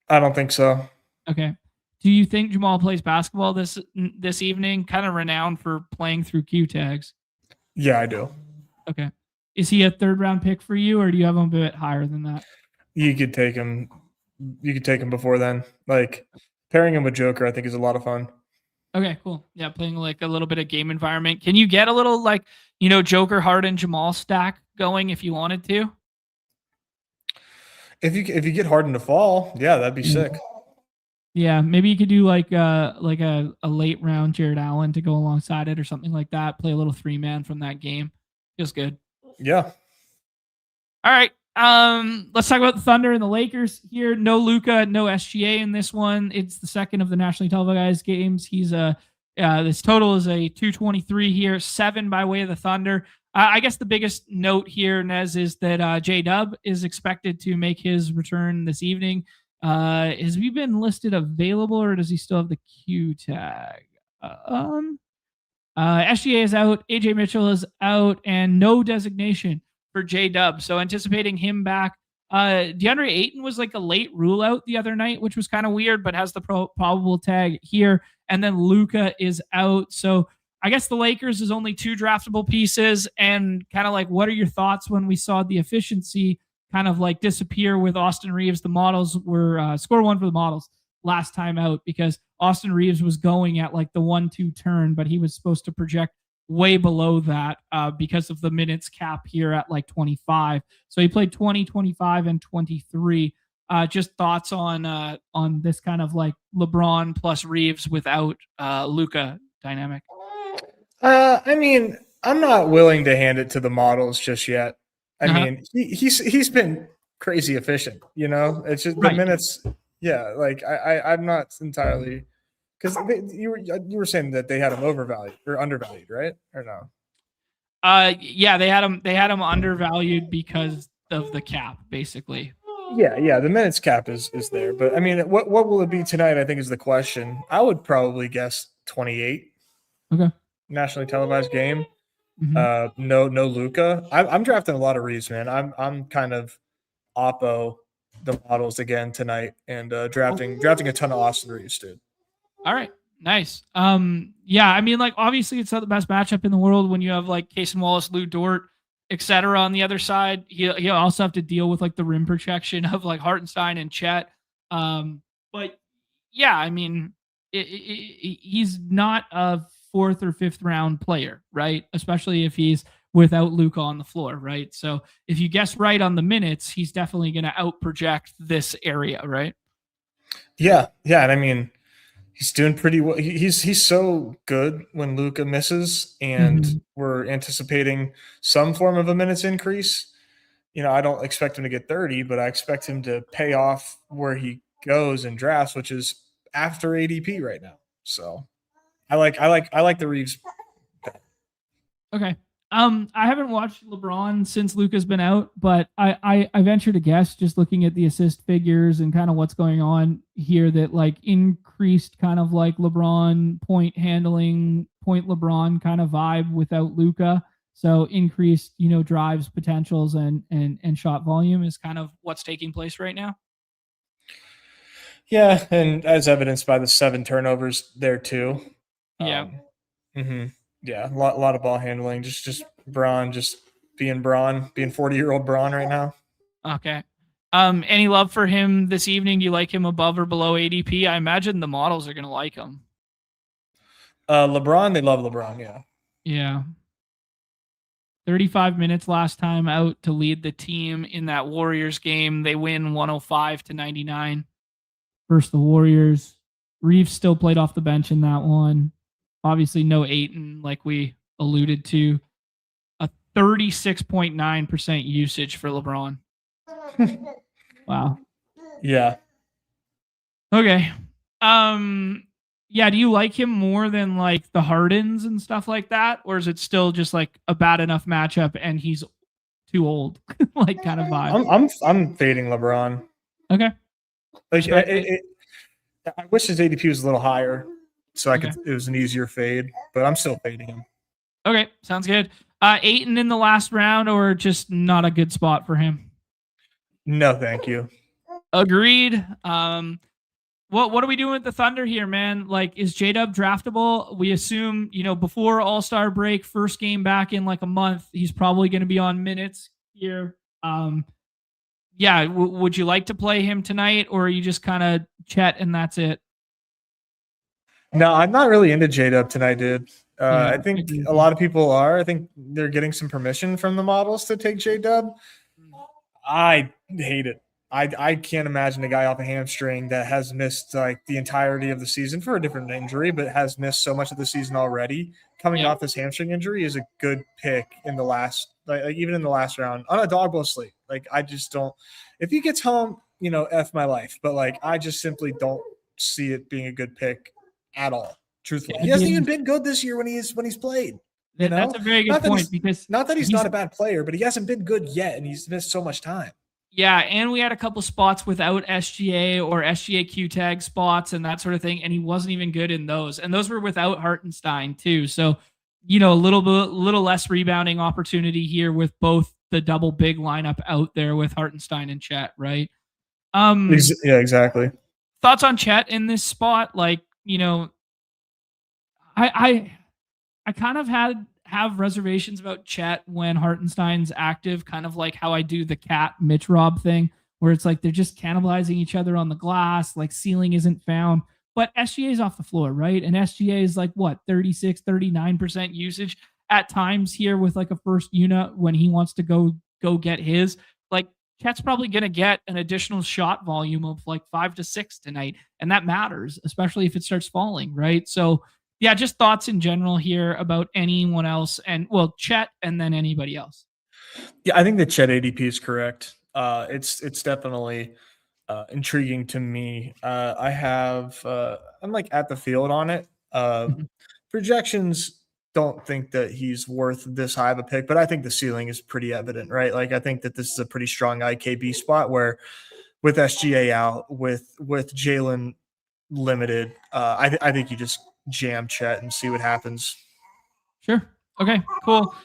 I don't think so. Okay. Do you think Jamal plays basketball this evening? Kind of renowned for playing through Q tags. Yeah, I do. Okay. Is he a 3rd round pick for you, or do you have him a bit higher than that? You could take him. You could take him before then. Like pairing him with Joker, I think is a lot of fun. Okay, cool. Yeah, playing like a little bit of game environment. Can you get a little like, Joker, Harden, Jamal stack going if you wanted to? If you get Harden to fall, yeah, that'd be sick. Yeah, maybe you could do like a late round Jared Allen to go alongside it or something like that. Play a little 3-man from that game. Feels good. Yeah. All right. Let's talk about the Thunder and the Lakers here. No Luka, no SGA in this one. It's the second of the nationally televised games. He's this total is a 223 here, 7 by way of the Thunder. I guess the biggest note here, Nez, is that J-Dub is expected to make his return this evening. Has he been listed available, or does he still have the Q tag? SGA is out, AJ Mitchell is out, and no designation for J-Dub. So anticipating him back. DeAndre Ayton was like a late rule out the other night, which was kind of weird, but has the probable tag here. And then Luka is out. So I guess the Lakers is only 2 draftable pieces. And kind of like, what are your thoughts when we saw the efficiency kind of like disappear with Austin Reeves? The models were score 1 for the models last time out, because Austin Reeves was going at like the 1-2 turn, but he was supposed to project way below that because of the minutes cap here at like 25. So he played 20, 25, and 23. Just thoughts on this kind of like LeBron plus Reeves without Luka dynamic. I mean, I'm not willing to hand it to the models just yet. I mean, he's been crazy efficient. It's just the minutes. Yeah, like I'm not entirely, because you were saying that they had him overvalued or undervalued, right? Or no? Yeah, they had him undervalued because of the cap, basically. Yeah. The minutes cap is there, but I mean, what will it be tonight? I think is the question. I would probably guess 28. Okay. Nationally televised game. Mm-hmm. No Luka. I'm drafting a lot of Reeves, man. I'm kind of oppo the models again tonight, and drafting a ton of Austin Reeves, dude. All right. Nice. Yeah, I mean, like, obviously it's not the best matchup in the world when you have like Cason Wallace, Lou Dort, etc. on the other side. He'll also have to deal with like the rim protection of like Hartenstein and Chet. But yeah, I mean, he's not a 4th or 5th round player, right? Especially if he's without Luka on the floor, right? So if you guess right on the minutes, he's definitely going to out project this area, right? Yeah, and I mean, he's doing pretty well. He's so good when Luka misses, and we're anticipating some form of a minutes increase. I don't expect him to get 30, but I expect him to pay off where he goes in drafts, which is after ADP right now. So I like the Reeves. Okay. I haven't watched LeBron since Luka's been out, but I venture to guess, just looking at the assist figures and kind of what's going on here, that like increased kind of like LeBron point handling, point LeBron kind of vibe without Luka. So increased, drives, potentials, and shot volume is kind of what's taking place right now. Yeah, and as evidenced by the 7 turnovers there too. Yeah. Yeah, a lot of ball handling. Just Braun, just being 40-year-old Braun right now. Okay. Any love for him this evening? Do you like him above or below ADP? I imagine the models are going to like him. LeBron, they love LeBron, yeah. Yeah. 35 minutes last time out to lead the team in that Warriors game. They win 105-99 versus the Warriors. Reeves still played off the bench in that one. Obviously, no Ayton, like we alluded to. A 36.9% usage for LeBron. Wow. Yeah. Okay. Yeah, do you like him more than like the Hardens and stuff like that? Or is it still just like a bad enough matchup and he's too old? Like kind of vibe. I'm fading LeBron. Okay. Like, I wish his ADP was a little higher. so it was an easier fade, but I'm still fading him. Okay, sounds good. Ayton in the last round, or just not a good spot for him? No, thank you. Agreed. What are we doing with the Thunder here, man? Like, is J-Dub draftable? We assume, before All-Star break, first game back in like a month, he's probably going to be on minutes here. Would you like to play him tonight, or are you just kind of Chet and that's it? No, I'm not really into J-Dub tonight, dude. I think a lot of people are. I think they're getting some permission from the models to take J-Dub. I hate it. I can't imagine a guy off a hamstring that has missed like the entirety of the season for a different injury, but has missed so much of the season already. Coming off this hamstring injury is a good pick in the last, like even in the last round on a Dawg Bowl slate. Like, I just don't. If he gets home, F my life. But like, I just simply don't see it being a good pick at all. Truthfully, he hasn't even been good this year when he's played. That's a very good point, because not that he's not a bad player, but he hasn't been good yet, and he's missed so much time. Yeah, and we had a couple spots without SGA or SGA Q tag spots and that sort of thing, and he wasn't even good in those. And those were without Hartenstein too. So, a little less rebounding opportunity here with both the double big lineup out there with Hartenstein and Chet, right? Yeah, exactly. Thoughts on Chet in this spot? Like, I kind of have reservations about Chet when Hartenstein's active, kind of like how I do the Cat Mitch Rob thing, where it's like they're just cannibalizing each other on the glass, like ceiling isn't found. But SGA is off the floor, right? And SGA is like, 36, 39% usage at times here with like a first unit when he wants to go get his. Like, Chet's probably going to get an additional shot volume of like 5 to 6 tonight. And that matters, especially if it starts falling, right? So, yeah, just thoughts in general here about anyone else, and Chet and then anybody else. Yeah, I think the Chet ADP is correct. It's definitely intriguing to me. I'm like at the field on it. Projections don't think that he's worth this high of a pick, but I think the ceiling is pretty evident, right? Like, I think that this is a pretty strong IKB spot where, with SGA out, with Jalen limited, I think you just jam Chet and see what happens. Sure. Okay, cool.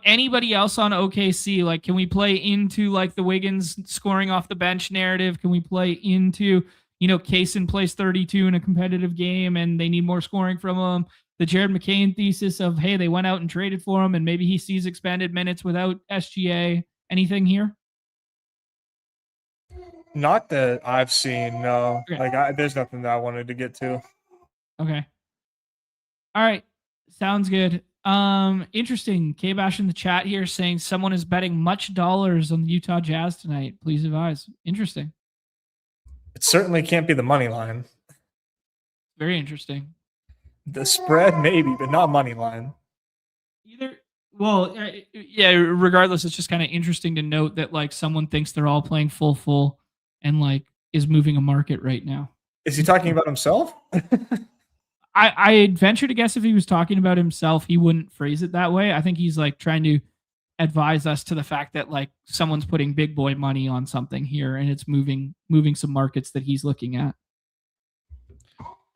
Anybody else on OKC? Like, can we play into like the Wiggins scoring off the bench narrative? Can we play into, Kaysen plays 32 in a competitive game and they need more scoring from him? The Jared McCain thesis of, hey, they went out and traded for him and maybe he sees expanded minutes without SGA. Anything here? Not that I've seen, no. Okay. There's nothing that I wanted to get to. Okay. All right. Sounds good. Interesting. K-Bash in the chat here saying someone is betting much dollars on the Utah Jazz tonight. Please advise. Interesting. It certainly can't be the money line. Very interesting. The spread, maybe, but not money line. Regardless, it's just kind of interesting to note that like someone thinks they're all playing full and like is moving a market right now. Is he talking about himself? I'd venture to guess if he was talking about himself, he wouldn't phrase it that way. I think he's like trying to advise us to the fact that like someone's putting big boy money on something here and it's moving some markets that he's looking at.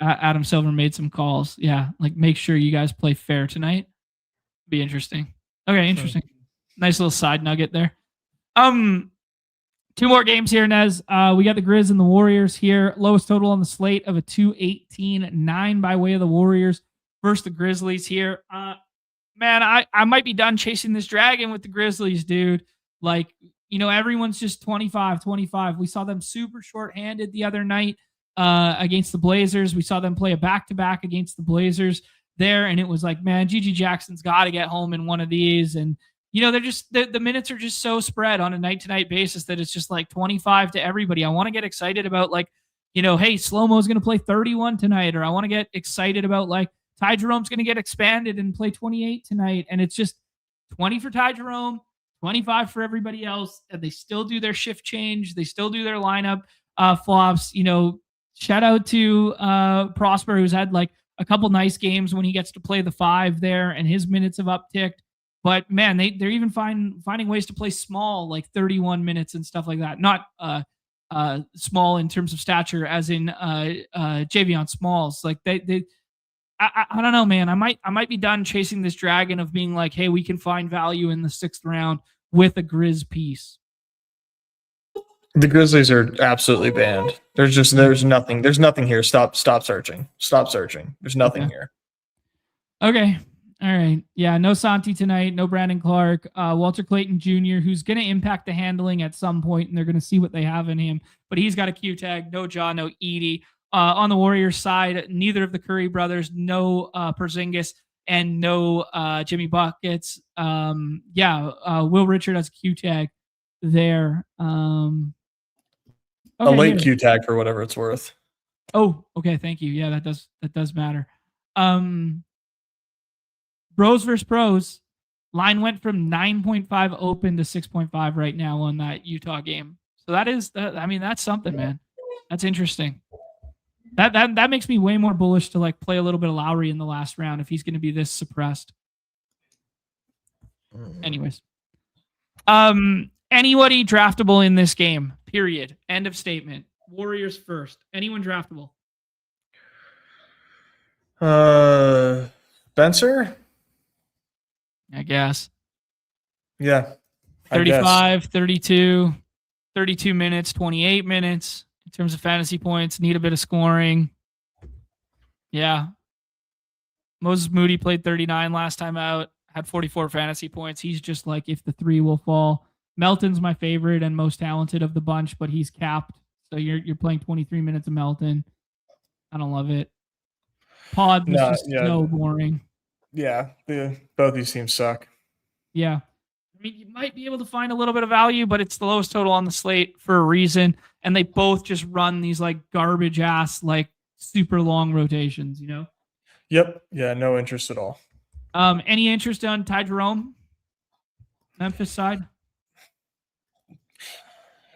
Adam Silver made some calls. Yeah, like make sure you guys play fair tonight. Be interesting. Okay, interesting. Nice little side nugget there. 2 more games here, Nez. We got the Grizz and the Warriors here. Lowest total on the slate of a 218-9 by way of the Warriors versus the Grizzlies here. Man, I might be done chasing this dragon with the Grizzlies, dude. Like, everyone's just 25. We saw them super short-handed the other night against the Blazers. We saw them play a back-to-back against the Blazers there, and it was like, man, Gigi Jackson's got to get home in one of these. And they're just the minutes are just so spread on a night-to-night basis that it's just like 25 to everybody. I want to get excited about like, hey, Slow-Mo's going to play 31 tonight, or I want to get excited about like Ty Jerome's going to get expanded and play 28 tonight, and it's just 20 for Ty Jerome, 25 for everybody else, and they still do their shift change, they still do their lineup flops. Shout out to Prosper, who's had like a couple nice games when he gets to play the 5 there, and his minutes have upticked. But man, they're even finding ways to play small, like 31 minutes and stuff like that. Not small in terms of stature, as in Javion Smalls. Like I don't know, man. I might be done chasing this dragon of being like, hey, we can find value in the 6th round with a Grizz piece. The Grizzlies are absolutely banned. There's nothing here. Stop searching. There's nothing here. Okay. All right. Yeah, no Santi tonight, no Brandon Clark, Walter Clayton Jr., who's going to impact the handling at some point, and they're going to see what they have in him. But he's got a Q tag. No Ja, no Edey. On the Warriors side, neither of the Curry brothers, no Porzingis, and no Jimmy Buckets. Will Richard has a Q tag there. A late Q tag for whatever it's worth. Oh, okay. Thank you. Yeah, that does matter. Bros versus pros. Line went from 9.5 open to 6.5 right now on that Utah game. So that's something, man. That's interesting. That makes me way more bullish to like play a little bit of Lowry in the last round if he's going to be this suppressed. Anyways, anybody draftable in this game? Period. End of statement. Warriors first. Anyone draftable? Spencer? I guess. Yeah. 35, 32 minutes, 28 minutes. In terms of fantasy points, need a bit of scoring. Yeah. Moses Moody played 39 last time out, had 44 fantasy points. He's just like, if the 3 will fall. Melton's my favorite and most talented of the bunch, but he's capped. So you're playing 23 minutes of Melton. I don't love it. Pod was just so boring. Yeah, both these teams suck. Yeah. I mean, you might be able to find a little bit of value, but it's the lowest total on the slate for a reason. And they both just run these like garbage ass, like super long rotations, you know? Yep. Yeah. No interest at all. Any interest on Ty Jerome? Memphis side?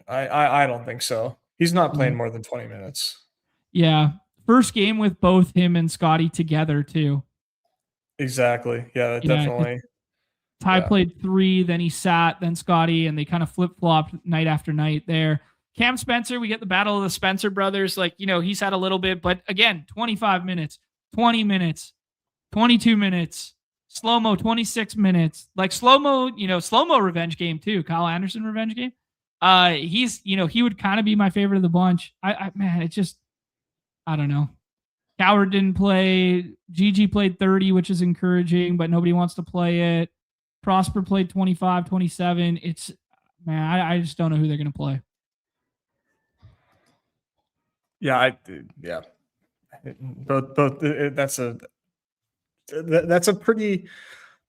I don't think so. He's not playing more than 20 minutes. Yeah. First game with both him and Scotty together too. Exactly. Yeah, definitely. Ty played 3, then he sat, then Scotty, and they kind of flip-flopped night after night there. Cam Spencer, we get the battle of the Spencer brothers. Like, you know, he's had a little bit, but again, 25 minutes, 20 minutes, 22 minutes, slow-mo, 26 minutes. Like slow-mo revenge game too. Kyle Anderson revenge game. He would kind of be my favorite of the bunch. I don't know. Coward didn't play. GG played 30, which is encouraging, but nobody wants to play it. Prosper played 25, 27. I just don't know who they're going to play. Yeah, both. That's a pretty.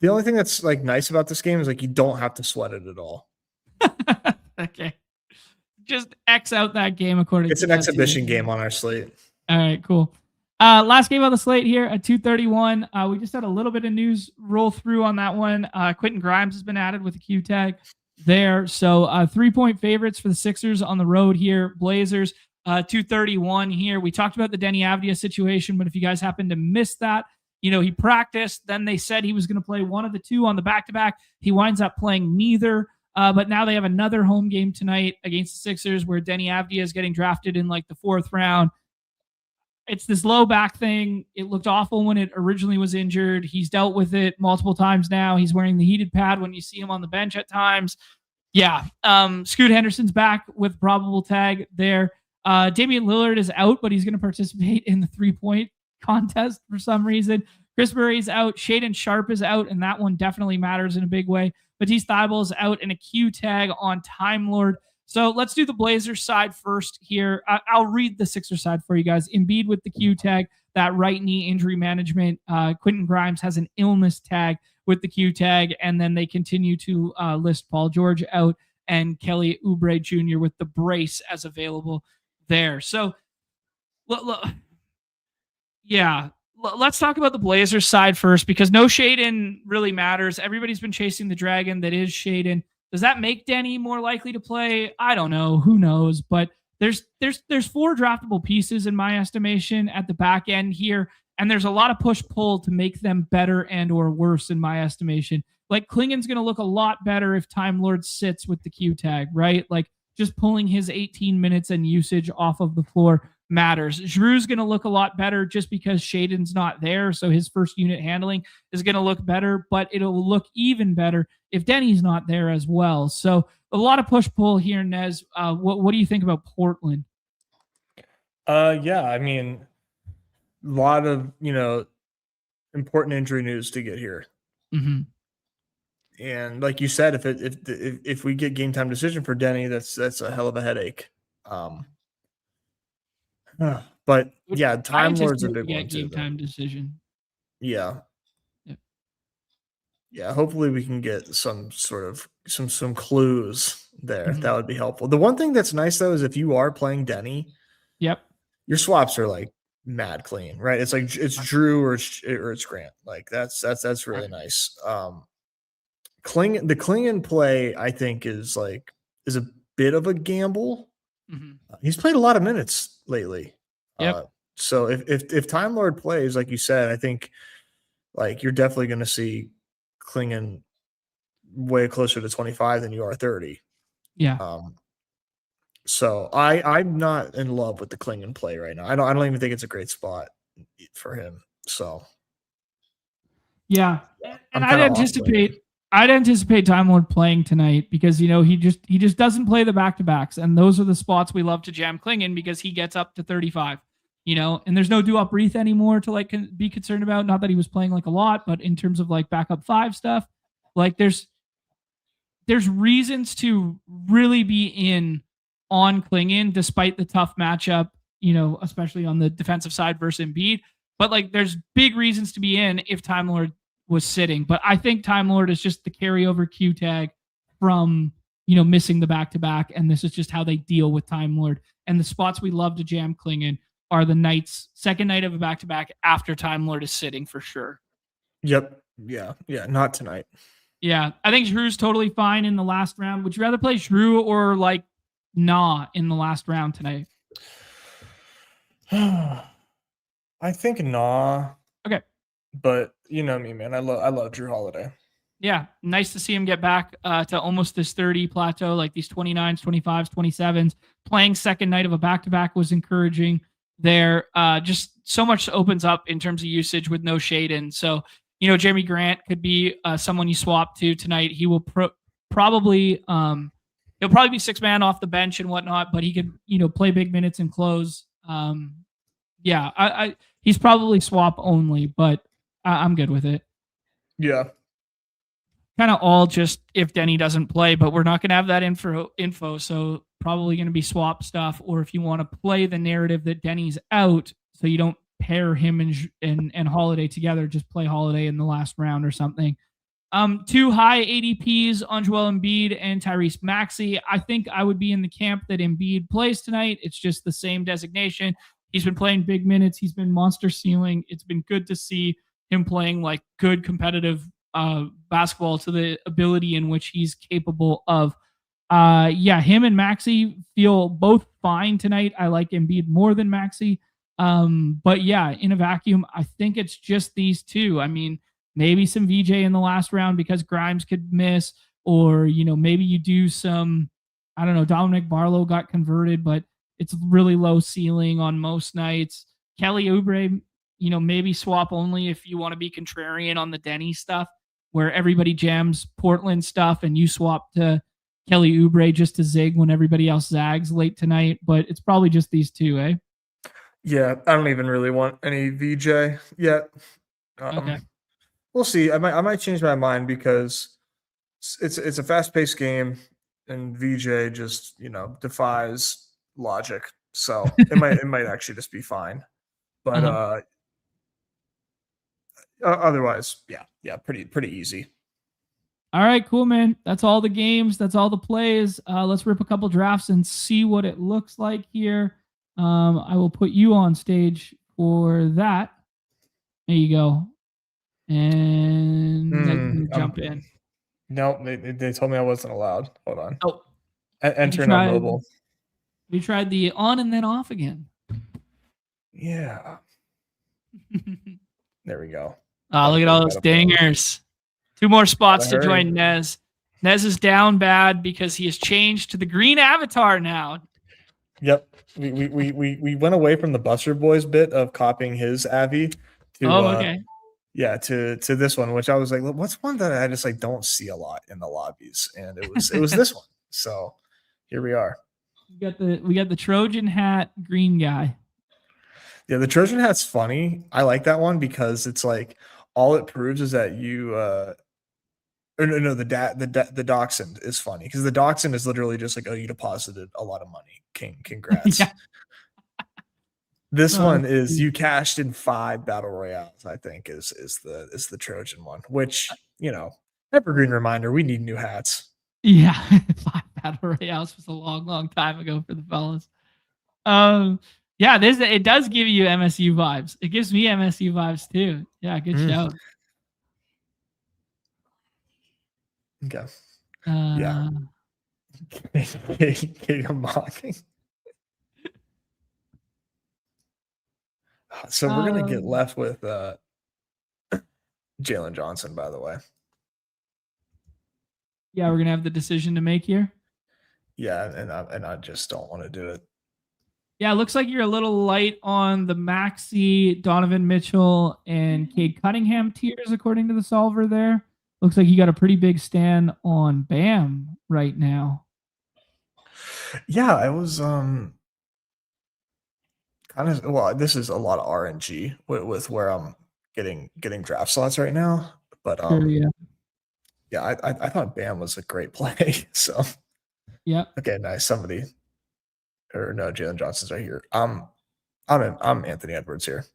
The only thing that's like nice about this game is like you don't have to sweat it at all. Okay, just X out that game according. It's an exhibition game on our slate. All right, cool. Last game on the slate here at 2:31. We just had a little bit of news roll through on that one. Quentin Grimes has been added with a Q tag there. So 3-point favorites for the Sixers on the road here. Blazers 2:31 here. We talked about the Denny Avdia situation, but if you guys happen to miss that, he practiced. Then they said he was going to play one of the 2 on the back-to-back. He winds up playing neither. But now they have another home game tonight against the Sixers where Denny Avdia is getting drafted in like the 4th round. It's this low back thing. It looked awful when it originally was injured. He's dealt with it multiple times now. He's wearing the heated pad when you see him on the bench at times. Yeah. Scoot Henderson's back with probable tag there. Damian Lillard is out, but he's going to participate in the 3-point contest for some reason. Chris Murray's out. Shaedon Sharpe is out, and that one definitely matters in a big way. Matisse Thybulle is out, and a Q tag on Time Lord. So let's do the Blazers side first here. I'll read the Sixers side for you guys. Embiid with the Q tag, that right knee injury management. Quentin Grimes has an illness tag with the Q tag, and then they continue to list Paul George out and Kelly Oubre Jr. with the brace as available there. So, let's talk about the Blazers side first because no Shaedon really matters. Everybody's been chasing the dragon that is Shaedon. Does that make Denny more likely to play? I don't know. Who knows? But there's 4 draftable pieces in my estimation at the back end here, and there's a lot of push-pull to make them better and or worse in my estimation. Like Klingon's going to look a lot better if Time Lord sits with the Q tag, right? Like just pulling his 18 minutes and usage off of the floor matters. Drew's going to look a lot better just because Shaden's not there. So his first unit handling is going to look better, but it'll look even better if Denny's not there as well. So a lot of push-pull here, Nez. What do you think about Portland? Yeah, I mean, a lot of, important injury news to get here. Mm-hmm. And like you said, if we get game time decision for Denny, that's a hell of a headache. But yeah, Time Lord's a big one too. Game time decision. Yeah. Yep. Yeah. Hopefully we can get some sort of some clues there. Mm-hmm. That would be helpful. The one thing that's nice though is if you are playing Denny, yep, your swaps are like mad clean, right? It's like it's Drew or it's Grant. Like that's really nice. The Klingon play, I think, is a bit of a gamble. Mm-hmm. He's played a lot of minutes lately. Yep. So if Time Lord plays, like you said, I think like you're definitely going to see Klingon way closer to 25 than you are 30. Yeah. So I'm not in love with the Klingon play right now. I don't even think it's a great spot for him. So yeah, and I'd anticipate Time Lord playing tonight because he just doesn't play the back-to-backs, and those are the spots we love to jam Klingon because he gets up to 35. And there's no do-up Wreath anymore to be concerned about. Not that he was playing a lot, but in terms of backup 5 stuff, there's reasons to really be in on Klingon despite the tough matchup, especially on the defensive side versus Embiid. But there's big reasons to be in if Time Lord was sitting. But I think Time Lord is just the carryover Q tag from, missing the back-to-back. And this is just how they deal with Time Lord. And the spots we love to jam Klingon are the second night of a back-to-back after Time Lord is sitting for sure. Yep. Yeah. Not tonight. Yeah. I think Drew's totally fine in the last round. Would you rather play Drew or Nah in the last round tonight? I think Nah. Okay. But you know me, man. I love Drew Holiday. Yeah. Nice to see him get back to almost this 30 plateau, these 29s, 25s, 27s. Playing second night of a back-to-back was encouraging there. Just so much opens up in terms of usage with no Shaden. So, Jeremy Grant could be someone you swap to tonight. He will probably he'll probably be 6-man off the bench and whatnot, but he could, play big minutes and close. He's probably swap only, but I'm good with it. Yeah. Kind of all just if Denny doesn't play, but we're not going to have that info. So probably going to be swap stuff. Or if you want to play the narrative that Denny's out, so you don't pair him and Holiday together, just play Holiday in the last round or something. 2 high ADPs on Joel Embiid and Tyrese Maxey. I think I would be in the camp that Embiid plays tonight. It's just the same designation. He's been playing big minutes. He's been monster ceiling. It's been good to see him playing good competitive basketball to the ability in which he's capable of. Him and Maxey feel both fine tonight. I like Embiid more than Maxey. But yeah, in a vacuum, I think it's just these two. I mean, maybe some VJ in the last round because Grimes could miss, or, maybe you do some, I don't know, Dominic Barlow got converted, but it's really low ceiling on most nights. Kelly Oubre, maybe swap only if you want to be contrarian on the Denny stuff, where everybody jams Portland stuff and you swap to Kelly Oubre just to zig when everybody else zags late tonight. But it's probably just these two, eh? Yeah, I don't even really want any VJ yet. Okay. We'll see. I might change my mind because it's a fast-paced game and VJ just defies logic. So it might actually just be fine. But otherwise, yeah, pretty easy. All right, cool, man. That's all the games. That's all the plays. Let's rip a couple drafts and see what it looks like here. I will put you on stage for that. There you go. And jump in. No, they told me I wasn't allowed. Hold on. Oh, enter on mobile. We tried the on and then off again. Yeah. There we go. Oh, look at all those dingers. 2 more spots to join Nez. Nez is down bad because he has changed to the green avatar now. Yep. We went away from the Buster Boys bit of copying his Avi to Okay. to this one, which I was like, what's one that I just like don't see a lot in the lobbies? And it was this one. So here we are. We got the Trojan hat green guy. Yeah, the Trojan hat's funny. I like that one because it's like all it proves is that you or no, the dachshund is funny because the dachshund is literally just like, oh, you deposited a lot of money. Congrats. Yeah. This one is you cashed in 5 battle royales, I think is the Trojan one, which, you know, evergreen reminder, we need new hats. Yeah. 5 battle royales was a long time ago for the fellas. Yeah, it does give you MSU vibes. It gives me MSU vibes too. Yeah, good shout. Okay. Yeah. I'm mocking. So we're gonna get left with Jalen Johnson, by the way. Yeah, we're gonna have the decision to make here. Yeah, and I just don't want to do it. Yeah, it looks like you're a little light on the Maxey, Donovan Mitchell, and Cade Cunningham tiers, according to the solver there. Looks like you got a pretty big stand on Bam right now. Yeah, I was kind of, well, this is a lot of RNG with where I'm getting draft slots right now. But yeah, I thought Bam was a great play. So yeah. Okay, nice. Somebody or no, Jalen Johnson's right here. I'm Anthony Edwards here.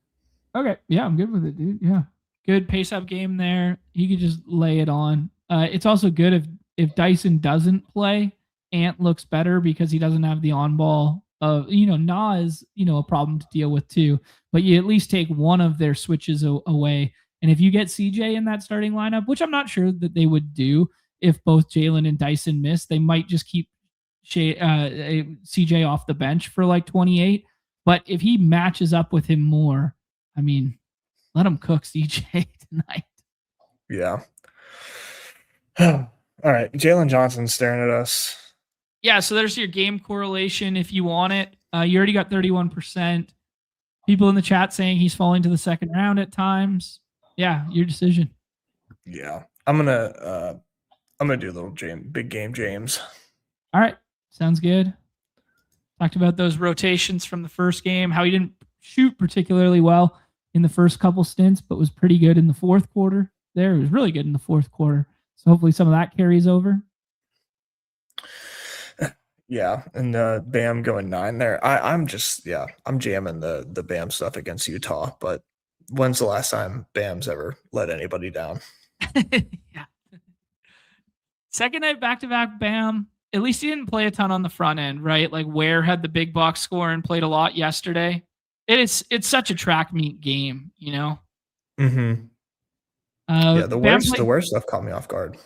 Okay. Yeah, I'm good with it, dude. Yeah. Good pace up game there. He could just lay it on. It's also good if Dyson doesn't play, Ant looks better because he doesn't have the on ball of, Na is, a problem to deal with too, but you at least take one of their switches away. And if you get CJ in that starting lineup, which I'm not sure that they would do if both Jalen and Dyson miss, they might just keep CJ off the bench for like 28. But if he matches up with him more, I mean, let him cook CJ tonight. Yeah. All right. Jalen Johnson's staring at us. Yeah, so there's your game correlation if you want it. You already got 31%. People in the chat saying he's falling to the second round at times. Yeah, your decision. Yeah. I'm gonna do a little big game James. All right. Sounds good. Talked about those rotations from the first game, how he didn't shoot particularly well in the first couple stints, but was pretty good in the fourth quarter. There, he was really good in the fourth quarter. So hopefully some of that carries over. Yeah, and Bam going 9 there. I'm jamming the Bam stuff against Utah, but when's the last time Bam's ever let anybody down? Yeah. Second night back-to-back Bam. At least he didn't play a ton on the front end, right? Like Ware had the big box score and played a lot yesterday. It's such a track meet game, Mm-hmm. Yeah, the worst stuff caught me off guard.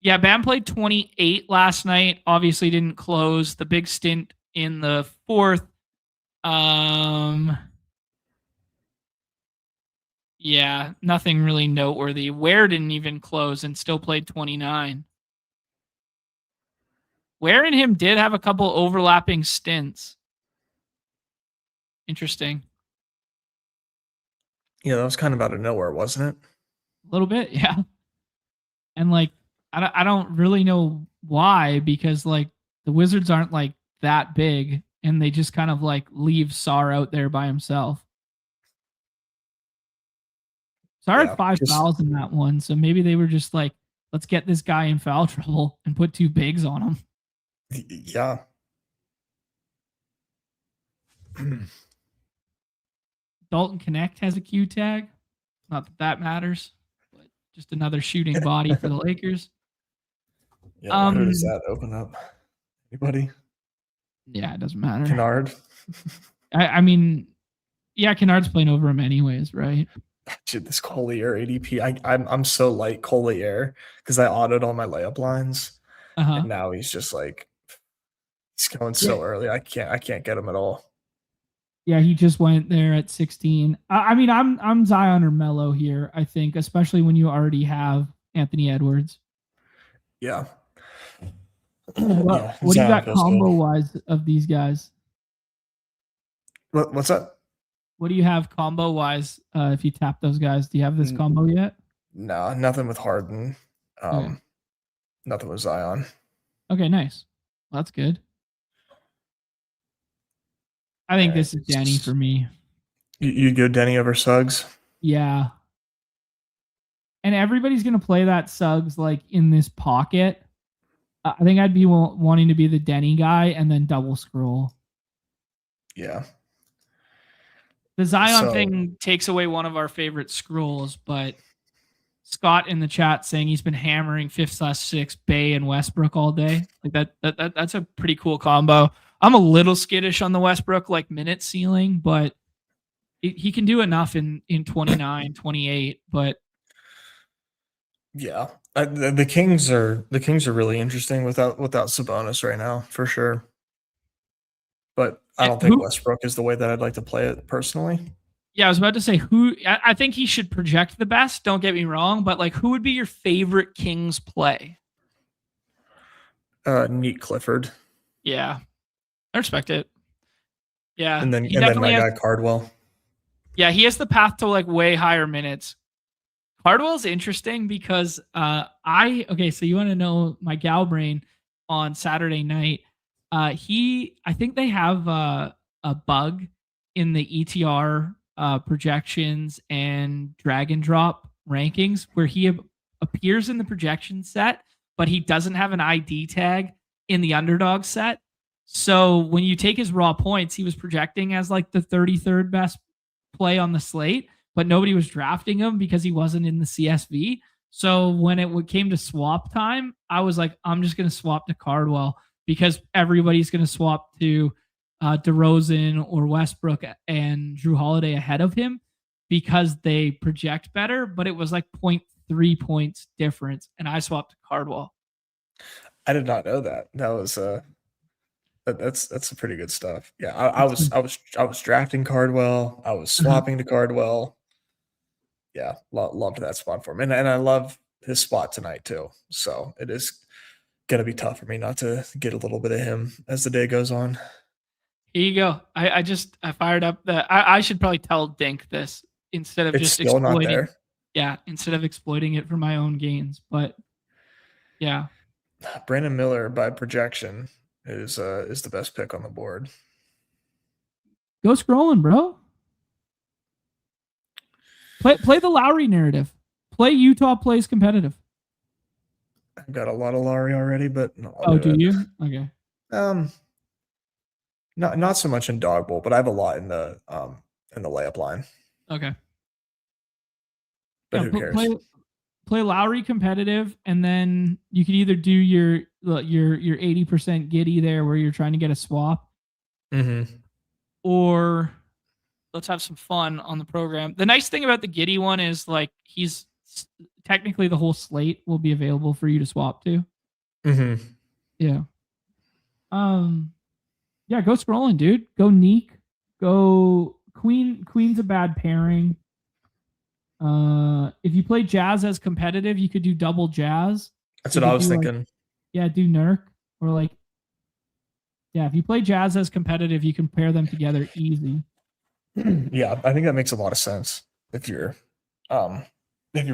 Yeah, Bam played 28 last night. Obviously didn't close. The big stint in the fourth. Yeah, nothing really noteworthy. Ware didn't even close and still played 29. Ware and him did have a couple overlapping stints. Interesting. Yeah, that was kind of out of nowhere, wasn't it? A little bit, yeah. And I don't really know why, because the Wizards aren't that big, and they just kind of leave Sarr out there by himself. Sarr had 5 fouls in that one, so maybe they were just let's get this guy in foul trouble and put 2 bigs on him. Yeah. Dalton Connect has a Q tag. Not that matters, but just another shooting body for the Lakers. Yeah, who does that open up? Anybody? Yeah, it doesn't matter. Kennard. I mean, yeah, Kennard's playing over him anyways, right? Dude, this Collier ADP. I'm so light Collier because I autoed all my layup lines, and now he's just he's going so early. I can't get him at all. Yeah, he just went there at 16. I mean, I'm Zion or Melo here, I think, especially when you already have Anthony Edwards. Yeah. Yeah, What do you Zion got feels good. combo wise of these guys? What's that? What do you have combo wise? If you tap those guys, do you have this combo yet? No, nothing with Harden. Okay. Nothing with Zion. Okay, nice. Well, that's good. I think this is Denny for me. You go Denny over Suggs? Yeah. And everybody's going to play that Suggs like in this pocket. I think I'd be wanting to be the Denny guy and then double scroll. Yeah. The Zion thing takes away one of our favorite scrolls, but Scott in the chat saying he's been hammering 5/6 Bay and Westbrook all day. Like that's a pretty cool combo. I'm a little skittish on the Westbrook like minute ceiling, but he can do enough in 29, 28, but yeah. The Kings are really interesting without Sabonis right now, for sure. But I don't think Westbrook is the way that I'd like to play it personally. Yeah, I was about to say I think he should project the best, don't get me wrong, but like who would be your favorite Kings play? Neat Clifford. Yeah. I respect it. Yeah. And then my guy Cardwell. Yeah, he has the path to like way higher minutes. Cardwell's interesting because so you want to know my gal brain on Saturday night. I think they have a bug in the ETR projections and drag and drop rankings where he appears in the projection set, but he doesn't have an ID tag in the underdog set. So when you take his raw points, he was projecting as like the 33rd best play on the slate, but nobody was drafting him because he wasn't in the CSV. So when it came to swap time, I was like, I'm just going to swap to Cardwell because everybody's going to swap to DeRozan or Westbrook and Drew Holiday ahead of him because they project better, but it was like 0.3 points difference, and I swapped to Cardwell. I did not know that. That was that's some pretty good stuff. Yeah, I was drafting Cardwell. I was swapping to Cardwell. Yeah, loved that spot for him, and I love his spot tonight too. So it is gonna be tough for me not to get a little bit of him as the day goes on. Here you go. I fired up I should probably tell Dink this instead of just exploiting. Yeah, instead of exploiting it for my own gains. But yeah. Brandon Miller by projection is the best pick on the board. Go scrolling, bro. Play the Lowry narrative. Play Utah plays competitive. I've got a lot of Lowry already, but no, do you? Okay. Not so much in Dawg Bowl, but I have a lot in the layup line. Okay. But who cares? Play Lowry competitive, and then you could either do your 80% giddy there where you're trying to get a swap, or let's have some fun on the program. The nice thing about the giddy one is like he's technically the whole slate will be available for you to swap to. Yeah. Yeah, go scrolling, dude. Go Neek. Go Queen. Queen's a bad pairing. If you play Jazz as competitive, you could do double Jazz. That's what I was thinking. Do Nurk or like. Yeah, if you play Jazz as competitive, you can pair them together easy. Yeah, I think that makes a lot of sense. If you're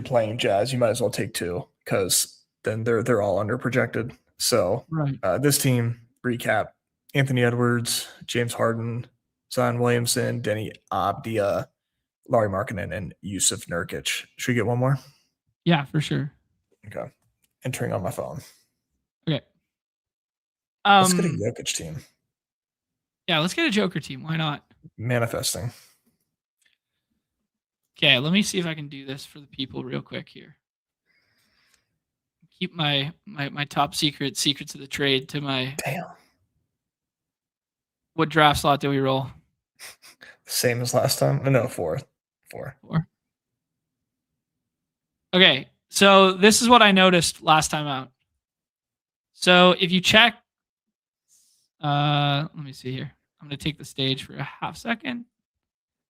playing Jazz, you might as well take two because then they're all under projected. So right. This team recap: Anthony Edwards, James Harden, Zion Williamson, Denny Abdia, Lauri Markkanen, and Yusuf Nurkic. Should we get one more? Yeah, for sure. Okay. Entering on my phone. Okay. Let's get a Jokic team. Yeah, let's get a Joker team. Why not? Manifesting. Okay, let me see if I can do this for the people real quick here. Keep my top secrets of the trade to my. Damn. What draft slot do we roll? Same as last time? No, four. Okay, so this is what I noticed last time out. So if you check, let me see here. I'm going to take the stage for a half second.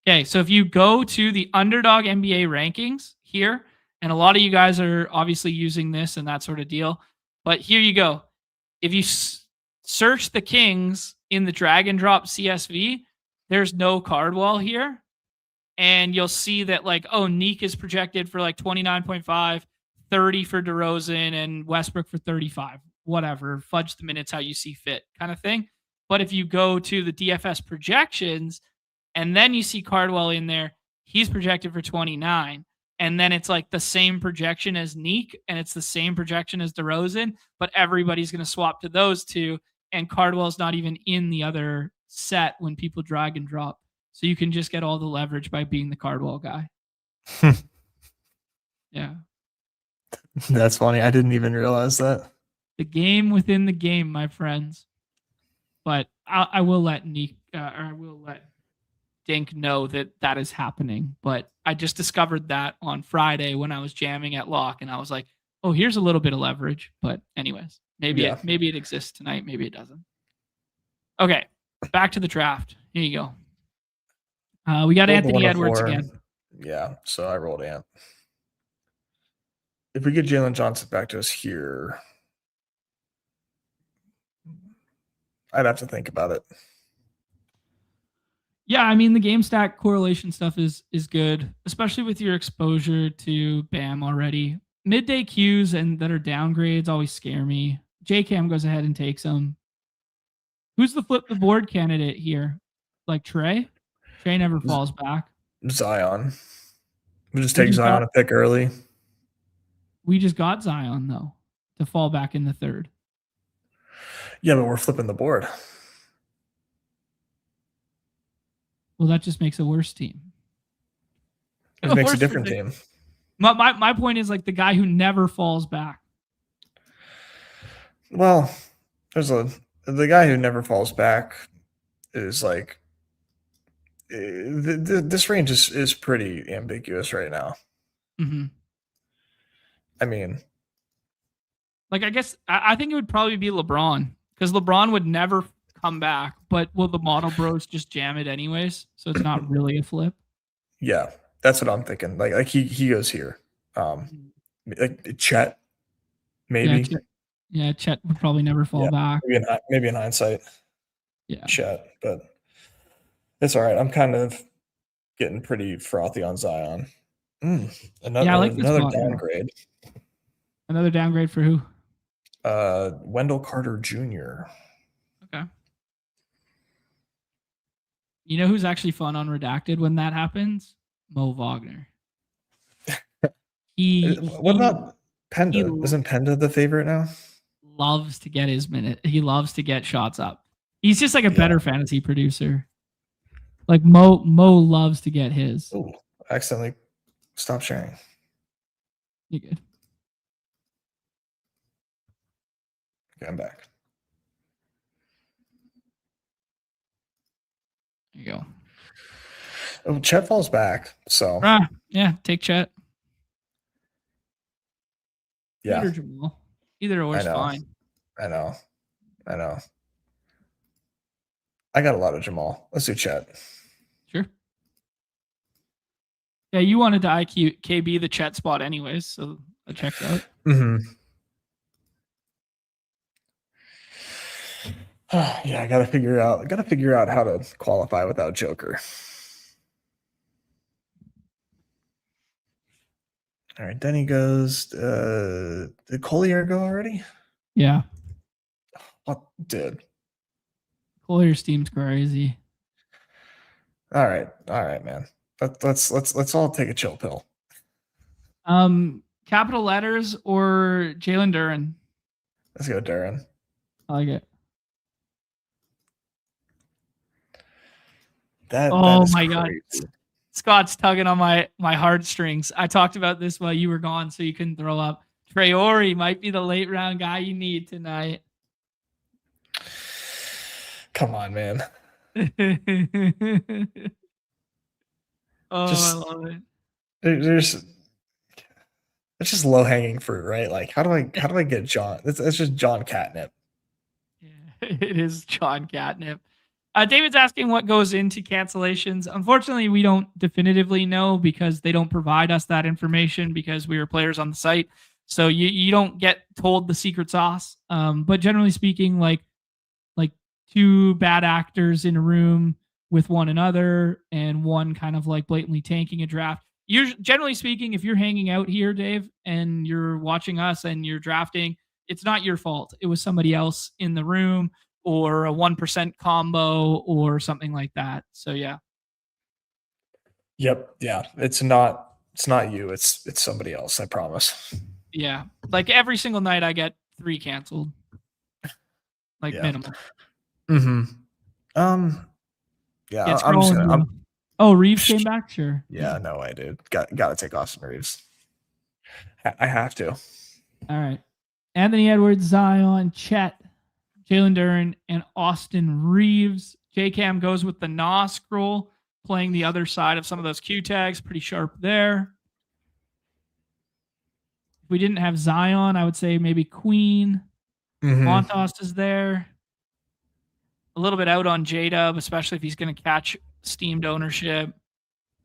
Okay, so if you go to the Underdog NBA rankings here, and a lot of you guys are obviously using this and that sort of deal, but here you go. if you search the Kings in the drag and drop CSV, there's no Cardwell here. And you'll see that Neek is projected for 29.5, 30 for DeRozan, and Westbrook for 35. Whatever, fudge the minutes how you see fit kind of thing. But if you go to the DFS projections and then you see Cardwell in there, he's projected for 29. And then it's the same projection as Neek and it's the same projection as DeRozan, but everybody's going to swap to those two. And Cardwell's not even in the other set when people drag and drop. So you can just get all the leverage by being the Cardwell guy. Yeah. That's funny. I didn't even realize that. The game within the game, my friends. But I will let I will let Dink know that is happening. But I just discovered that on Friday when I was jamming at Lock, and I was like, oh, here's a little bit of leverage. But anyways, maybe it exists tonight. Maybe it doesn't. Okay, back to the draft. Here you go. We got Anthony Edwards again. Yeah, so I rolled Ant. If we get Jalen Johnson back to us here, I'd have to think about it. Yeah, I mean, the game stack correlation stuff is good, especially with your exposure to Bam already. Midday Qs and that are downgrades always scare me. JCam goes ahead and takes them. Who's the flip the board candidate here? Trey? Trey never falls back. Zion. We just take Zion a pick early. We just got Zion, though, to fall back in the third. Yeah, but we're flipping the board. Well, that just makes a worse team. It makes a different team. My point is the guy who never falls back. Well, the guy who never falls back is this range is pretty ambiguous right now. Mm-hmm. I mean, I guess I think it would probably be LeBron, because LeBron would never come back, but will the model bros just jam it anyways? So it's not really a flip. Yeah, that's what I'm thinking. He goes here. Chet, maybe. Yeah, Chet would probably never fall back. Maybe in hindsight. Yeah, Chet, but it's all right. I'm kind of getting pretty frothy on Zion. Another downgrade. Another downgrade for who? Wendell Carter Jr. Okay. You know who's actually fun on Redacted when that happens? Mo Wagner. What about Penda? Isn't Penda the favorite now? Loves to get his minute. He loves to get shots up. He's just a better fantasy producer. Mo loves to get his. Oh, accidentally stop sharing. You good? Okay, I'm back. There you go. Oh, Chet falls back. So yeah, take Chet. Yeah. Either Jamal. Either or is fine. I know. I got a lot of Jamal. Let's do Chet. Sure. Yeah, you wanted to IQ KB the Chet spot anyways, so that checks out. Mm-hmm. Yeah, I gotta figure out how to qualify without Joker. All right, Denny goes. Did Collier go already? Yeah. What did? Collier's team's crazy. All right, man. Let's all take a chill pill. Capital letters or Jalen Duren? Let's go Duren. I like it. That my God. Scott's tugging on my heartstrings. I talked about this while you were gone, so you couldn't throw up. Traore might be the late round guy you need tonight. Come on, man. I love it. It's just low hanging fruit, right? How do I get John? It's just John catnip. Yeah, it is John catnip. David's asking what goes into cancellations. Unfortunately, we don't definitively know because they don't provide us that information because we were players on the site. So you don't get told the secret sauce. But generally speaking, like two bad actors in a room with one another and one kind of like blatantly tanking a draft. Generally speaking, if you're hanging out here, Dave, and you're watching us and you're drafting, it's not your fault. It was somebody else in the room or a 1% combo or something like that. So yeah. Yep. Yeah. It's not you. It's somebody else. I promise. Yeah. Like every single night I get 3 canceled. Like minimum. Mm-hmm. Yeah. Reeves came back? Sure. Yeah, no way, dude. Got to take Austin Reeves. I have to. All right. Anthony Edwards, Zion, Chet, Jalen Duren, and Austin Reeves. J-Cam goes with the Nah scroll, playing the other side of some of those Q tags. Pretty sharp there. If we didn't have Zion, I would say maybe Queen. Montas is there. A little bit out on J-Dub, especially if he's going to catch steamed ownership.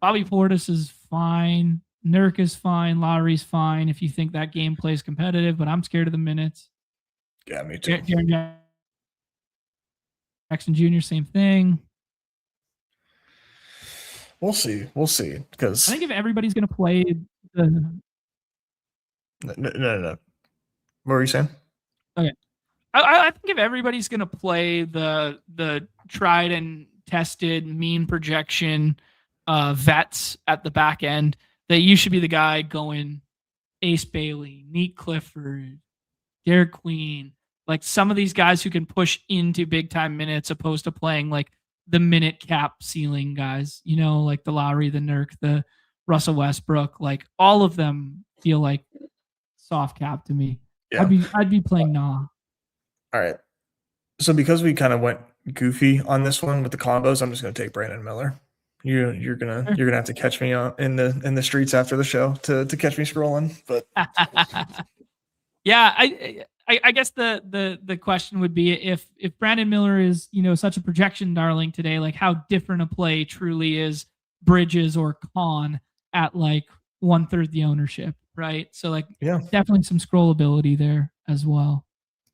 Bobby Portis is fine. Nurk is fine. Lowry's fine if you think that game plays competitive, but I'm scared of the minutes. Yeah, me too. Jaren Jackson Jr., same thing. We'll see. Because I think if everybody's going to play the... No. What were you saying? Okay. I think if everybody's going to play the tried and tested mean projection vets at the back end, that you should be the guy going Ace Bailey, Neat Clifford, Derek Queen, like some of these guys who can push into big time minutes opposed to playing like the minute cap ceiling guys, like the Lowry, the Nurk, the Russell Westbrook, like all of them feel like soft cap to me. Yeah. I'd be playing Nah. All right. So because we kind of went goofy on this one with the combos, I'm just going to take Brandon Miller. You're gonna have to catch me in the streets after the show to catch me scrolling. But yeah, I guess the question would be if Brandon Miller is such a projection darling today, like how different a play truly is Bridges or Khan at like 1/3 the ownership, right? So like definitely some scrollability there as well.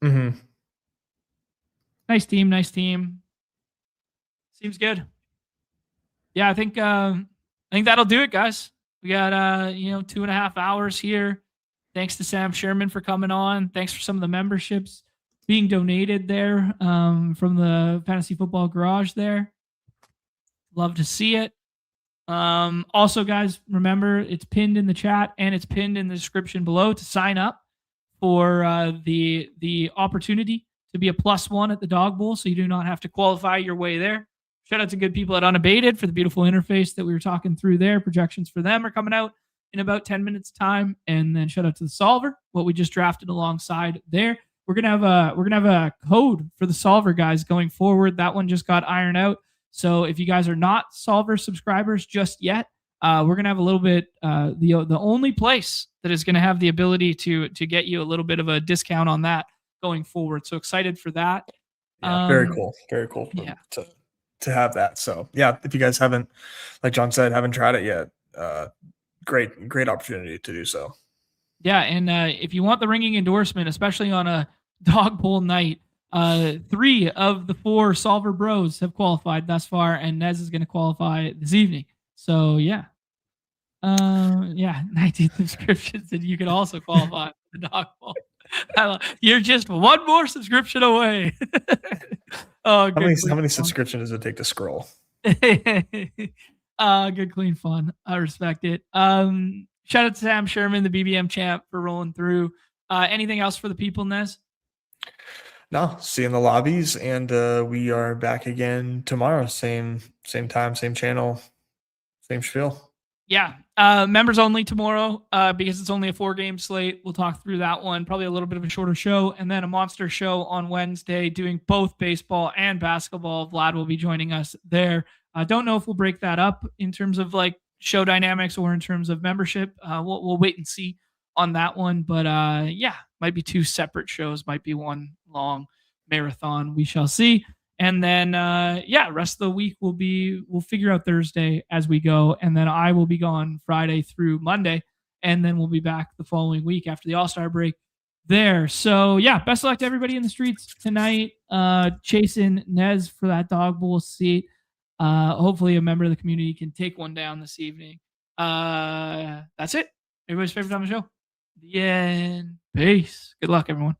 Mm-hmm. Nice team. Seems good. Yeah, I think that'll do it, guys. We got 2.5 hours here. Thanks to Sam Sherman for coming on. Thanks for some of the memberships being donated there from the Fantasy Football Garage there. Love to see it. Also, guys, remember it's pinned in the chat and it's pinned in the description below to sign up for the opportunity to be a +1 at the Dawg Bowl, so you do not have to qualify your way there. Shout out to good people at Unabated for the beautiful interface that we were talking through there. Projections for them are coming out in about 10 minutes time. And then shout out to the Solver, what we just drafted alongside there. We're gonna have a code for the Solver guys going forward. That one just got ironed out. So if you guys are not Solver subscribers just yet, we're gonna have a little bit the only place that is gonna have the ability to get you a little bit of a discount on that going forward. So excited for that. Yeah, very cool. To have that. So yeah, if you guys haven't, like John said, haven't tried it yet, great opportunity to do so. Yeah, and if you want the ringing endorsement, especially on a Dawg Bowl night, 3 of the 4 Solver Bros have qualified thus far, and Nez is going to qualify this evening. So yeah, 19 subscriptions, and you can also qualify for the Dawg Bowl. You're just one more subscription away. How many subscriptions does it take to scroll? Good, clean fun. I respect it. Shout out to Sam Sherman, the BBM champ, for rolling through. Anything else for the people, Nez? No, see you in the lobbies, and we are back again tomorrow. Same time, same channel, same spiel. Yeah, members only tomorrow because it's only a 4-game slate. We'll talk through that one. Probably a little bit of a shorter show, and then a monster show on Wednesday doing both baseball and basketball. Vlad will be joining us there. I don't know if we'll break that up in terms of like show dynamics or in terms of membership. We'll wait and see on that one. But might be 2 separate shows, might be one long marathon. We shall see. And then, rest of the week we'll figure out Thursday as we go. And then I will be gone Friday through Monday and then we'll be back the following week after the All-Star break there. So yeah, best of luck to everybody in the streets tonight. Chasing Nez for that Dawg Bowl seat. Hopefully a member of the community can take one down this evening. That's it. Everybody's favorite time of the show. The end. Peace. Good luck, everyone.